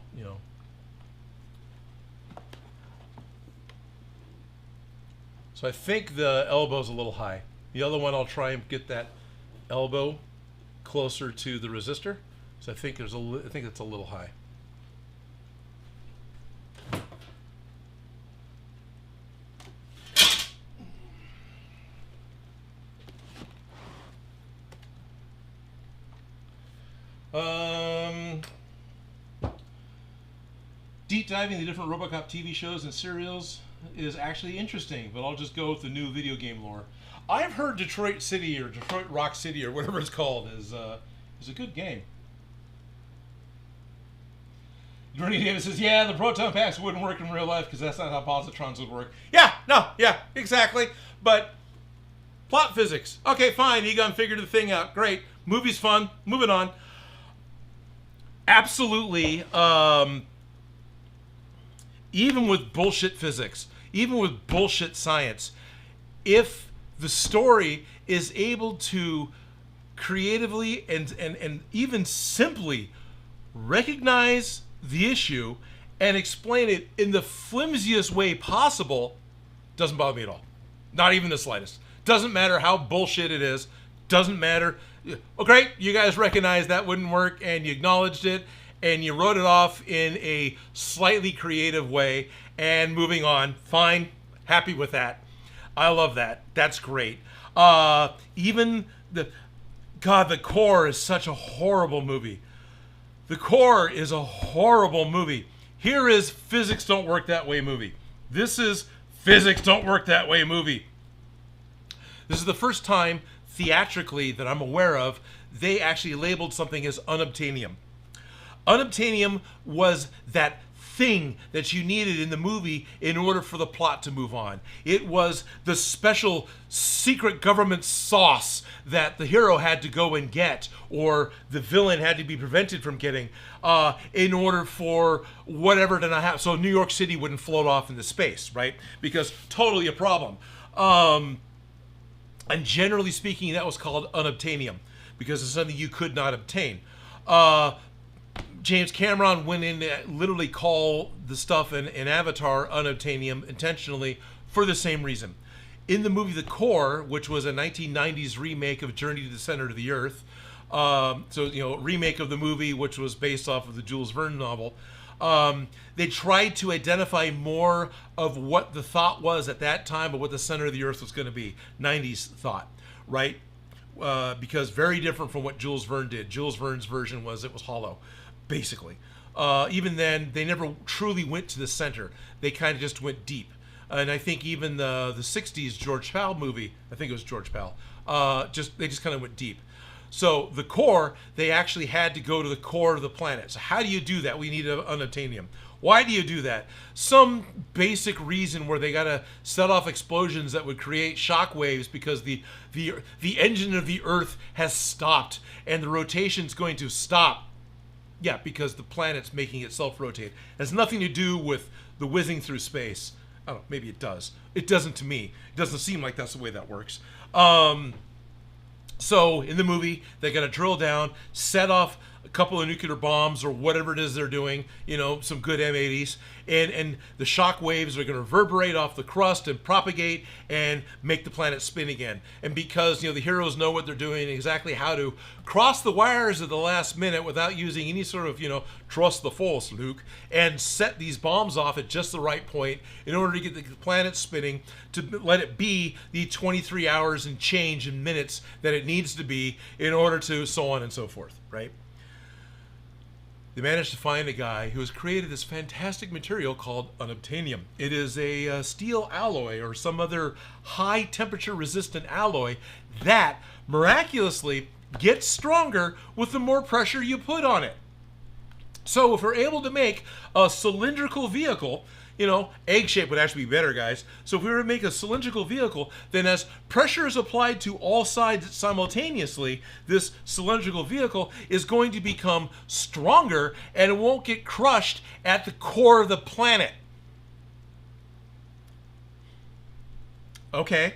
So I think the elbow's a little high. The other one, I'll try and get that elbow closer to the resistor. So I think it's a little high. Deep diving the different RoboCop TV shows and serials is actually interesting, but I'll just go with the new video game lore. I've heard Detroit City or Detroit Rock City or whatever it's called is a good game. Jordy Davis says, yeah, the Proton Packs wouldn't work in real life because that's not how positrons would work. Yeah, exactly. But plot physics. Okay, fine. Egon figured the thing out. Great. Movie's fun. Moving on. Absolutely. Even with bullshit physics, even with bullshit science, if the story is able to creatively and even simply recognize the issue and explain it in the flimsiest way possible, doesn't bother me at all. Not even the slightest. Doesn't matter how bullshit it is. Doesn't matter. Oh, great, you guys recognized that wouldn't work and you acknowledged it and you wrote it off in a slightly creative way and moving on. Fine. Happy with that. I love that. That's great. Even the Core is such a horrible movie. The Core is a horrible movie. Here is Physics Don't Work That Way movie. This is Physics Don't Work That Way movie. This is the first time theatrically that I'm aware of they actually labeled something as unobtainium. Unobtainium was that thing that you needed in the movie in order for the plot to move on. It was the special secret government sauce that the hero had to go and get, or the villain had to be prevented from getting, in order for whatever to not happen. So New York City wouldn't float off into space, right? Because totally a problem. And generally speaking, that was called unobtainium because it's something you could not obtain. James Cameron went in to literally call the stuff in Avatar unobtainium intentionally for the same reason. In the movie The Core, which was a 1990s remake of Journey to the Center of the Earth, remake of the movie, which was based off of the Jules Verne novel, they tried to identify more of what the thought was at that time of what the center of the Earth was going to be. 90s thought, right? Because very different from what Jules Verne did. Jules Verne's version was it was hollow, basically. even then, they never truly went to the center. They kind of just went deep. And I think even the '60s George Pal movie, I think it was George Pal, they just kind of went deep. So the core, they actually had to go to the core of the planet. So how do you do that? We need unobtainium. Why do you do that? Some basic reason where they got to set off explosions that would create shock waves because the engine of the Earth has stopped and the rotation's going to stop. Yeah, because the planet's making itself rotate. It has nothing to do with the whizzing through space. I don't know, maybe it does. It doesn't to me. It doesn't seem like that's the way that works. So in the movie, they got to drill down, set off a couple of nuclear bombs or whatever it is they're doing, some good M80s, and the shock waves are going to reverberate off the crust and propagate and make the planet spin again. And because, the heroes know what they're doing, exactly how to cross the wires at the last minute without using any sort of, trust the force, Luke, and set these bombs off at just the right point in order to get the planet spinning, to let it be the 23 hours and change in minutes that it needs to be in order to so on and so forth, right? They managed to find a guy who has created this fantastic material called unobtainium. It is a steel alloy or some other high temperature resistant alloy that miraculously gets stronger with the more pressure you put on it. So if we're able to make a cylindrical vehicle, egg shape would actually be better, guys. So if we were to make a cylindrical vehicle, then as pressure is applied to all sides simultaneously, this cylindrical vehicle is going to become stronger and it won't get crushed at the core of the planet. Okay.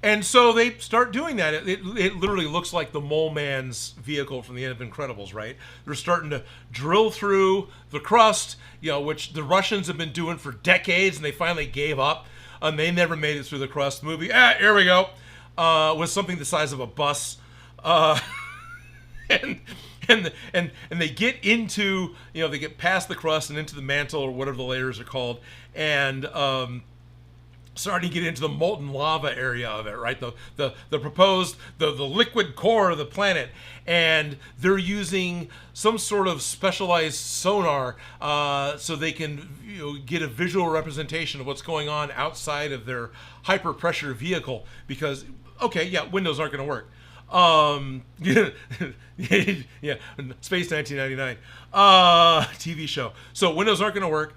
And so they start doing that. It literally looks like the Mole Man's vehicle from the end of Incredibles, right? They're starting to drill through the crust, which the Russians have been doing for decades, and they finally gave up. And they never made it through the crust. The movie, here we go, was something the size of a bus, and they get into, they get past the crust and into the mantle or whatever the layers are called, and starting to get into the molten lava area of it, right? The proposed, the liquid core of the planet. And they're using some sort of specialized sonar so they can get a visual representation of what's going on outside of their hyper pressure vehicle. Because, windows aren't going to work. Yeah, Space 1999 TV show. So windows aren't going to work.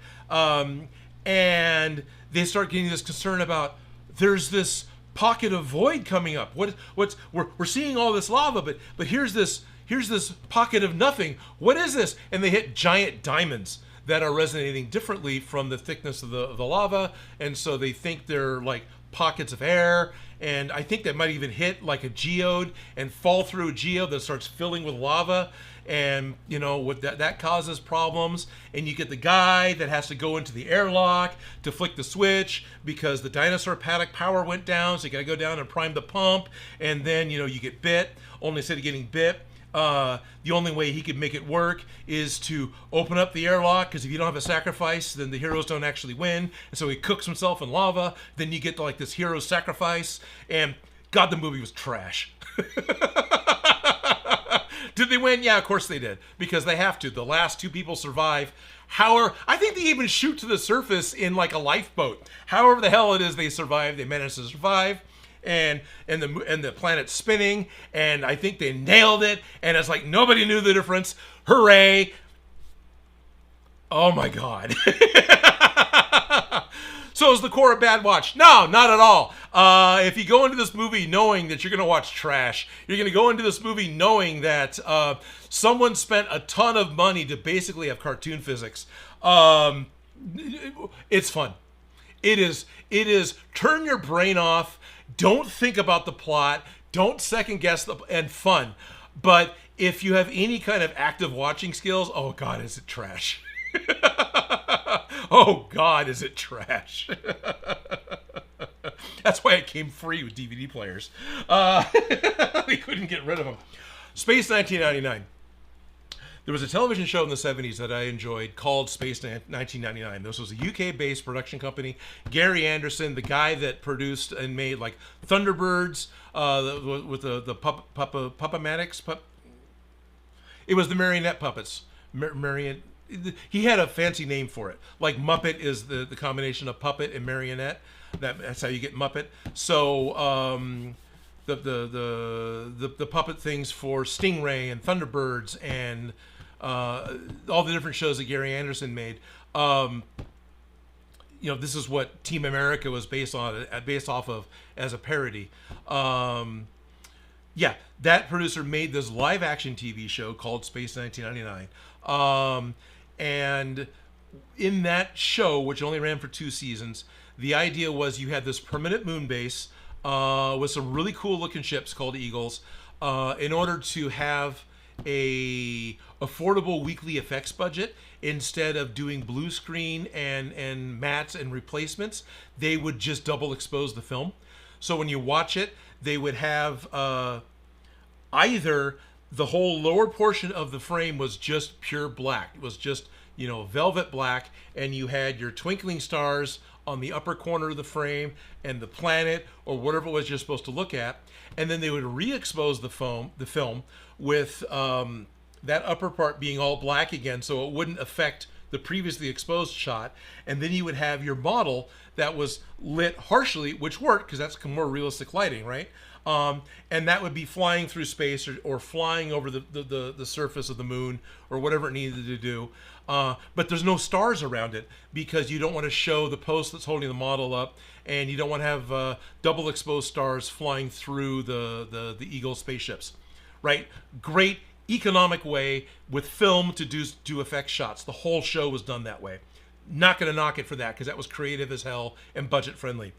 And they start getting this concern about there's this pocket of void coming up. We're seeing all this lava, but here's this pocket of nothing. What is this? And they hit giant diamonds that are resonating differently from the thickness of the lava, and so they think they're like pockets of air. And I think they might even hit like a geode and fall through a geode that starts filling with lava. And, what that causes problems. And you get the guy that has to go into the airlock to flick the switch because the dinosaur paddock power went down. So you got to go down and prime the pump. And then, you get bit. Only instead of getting bit, the only way he could make it work is to open up the airlock, because if you don't have a sacrifice, then the heroes don't actually win. And so he cooks himself in lava. Then you get to, like, this hero sacrifice. And, God, the movie was trash. Did they win? Yeah, of course they did, because they have to. The last two people survive. However, I think they even shoot to the surface in like a lifeboat. However the hell it is they survive, they managed to survive, and the planet's spinning, and I think they nailed it, and it's like nobody knew the difference. Hooray! Oh my God. So is the core a bad watch? No, not at all. If you go into this movie knowing that you're going to watch trash, you're going to go into this movie knowing that someone spent a ton of money to basically have cartoon physics. It's fun. It is turn your brain off. Don't think about the plot. Don't second guess and fun. But if you have any kind of active watching skills, oh God, is it trash. Oh God, is it trash. That's why it came free with DVD players. They couldn't get rid of them. Space 1999. There was a television show in the 70s that I enjoyed called Space 1999. This was a UK-based production company. Gary Anderson, the guy that produced and made like Thunderbirds with the Puppamatics. It was the marionette puppets. he had a fancy name for it. Like Muppet is the combination of puppet and marionette. That's how you get Muppet. So the puppet things for Stingray and Thunderbirds and all the different shows that Gary Anderson made. This is what Team America was based off of as a parody. That producer made this live action TV show called Space 1999. And in that show, which only ran for 2 seasons, the idea was you had this permanent moon base with some really cool looking ships called Eagles in order to have a affordable weekly effects budget. Instead of doing blue screen and mats and replacements, they would just double expose the film. So when you watch it, they would have either the whole lower portion of the frame was just pure black. It was just, velvet black, and you had your twinkling stars on the upper corner of the frame and the planet or whatever it was you're supposed to look at. And then they would re-expose the film with that upper part being all black again, so it wouldn't affect the previously exposed shot. And then you would have your model that was lit harshly, which worked because that's more realistic lighting, right? And that would be flying through space or flying over the surface of the moon or whatever it needed to do. But there's no stars around it because you don't want to show the post that's holding the model up, and you don't want to have double exposed stars flying through the Eagle spaceships, right? Great economic way with film to do effect shots. The whole show was done that way. Not going to knock it for that because that was creative as hell and budget friendly.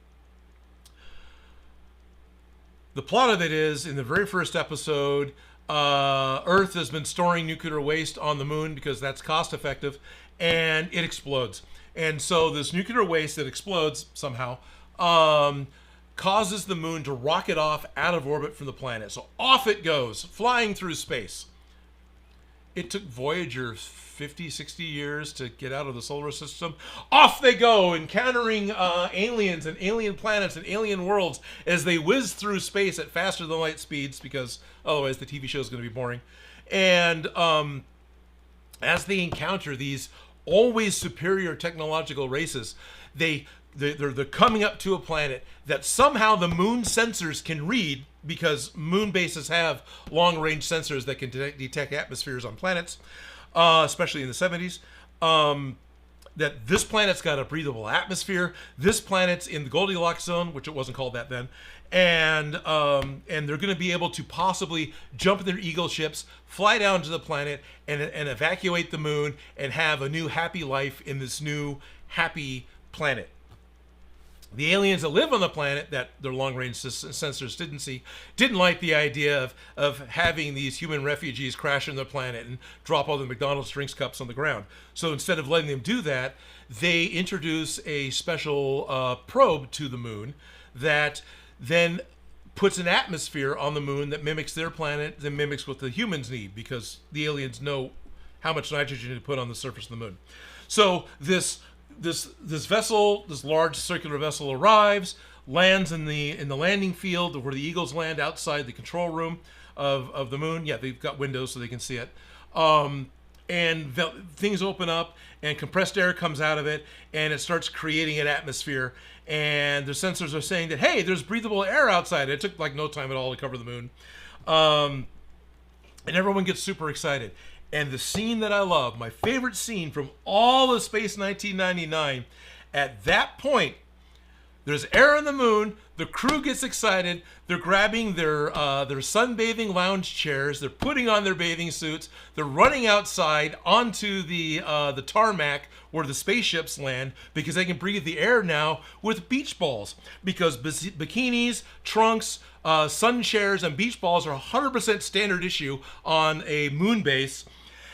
The plot of it is, in the very first episode, Earth has been storing nuclear waste on the moon because that's cost effective, and it explodes. And so this nuclear waste that explodes somehow causes the moon to rocket off out of orbit from the planet. So off it goes, flying through space. It took Voyager 50, 60 years to get out of the solar system. Off they go, encountering aliens and alien planets and alien worlds as they whiz through space at faster than light speeds, because otherwise the TV show is going to be boring. And as they encounter these always superior technological races, they're coming up to a planet that somehow the moon sensors can read, because moon bases have long-range sensors that can detect atmospheres on planets, especially in the 70s. That this planet's got a breathable atmosphere. This planet's in the Goldilocks zone, which it wasn't called that then. And they're going to be able to possibly jump in their Eagle ships, fly down to the planet, and evacuate the moon, and have a new happy life in this new happy planet. The aliens that live on the planet that their long-range sensors didn't like the idea of having these human refugees crash on the planet and drop all the McDonald's drinks cups on the ground. So instead of letting them do that, they introduce a special probe to the moon that then puts an atmosphere on the moon that mimics their planet, that mimics what the humans need, because the aliens know how much nitrogen to put on the surface of the moon. So this vessel, this large circular vessel, arrives, lands in the landing field where the Eagles land, outside the control room of the moon. Yeah, they've got windows so they can see it. And things open up, and compressed air comes out of it, and it starts creating an atmosphere. And the sensors are saying that, hey, there's breathable air outside. It took like no time at all to cover the moon. And everyone gets super excited. And the scene that I love, my favorite scene from all of Space 1999, at that point, there's air on the moon, the crew gets excited, they're grabbing their sunbathing lounge chairs, they're putting on their bathing suits, they're running outside onto the tarmac where the spaceships land, because they can breathe the air now with beach balls, because bikinis, trunks, sun chairs, and beach balls are 100% standard issue on a moon base.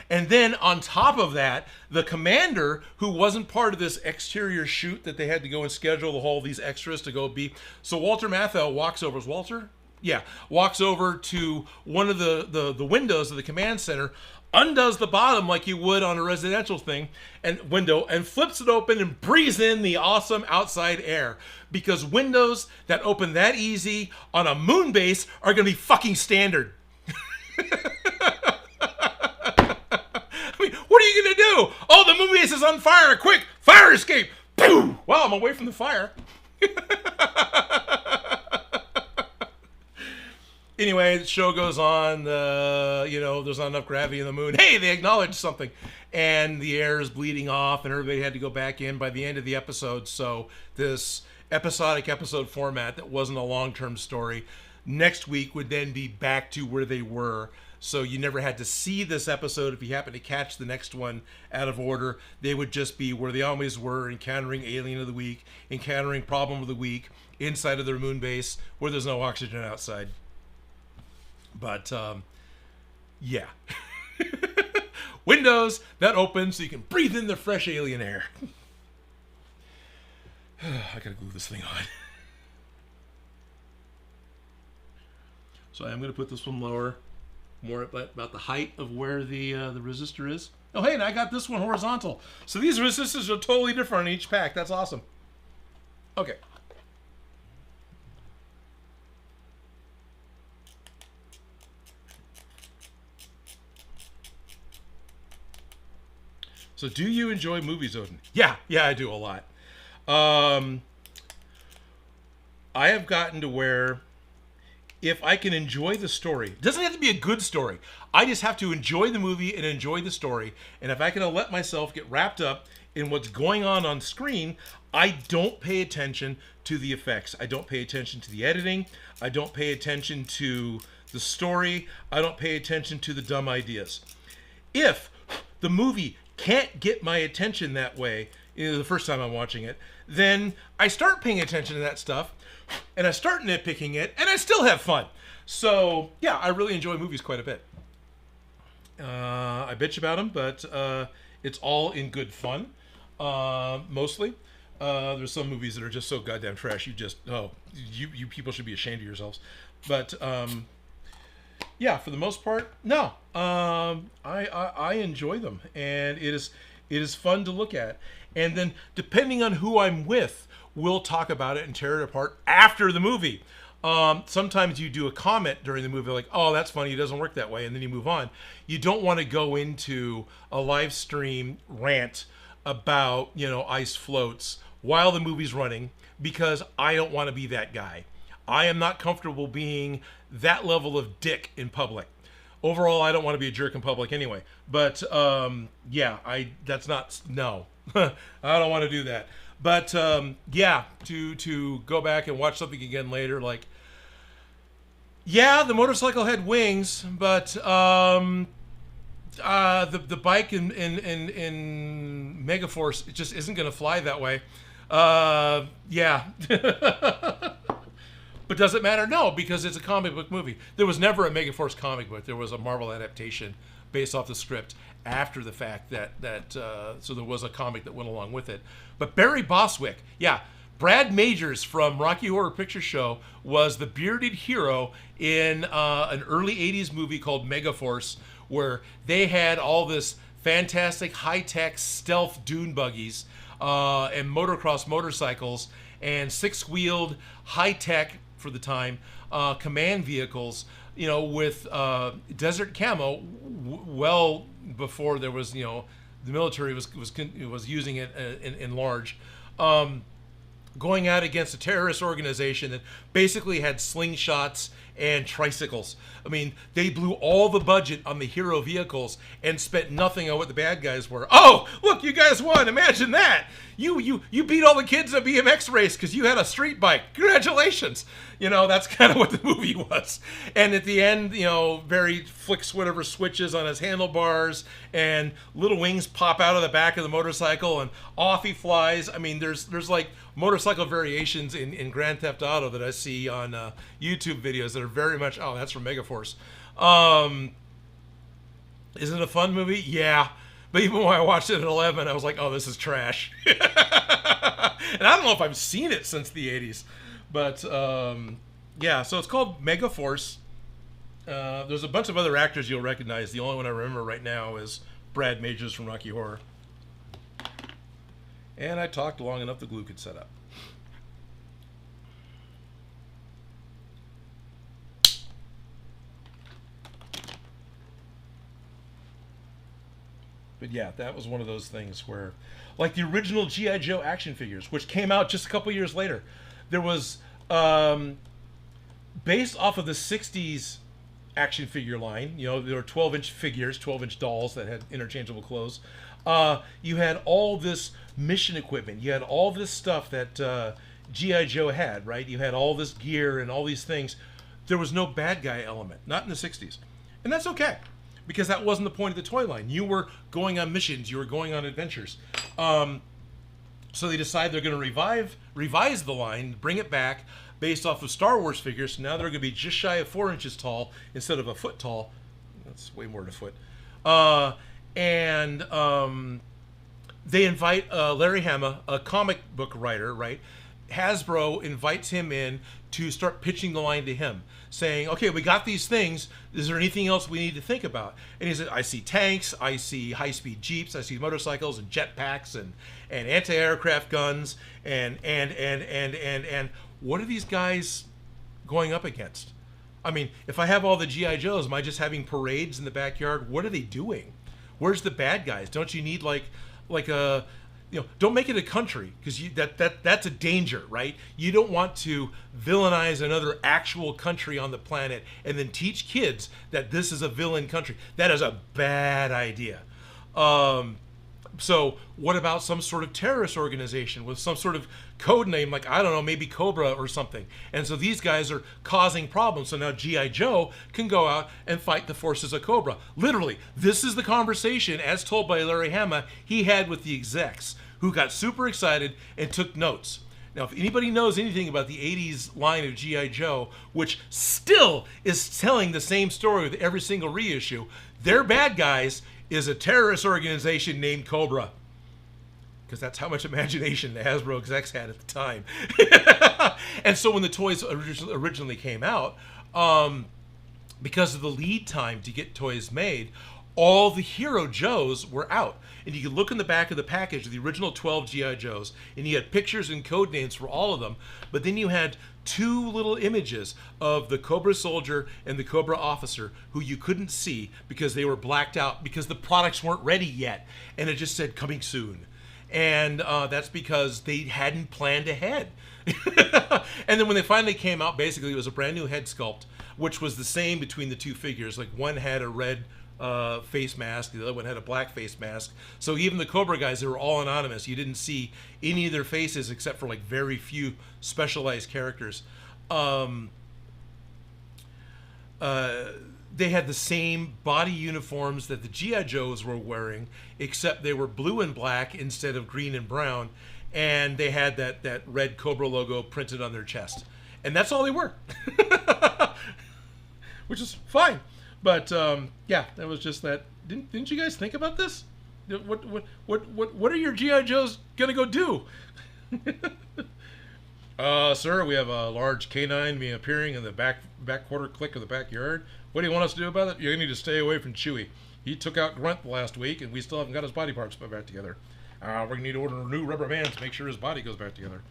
And then on top of that, the commander, who wasn't part of this exterior shoot that they had to go and schedule the whole these extras to go be. So Walter Matthau walks over. Is Walter? Yeah. Walks over to one of the windows of the command center, undoes the bottom like you would on a residential thing and window, and flips it open and breathes in the awesome outside air. Because windows that open that easy on a moon base are going to be fucking standard. What are you going to do? Oh, the movie base is on fire. Quick, fire escape. Boom. Well, I'm away from the fire. Anyway, the show goes on. There's not enough gravity in the moon. Hey, they acknowledged something. And the air is bleeding off, and everybody had to go back in by the end of the episode. So this episodic episode format that wasn't a long-term story, next week would then be back to where they were. So you never had to see this episode if you happen to catch the next one out of order. They would just be where they always were, encountering alien of the week, encountering problem of the week, inside of their moon base where there's no oxygen outside. But, yeah. Windows that open so you can breathe in the fresh alien air. I gotta glue this thing on. So I am gonna put this one lower, more about the height of where the resistor is. Oh, hey, and I got this one horizontal. So these resistors are totally different in each pack. That's awesome. Okay. So do you enjoy movies, Odin? Yeah, I do a lot. I have gotten to where if I can enjoy the story, it doesn't have to be a good story. I just have to enjoy the movie and enjoy the story. And if I can let myself get wrapped up in what's going on screen, I don't pay attention to the effects. I don't pay attention to the editing. I don't pay attention to the story. I don't pay attention to the dumb ideas. If the movie can't get my attention that way, the first time I'm watching it, then I start paying attention to that stuff, and I start nitpicking it, and I still have fun. So, yeah, I really enjoy movies quite a bit. I bitch about them, but it's all in good fun, mostly. There's some movies that are just so goddamn trash, you people should be ashamed of yourselves. But, yeah, for the most part, no. I enjoy them, and it is fun to look at. And then, depending on who I'm with, we'll talk about it and tear it apart after the movie. Sometimes you do a comment during the movie like, oh, that's funny, it doesn't work that way, and then you move on. You don't want to go into a live stream rant about, ice floats while the movie's running, because I don't want to be that guy. I am not comfortable being that level of dick in public. Overall, I don't want to be a jerk in public anyway. But, yeah, that's not, no. I don't want to do that. But, yeah, to go back and watch something again later, like, yeah, the motorcycle had wings, but the bike in Megaforce, it just isn't going to fly that way. Yeah. But does it matter? No, because it's a comic book movie. There was never a Megaforce comic book. There was a Marvel adaptation based off the script after the fact so there was a comic that went along with it. But Barry Bostwick, yeah, Brad Majors from Rocky Horror Picture Show was the bearded hero in an early 80s movie called Megaforce, where they had all this fantastic high-tech stealth dune buggies and motocross motorcycles and six-wheeled high-tech, for the time, command vehicles, with desert camo, well before there was, the military was using it in large, going out against a terrorist organization that basically had slingshots and tricycles. I mean, they blew all the budget on the hero vehicles and spent nothing on what the bad guys were. Oh, look, you guys won. Imagine that. You beat all the kids in a BMX race because you had a street bike. Congratulations. That's kind of what the movie was. And at the end, Barry flicks whatever switches on his handlebars and little wings pop out of the back of the motorcycle and off he flies. I mean, there's like motorcycle variations in Grand Theft Auto that I see on YouTube videos that are very much, oh, that's from Megaforce. Is it a fun movie? Yeah. But even when I watched it at 11, I was like, oh, this is trash. And I don't know if I've seen it since the 80s. But, yeah, so it's called Megaforce. There's a bunch of other actors you'll recognize. The only one I remember right now is Brad Majors from Rocky Horror. And I talked long enough the glue could set up. But yeah, that was one of those things where, like the original G.I. Joe action figures, which came out just a couple years later, there was, based off of the 60s action figure line, you know, there were 12-inch figures, 12-inch dolls that had interchangeable clothes. You had all this mission equipment. You had all this stuff that G.I. Joe had, right? You had all this gear and all these things. There was no bad guy element, not in the 60s. And that's okay, because that wasn't the point of the toy line. You were going on missions. You were going on adventures. So they decide they're going to revise the line, bring it back based off of Star Wars figures. So now they're going to be just shy of 4 inches tall instead of a foot tall. That's way more than a foot. And they invite Larry Hama, a comic book writer, right? Hasbro invites him in to start pitching the line to him, saying, okay, we got these things. Is there anything else we need to think about? And he said, I see tanks, I see high-speed jeeps, I see motorcycles and jetpacks and anti-aircraft guns and what are these guys going up against? I mean, if I have all the G.I. Joes, am I just having parades in the backyard? What are they doing? Where's the bad guys? Don't you need like a, you know, don't make it a country, because that's a danger, right? You don't want to villainize another actual country on the planet and then teach kids that this is a villain country. That is a bad idea. So what about some sort of terrorist organization with some sort of code name, like, I don't know, maybe Cobra or something? And so these guys are causing problems. So now G.I. Joe can go out and fight the forces of Cobra. Literally, this is the conversation, as told by Larry Hama, he had with the execs, who got super excited and took notes. Now, if anybody knows anything about the 80s line of G.I. Joe, which still is telling the same story with every single reissue, their bad guys is a terrorist organization named Cobra. Because that's how much imagination the Hasbro execs had at the time. And so when the toys originally came out, because of the lead time to get toys made, all the Hero Joes were out. And you could look in the back of the package of the original 12 G.I. Joes, and you had pictures and code names for all of them, but then you had 2 little images of the Cobra soldier and the Cobra officer who you couldn't see because they were blacked out because the products weren't ready yet. And it just said coming soon. And that's because they hadn't planned ahead. And then when they finally came out, basically it was a brand new head sculpt, which was the same between the 2 figures. Like, one had a red face mask, the other one had a black face mask. So even the Cobra guys, they were all anonymous. You didn't see any of their faces except for like very few specialized characters. They had the same body uniforms that the G.I. Joes were wearing, except they were blue and black instead of green and brown, and they had that red Cobra logo printed on their chest. And that's all they were. Which is fine. But yeah, that was just that. Didn't you guys think about this? What are your G.I. Joes gonna go do? Sir, we have a large canine appearing in the back quarter click of the backyard. What do you want us to do about it? You need to stay away from Chewie. He took out Grunt last week, and we still haven't got his body parts put back together. We're gonna need to order new rubber bands to make sure his body goes back together.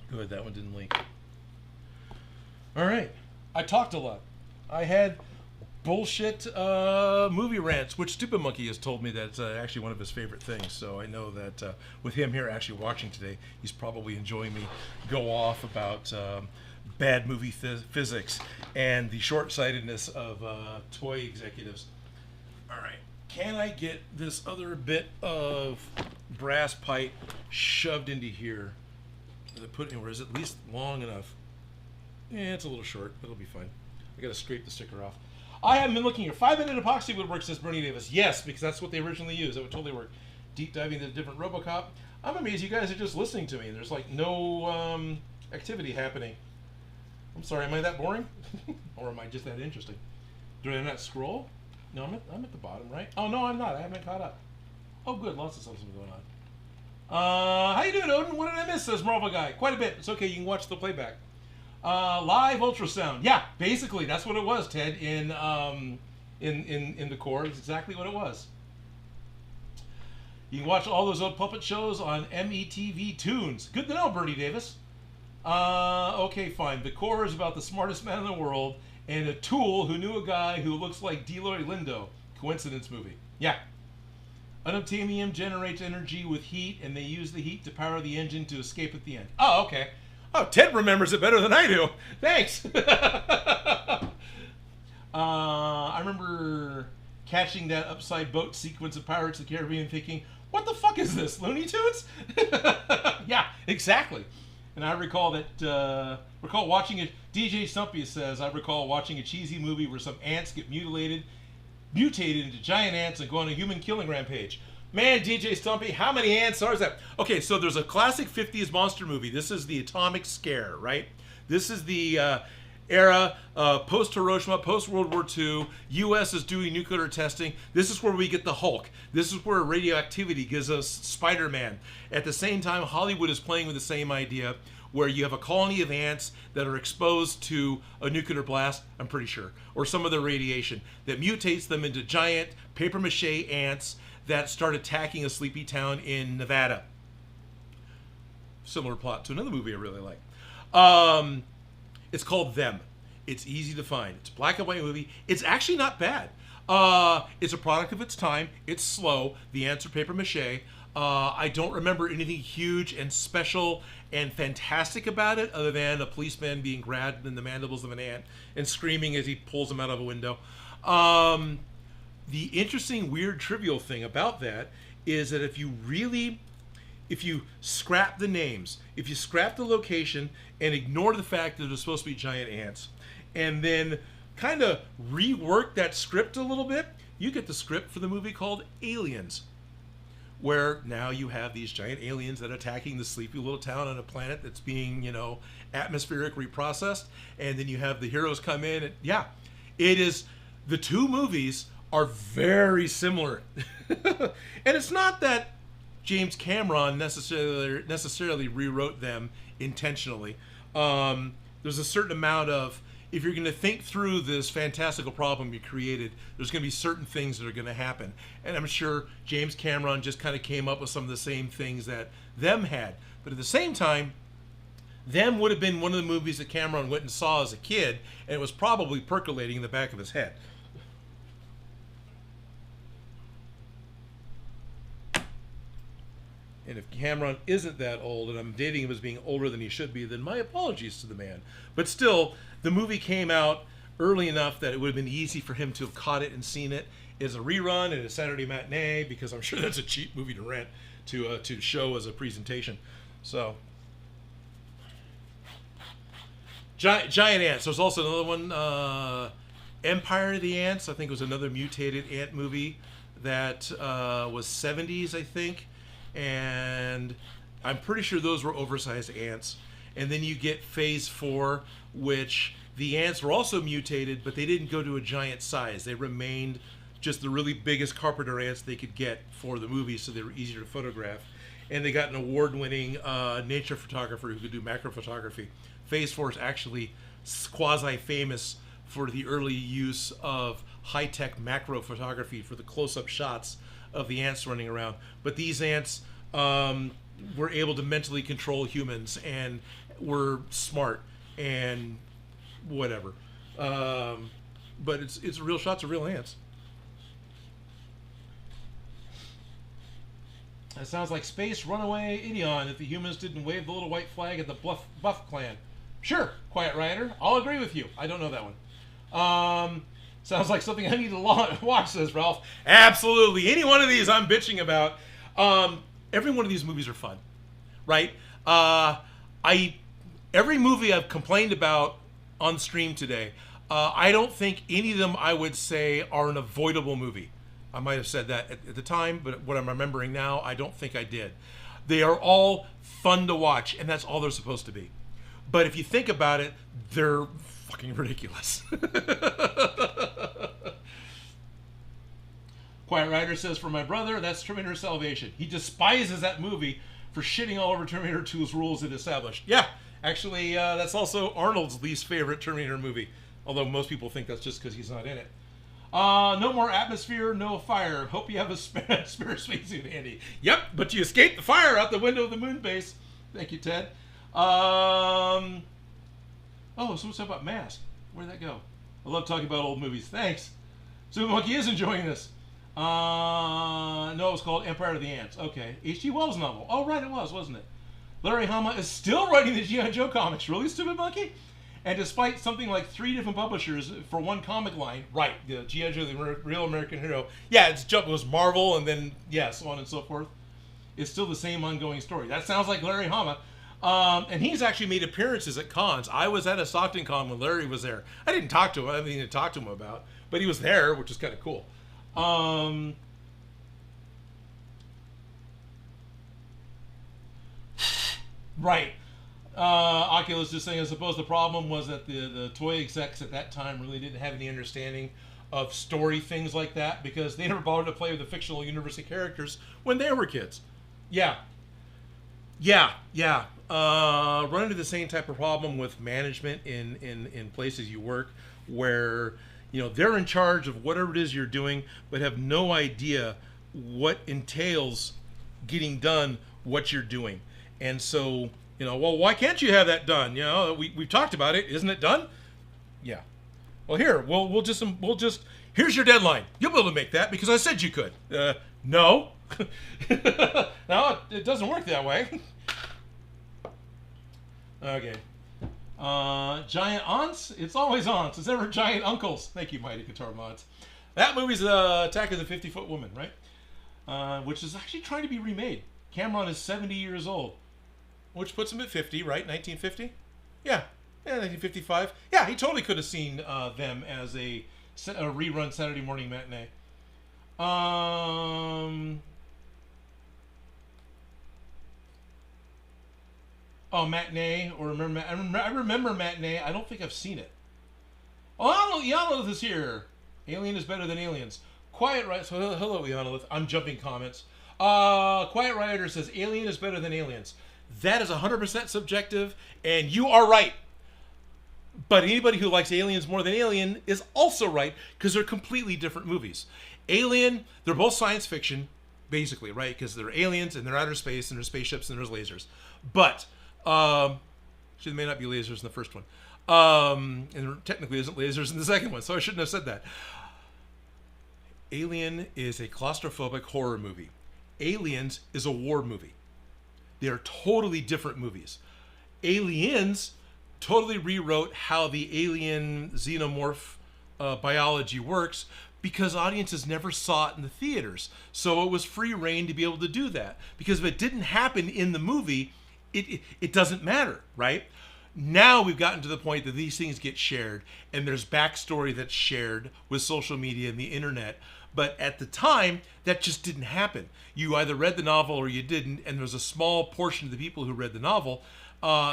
Good, that one didn't leak. All right, I talked a lot. I had bullshit movie rants, which Stupid Monkey has told me that's actually one of his favorite things. So I know that with him here actually watching today, he's probably enjoying me go off about bad movie physics and the short-sightedness of toy executives. All right, can I get this other bit of brass pipe shoved into here? Or is it at least long enough? Yeah, it's a little short, but it'll be fine. I gotta scrape the sticker off. I haven't been looking here. 5-minute epoxy would work, says Bernie Davis. Yes, because that's what they originally used. That would totally work. Deep diving into different RoboCop. I'm amazed you guys are just listening to me. There's like no activity happening. I'm sorry, am I that boring? Or am I just that interesting? Do I not scroll? No, I'm at the bottom, right? Oh, no, I'm not. I haven't caught up. Oh, good. Lots of stuff's going on. How you doing, Odin? What did I miss? Says Marvel Guy. Quite a bit. It's okay. You can watch the playback. Live ultrasound. Yeah, basically that's what it was, Ted. In the core, it's exactly what it was. You can watch all those old puppet shows on METV Tunes. Good to know, Bernie Davis. Okay, fine. The core is about the smartest man in the world and a tool who knew a guy who looks like Deloy Lindo. Coincidence movie. Yeah. Unobtainium generates energy with heat, and they use the heat to power the engine to escape at the end. Oh, okay. Oh, Ted remembers it better than I do. Thanks. I remember catching that upside boat sequence of Pirates of the Caribbean thinking, what the fuck is this, Looney Tunes? Yeah, exactly. And I recall watching it. DJ Stumpy says, I recall watching a cheesy movie where some ants get mutated into giant ants and go on a human killing rampage. Man, DJ Stumpy, how many ants are that? Okay, so there's a classic 50s monster movie. This is the Atomic Scare, right? This is the era, post-Hiroshima, post-World War II. U.S. is doing nuclear testing. This is where we get the Hulk. This is where radioactivity gives us Spider-Man. At the same time, Hollywood is playing with the same idea, where you have a colony of ants that are exposed to a nuclear blast, I'm pretty sure, or some of the radiation, that mutates them into giant papier-mâché ants that start attacking a sleepy town in Nevada. Similar plot to another movie I really like. It's called Them. It's easy to find. It's a black and white movie. It's actually not bad. It's a product of its time. It's slow. The ants are papier-mâché. I don't remember anything huge and special and fantastic about it, other than a policeman being grabbed in the mandibles of an ant and screaming as he pulls him out of a window. The interesting, weird, trivial thing about that is that if you scrap the names, if you scrap the location and ignore the fact that there's supposed to be giant ants, and then kind of rework that script a little bit, you get the script for the movie called Aliens, where now you have these giant aliens that are attacking the sleepy little town on a planet that's being, atmospheric reprocessed, and then you have the heroes come in, and yeah, it is, the two movies are very similar. And it's not that James Cameron necessarily rewrote them intentionally. There's a certain amount of, if you're going to think through this fantastical problem you created, there's going to be certain things that are going to happen. And I'm sure James Cameron just kind of came up with some of the same things that Them had. But at the same time, Them would have been one of the movies that Cameron went and saw as a kid, and it was probably percolating in the back of his head. And if Cameron isn't that old, and I'm dating him as being older than he should be, then my apologies to the man. But still, the movie came out early enough that it would have been easy for him to have caught it and seen it as a rerun and a Saturday matinee, because I'm sure that's a cheap movie to rent to show as a presentation. So, Giant Ants. There's also another one, Empire of the Ants. I think it was another mutated ant movie that was 70s, I think. And I'm pretty sure those were oversized ants. And then you get Phase 4, which the ants were also mutated, but they didn't go to a giant size. They remained just the really biggest carpenter ants they could get for the movie, so they were easier to photograph. And they got an award-winning nature photographer who could do macro photography. Phase 4 is actually quasi-famous for the early use of high-tech macro photography for the close-up shots of the ants running around. But these ants were able to mentally control humans and were smart and whatever. But it's real shots of real ants. That sounds like Space Runaway Idion if the humans didn't wave the little white flag at the Buff Clan. Sure, Quiet Rider. I'll agree with you. I don't know that one. Sounds like something I need to watch, says Ralph. Absolutely. Any one of these I'm bitching about. Every one of these movies are fun, right? Every movie I've complained about on stream today, I don't think any of them I would say are an avoidable movie. I might have said that at the time, but what I'm remembering now, I don't think I did. They are all fun to watch, and that's all they're supposed to be. But if you think about it, they're fucking ridiculous. Quiet Rider says, for my brother, that's Terminator Salvation. He despises that movie for shitting all over Terminator 2's rules it established. Yeah, actually, that's also Arnold's least favorite Terminator movie. Although most people think that's just because he's not in it. No more atmosphere, no fire. Hope you have a spare spacesuit handy. Yep, but you escaped the fire out the window of the moon base. Thank you, Ted. Oh, someone said about Mask. Where'd that go? I love talking about old movies. Thanks. Super Monkey is enjoying this. No, it was called Empire of the Ants. Okay. H.G. Wells novel. Oh, right, it was, wasn't it? Larry Hama is still writing the G.I. Joe comics. Really, Stupid Monkey? And despite something like 3 different publishers for one comic line, right, the G.I. Joe, the Real American Hero, yeah, it was Marvel and then, yeah, so on and so forth. It's still the same ongoing story. That sounds like Larry Hama. And he's actually made appearances at cons. I was at a Stockton con when Larry was there. I didn't talk to him. I didn't even talk to him about, but he was there, which is kind of cool. Right. Oculus just saying, I suppose the problem was that the toy execs at that time really didn't have any understanding of story things like that because they never bothered to play with the fictional universe of characters when they were kids. Yeah. Run into the same type of problem with management in places you work where, you know, they're in charge of whatever it is you're doing, but have no idea what entails getting done what you're doing. And so, you know, well, why can't you have that done? You know, we've talked about it. Isn't it done? Yeah. Well, here, we'll just here's your deadline. You'll be able to make that because I said you could. No. No, it doesn't work that way. Okay. Giant aunts? It's always aunts. It's never giant uncles. Thank you, Mighty Guitar Mods. That movie's Attack of the 50-Foot Woman, right? Which is actually trying to be remade. Cameron is 70 years old, which puts him at 50, right? 1950? Yeah, 1955. Yeah, he totally could have seen them as a rerun Saturday morning matinee. Oh, matinee, or remember? I remember matinee. I don't think I've seen it. Oh, Yanolith is here. Alien is better than Aliens. Quiet Riot. So hello, Yanolith. I'm jumping comments. Quiet Rioter says Alien is better than Aliens. That is 100% subjective, and you are right. But anybody who likes Aliens more than Alien is also right because they're completely different movies. Alien, they're both science fiction, basically, right? Because they're aliens and they're outer space and there's spaceships and there's lasers. But there may not be lasers in the first one, and there technically isn't lasers in the second one, so I shouldn't have said that. Alien is a claustrophobic horror movie. Aliens is a war movie. They are totally different movies. Aliens totally rewrote how the alien xenomorph biology works because audiences never saw it in the theaters. So it was free reign to be able to do that. Because if it didn't happen in the movie, it doesn't matter, right? Now we've gotten to the point that these things get shared and there's backstory that's shared with social media and the internet. But at the time, that just didn't happen. You either read the novel or you didn't, and there's a small portion of the people who read the novel.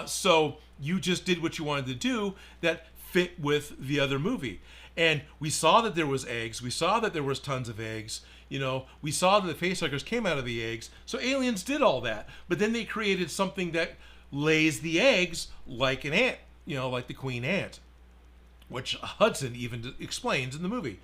So you just did what you wanted to do that fit with the other movie. And we saw that there was eggs. We saw that there was tons of eggs. You know, we saw that the facehuggers came out of the eggs. So Aliens did all that. But then they created something that lays the eggs like an ant, you know, like the queen ant, which Hudson even explains in the movie.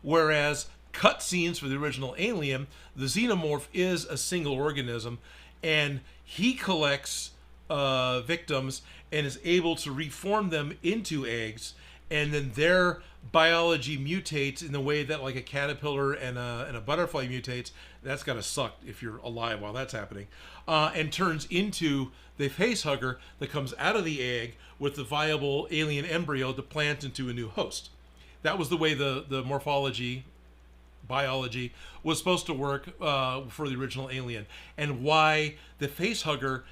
Whereas cutscenes for the original Alien, the xenomorph is a single organism, and he collects victims and is able to reform them into eggs, and then their biology mutates in the way that like a caterpillar and a butterfly mutates. That's gotta suck if you're alive while that's happening, and turns into the facehugger that comes out of the egg with the viable alien embryo to plant into a new host. That was the way the morphology, biology, was supposed to work for the original Alien, and why the facehugger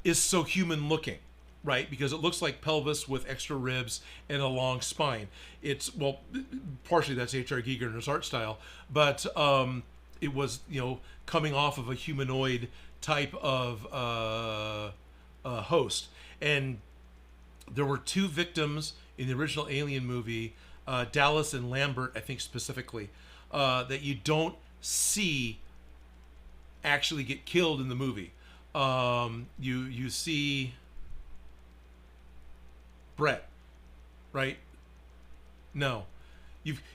is so human looking, right? Because it looks like pelvis with extra ribs and a long spine. It's, well, partially that's H.R. Giger and his art style, but it was, you know, coming off of a humanoid type of host. And there were 2 victims in the original Alien movie, Dallas and Lambert, I think specifically, that you don't see actually get killed in the movie. You see Brett, right? No.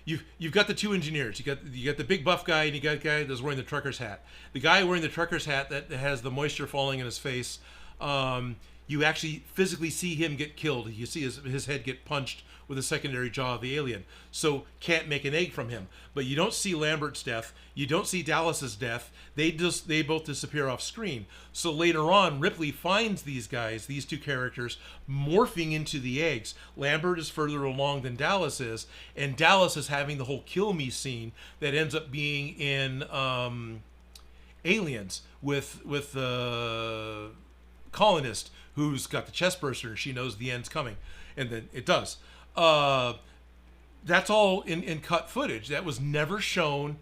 you've got the two engineers. You got the big buff guy, and you got the guy that's wearing the trucker's hat. The guy wearing the trucker's hat that has the moisture falling in his face. You actually physically see him get killed. You see his head get punched with a secondary jaw of the alien. So can't make an egg from him. But you don't see Lambert's death. You don't see Dallas's death. They both disappear off screen. So later on, Ripley finds these guys, these two characters, morphing into the eggs. Lambert is further along than Dallas is, and Dallas is having the whole kill me scene that ends up being in Aliens with the colonist who's got the chest burster, and she knows the end's coming, and then it does. That's all in cut footage that was never shown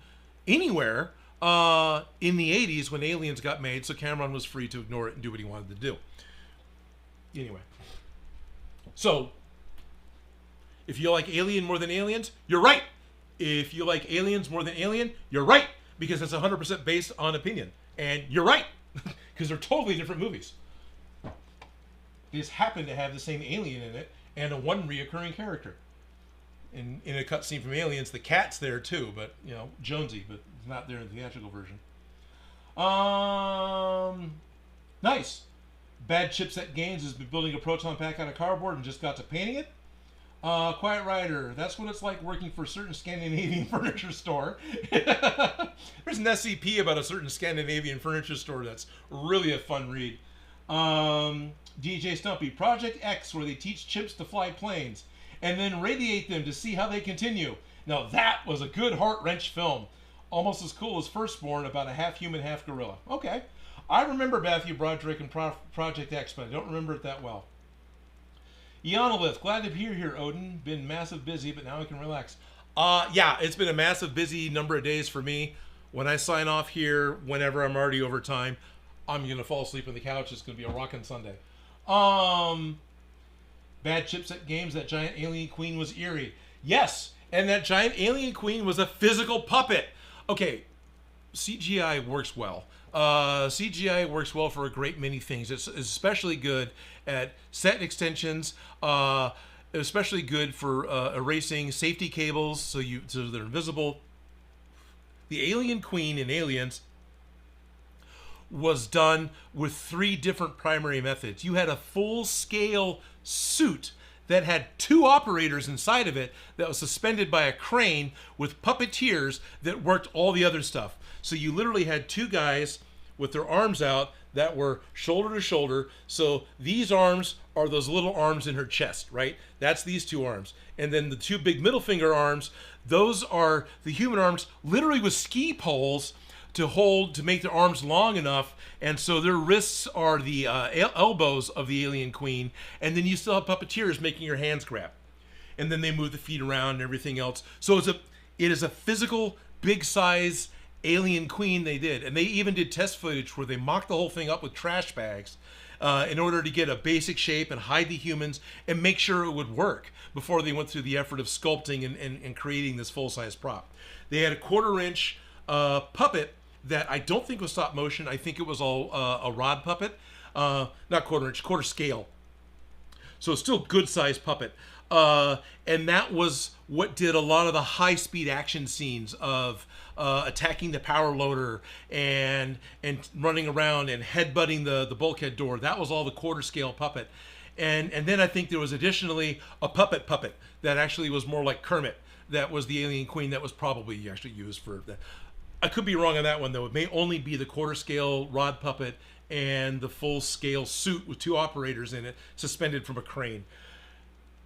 anywhere in the 80s when Aliens got made, so Cameron was free to ignore it and do what he wanted to do. Anyway, so if you like Alien more than Aliens, you're right. If you like Aliens more than Alien, you're right, because it's 100% based on opinion, and you're right because they're totally different movies. They just happen to have the same alien in it and a one reoccurring character. In a cutscene from Aliens, the cat's there too, but Jonesy, but it's not there in the theatrical version. Nice. Bad Chipset Games has been building a Proton Pack out of cardboard and just got to painting it. Quiet Rider, that's what it's like working for a certain Scandinavian furniture store. There's an SCP about a certain Scandinavian furniture store that's really a fun read. DJ Stumpy, Project X, where they teach chimps to fly planes and then radiate them to see how they continue. Now that was a good heart-wrench film. Almost as cool as Firstborn, about a half human, half gorilla. Okay. I remember Matthew Broderick and Project X, but I don't remember it that well. Eonolith, glad to be here, Odin. Been massive busy, but now I can relax. Yeah, it's been a massive busy number of days for me. When I sign off here, whenever I'm already over time, I'm going to fall asleep on the couch. It's going to be a rockin' Sunday. Bad Chipset Games, that giant alien queen was eerie. Yes, and that giant alien queen was a physical puppet. Okay, CGI works well. CGI works well for a great many things. It's especially good at set extensions, especially good for erasing safety cables so they're invisible. The alien queen in Aliens was done with 3 different primary methods. You had a full-scale suit that had 2 operators inside of it that was suspended by a crane with puppeteers that worked all the other stuff. So you literally had 2 guys with their arms out that were shoulder to shoulder. So these arms are those little arms in her chest, right? That's these 2 arms. And then the 2 big middle finger arms, those are the human arms, literally with ski poles to make their arms long enough, and so their wrists are the elbows of the alien queen, and then you still have puppeteers making your hands grab, and then they move the feet around and everything else. So it is a physical, big size alien queen they did, and they even did test footage where they mocked the whole thing up with trash bags in order to get a basic shape and hide the humans and make sure it would work before they went through the effort of sculpting and creating this full-size prop. They had a 1/4-inch puppet that I don't think was stop motion. I think it was all a rod puppet, not 1/4-inch, 1/4 scale. So it's still good sized puppet. And that was what did a lot of the high speed action scenes of attacking the power loader and running around and headbutting the bulkhead door. That was all the 1/4 scale puppet. And then I think there was additionally a puppet that actually was more like Kermit. That was the alien queen that was probably actually used for that. I could be wrong on that one, though. It may only be the 1/4 scale rod puppet and the full scale suit with 2 operators in it suspended from a crane.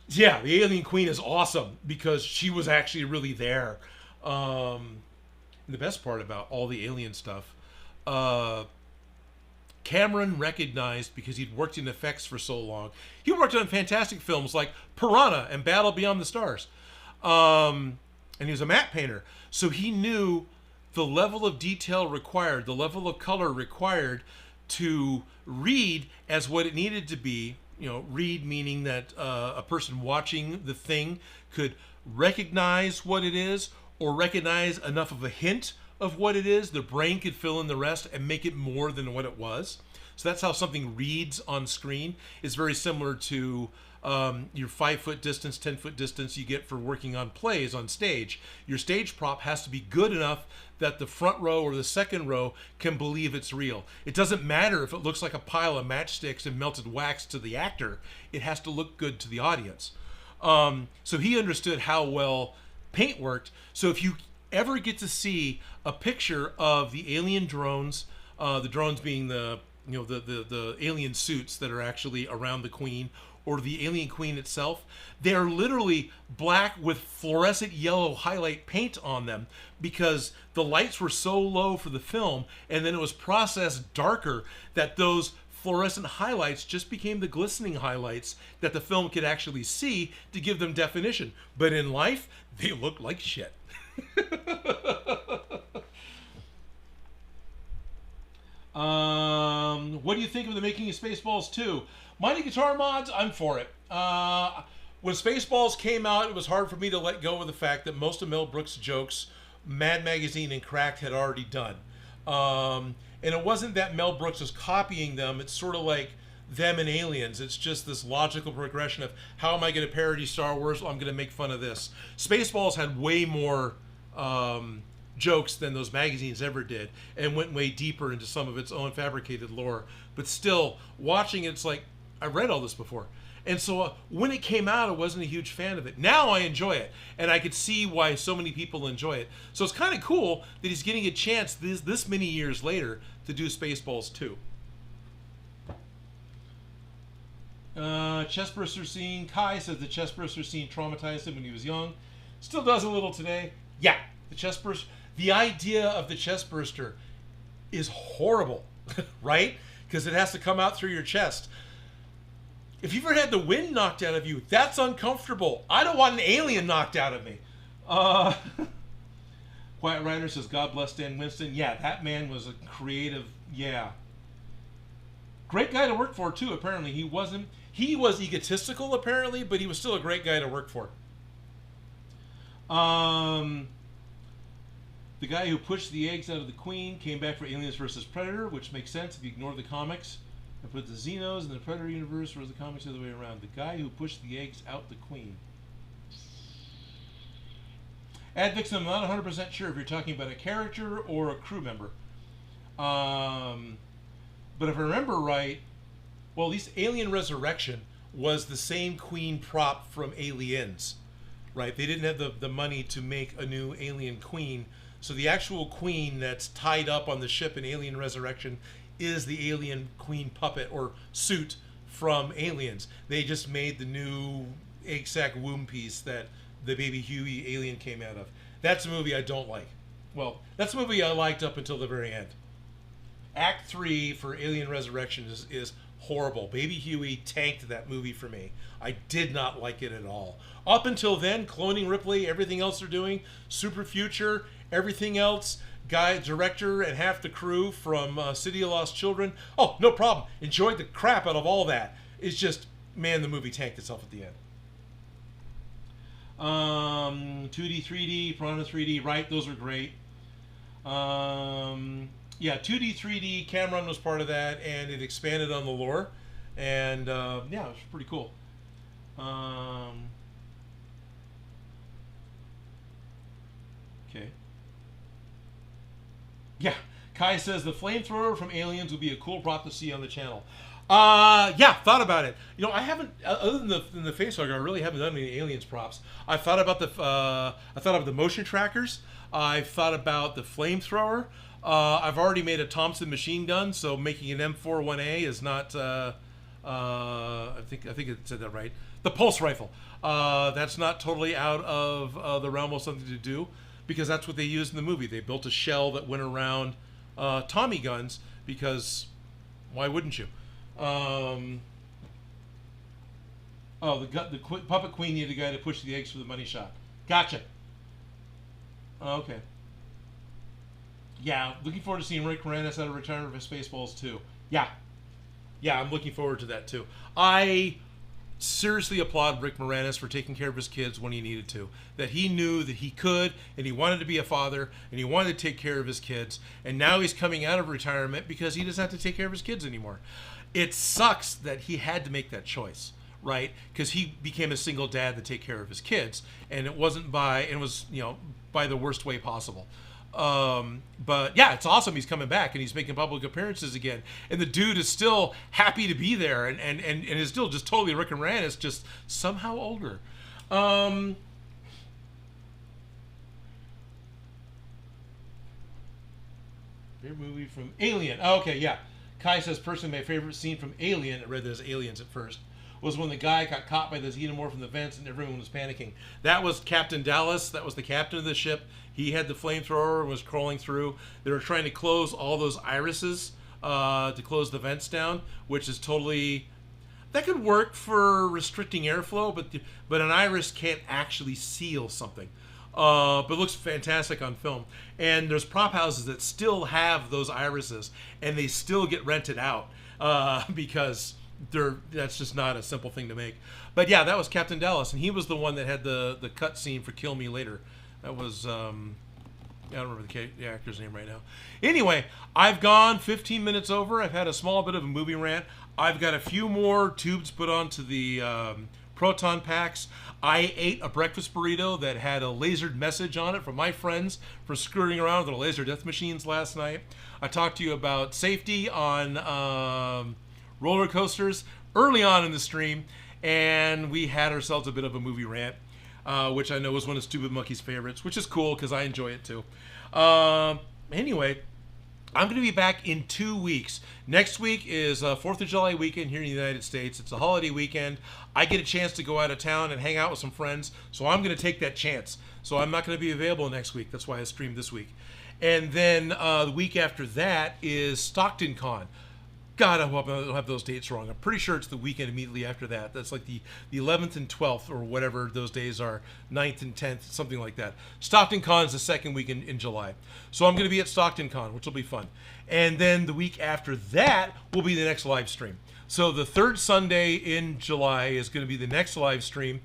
Yeah, the alien queen is awesome because she was actually really there. The best part about all the alien stuff, Cameron recognized, because he'd worked in effects for so long, he worked on fantastic films like Piranha and Battle Beyond the Stars. And he was a matte painter. So he knew the level of detail required, the level of color required to read as what it needed to be. Read meaning that a person watching the thing could recognize what it is or recognize enough of a hint of what it is. The brain could fill in the rest and make it more than what it was. So that's how something reads on screen. It's very similar to your 5-foot distance, 10-foot distance you get for working on plays on stage. Your stage prop has to be good enough that the front row or the second row can believe it's real. It doesn't matter if it looks like a pile of matchsticks and melted wax to the actor. It has to look good to the audience. So he understood how well paint worked. So if you ever get to see a picture of the alien drones, the drones being the alien suits that are actually around the Queen, or the alien Queen itself, they're literally black with fluorescent yellow highlight paint on them because the lights were so low for the film, and then it was processed darker that those fluorescent highlights just became the glistening highlights that the film could actually see to give them definition. But in life, they look like shit. What do you think of the making of Spaceballs 2? Mighty Guitar Mods, I'm for it. When Spaceballs came out, it was hard for me to let go of the fact that most of Mel Brooks' jokes Mad Magazine and Cracked had already done. And it wasn't that Mel Brooks was copying them. It's sort of like them and Aliens. It's just this logical progression of how am I going to parody Star Wars? Well, I'm going to make fun of this. Spaceballs had way more jokes than those magazines ever did and went way deeper into some of its own fabricated lore. But still, watching it, it's like, I read all this before. And so when it came out, I wasn't a huge fan of it. Now I enjoy it, and I could see why so many people enjoy it. So it's kind of cool that he's getting a chance this many years later to do Spaceballs 2. Chestburster scene. Kai says the chestburster scene traumatized him when he was young. Still does a little today. Yeah, the chestburster. The idea of the chestburster is horrible, right? Because it has to come out through your chest. If you've ever had the wind knocked out of you, that's uncomfortable. I don't want an alien knocked out of me. Quiet Rider says, God bless Dan Winston. Yeah, that man was a creative, yeah. Great guy to work for, too, apparently. He was egotistical, apparently, but he was still a great guy to work for. The guy who pushed the eggs out of the Queen came back for Aliens vs. Predator, which makes sense if you ignore the comics. And put the Xenos in the Predator universe, whereas the comics the other way around. The guy who pushed the eggs out the Queen. Advix, I'm not 100% sure if you're talking about a character or a crew member. But if I remember right, well, at least Alien Resurrection was the same Queen prop from Aliens, right? They didn't have the money to make a new alien Queen. So the actual Queen that's tied up on the ship in Alien Resurrection is the alien Queen puppet or suit from Aliens. They just made the new egg sac womb piece that the baby Huey alien came out of. That's a movie I don't like. Well, that's a movie I liked up until the very end. Act 3 for Alien Resurrection is horrible. Baby Huey tanked that movie for me. I did not like it at all. Up until then, cloning Ripley, everything else they're doing, Super Future, everything else, guy, director, and half the crew from City of Lost Children. Oh, no problem. Enjoyed the crap out of all that. It's just, man, the movie tanked itself at the end. 2D, 3D, Piranha 3D, right? Those are great. Yeah, 2D, 3D, Cameron was part of that, and it expanded on the lore. And, yeah, it was pretty cool. Okay. Yeah, Kai says the flamethrower from Aliens would be a cool prop to see on the channel. Yeah, thought about it. You know, I haven't, other than the facehugger, I really haven't done any Aliens props. I thought about the motion trackers. I've thought about the flamethrower. I've already made a Thompson machine gun, so making an M41A is not. I think it said that right. The pulse rifle. That's not totally out of the realm of something to do, because that's what they used in the movie. They built a shell that went around Tommy guns, because why wouldn't you? The puppet queen needed a guy to push the eggs for the money shot. Gotcha. Okay. Yeah, looking forward to seeing Rick Moranis out of retirement for Spaceballs 2. Yeah, I'm looking forward to that too. seriously applaud Rick Moranis for taking care of his kids when he needed to. That he knew that he could, and he wanted to be a father, and he wanted to take care of his kids. And now he's coming out of retirement because he doesn't have to take care of his kids anymore. It sucks that he had to make that choice, right? Because he became a single dad to take care of his kids, and it wasn't by, and it was, by the worst way possible. But yeah, it's awesome he's coming back and he's making public appearances again, and the dude is still happy to be there, and is still just totally Rick Moranis, just somehow older. Favorite movie from Alien. Oh, okay, yeah. Kai says, personally, my favorite scene from Alien, I read that as Aliens at first, was when the guy got caught by the xenomorph from the vents and everyone was panicking. That was Captain Dallas. That was the captain of the ship. He had the flamethrower and was crawling through. They were trying to close all those irises to close the vents down, which is totally... That could work for restricting airflow, but an iris can't actually seal something. But it looks fantastic on film. And there's prop houses that still have those irises, and they still get rented out because... that's just not a simple thing to make. But yeah, that was Captain Dallas, and he was the one that had the cut scene for Kill Me Later. That was I don't remember the actor's name right now. Anyway, I've gone 15 minutes over. I've had a small bit of a movie rant. I've got a few more tubes put onto the Proton Packs. I ate a breakfast burrito that had a lasered message on it from my friends for screwing around with the laser death machines last night. I talked to you about safety on roller coasters early on in the stream, and we had ourselves a bit of a movie rant, which I know was one of Stupid Monkey's favorites, which is cool because I enjoy it too. Anyway, I'm going to be back in 2 weeks. Next week is 4th of July weekend here in the United States. It's a holiday weekend. I get a chance to go out of town and hang out with some friends, so I'm going to take that chance. So I'm not going to be available next week. That's why I streamed this week. And then the week after that is Stockton Con. God, I hope I don't have those dates wrong. I'm pretty sure it's the weekend immediately after that. That's like the 11th and 12th or whatever those days are, 9th and 10th, something like that. Stockton Con is the second week in July. So I'm going to be at Stockton Con, which will be fun. And then the week after that will be the next live stream. So the third Sunday in July is going to be the next live stream.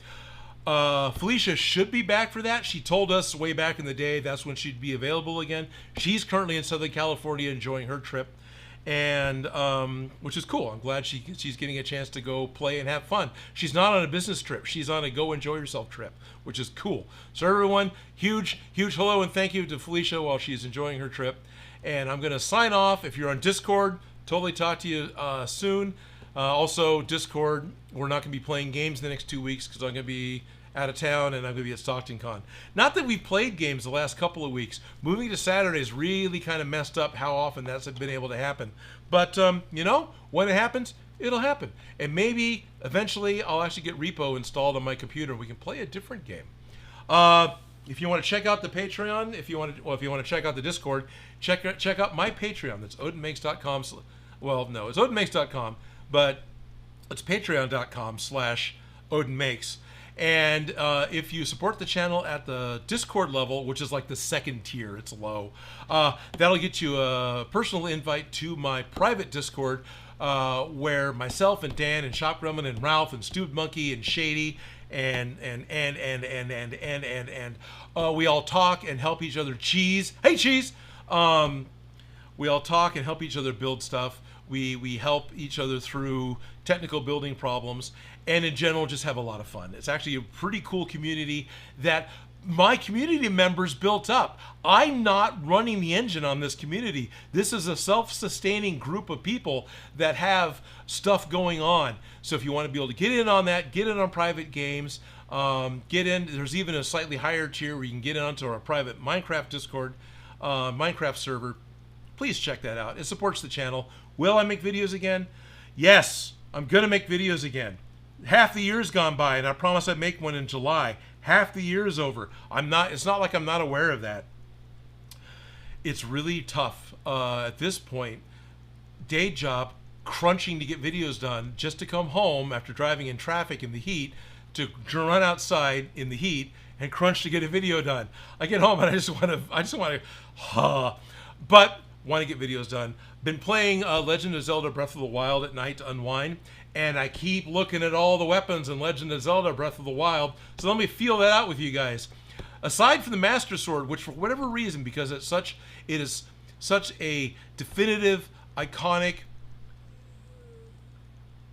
Felicia should be back for that. She told us way back in the day that's when she'd be available again. She's currently in Southern California enjoying her trip, and which is cool. I'm glad she's getting a chance to go play and have fun. She's not on a business trip. She's on a go enjoy yourself trip, which is cool. So everyone, huge hello and thank you to Felicia while she's enjoying her trip. And I'm going to sign off. If you're on Discord, totally talk to you soon. Also, Discord, we're not going to be playing games the next 2 weeks because I'm going to be out of town and I'm going to be at Stockton Con. Not that we've played games the last couple of weeks. Moving to Saturdays really kind of messed up how often that's been able to happen. But, when it happens, it'll happen. And maybe eventually I'll actually get Repo installed on my computer and we can play a different game. If you want to check out the Patreon, if you want to check out the Discord, check out my Patreon. That's odinmakes.com. Well, no, it's odinmakes.com, but it's patreon.com/odinmakes. And if you support the channel at the Discord level, which is like the second tier, it's low, that'll get you a personal invite to my private Discord, where myself and Dan and Shop Grumman and Ralph and Stupid Monkey and Shady and we all talk and help each other. Cheese, hey Cheese. We all talk and help each other build stuff. We help each other through technical building problems, and in general just have a lot of fun. It's actually a pretty cool community that my community members built up. I'm not running the engine on this community. This is a self-sustaining group of people that have stuff going on. So if you want to be able to get in on that, get in on private games, get in. There's even a slightly higher tier where you can get in onto our private Minecraft Discord, Minecraft server. Please check that out. It supports the channel. Will I make videos again? Yes, I'm going to make videos again. Half the year's gone by, and I promise I'd make one in July. Half the year is over. It's not like I'm not aware of that. It's really tough at this point. Day job, crunching to get videos done, just to come home after driving in traffic in the heat, to run outside in the heat and crunch to get a video done. I get home and I just want to, but want to get videos done. Been playing Legend of Zelda Breath of the Wild at night to unwind, and I keep looking at all the weapons in Legend of Zelda Breath of the Wild. So let me feel that out with you guys. Aside from the Master Sword, which for whatever reason, because it is such a definitive, iconic,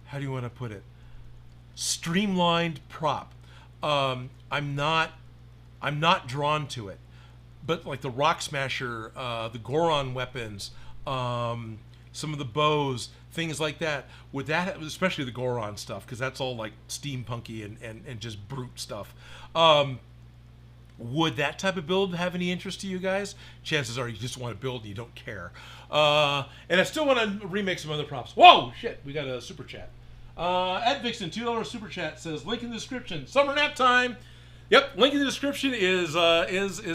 how do you want to put it, streamlined prop, I'm not drawn to it. But like the Rock Smasher, the Goron weapons, some of the bows, things like that, would that, especially the Goron stuff, because that's all like steampunky and just brute stuff. Would that type of build have any interest to you guys? Chances are you just want to build and you don't care. And I still want to remake some other props. Whoa, shit, we got a super chat. Ed Vixen, $2 super chat, says, link in the description. Summer nap time. Yep, link in the description is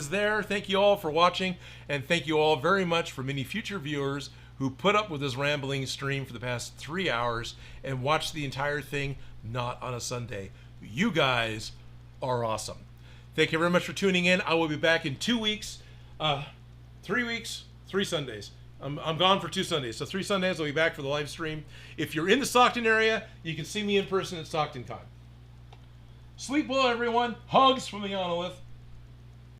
there. Thank you all for watching, and thank you all very much for many future viewers who put up with this rambling stream for the past 3 hours and watched the entire thing not on a Sunday. You guys are awesome. Thank you very much for tuning in. I will be back in 2 weeks, 3 weeks, 3 Sundays. I'm gone for 2 Sundays, so 3 Sundays I'll be back for the live stream. If you're in the Stockton area, you can see me in person at StocktonCon. Sleep well, everyone. Hugs from the Monolith.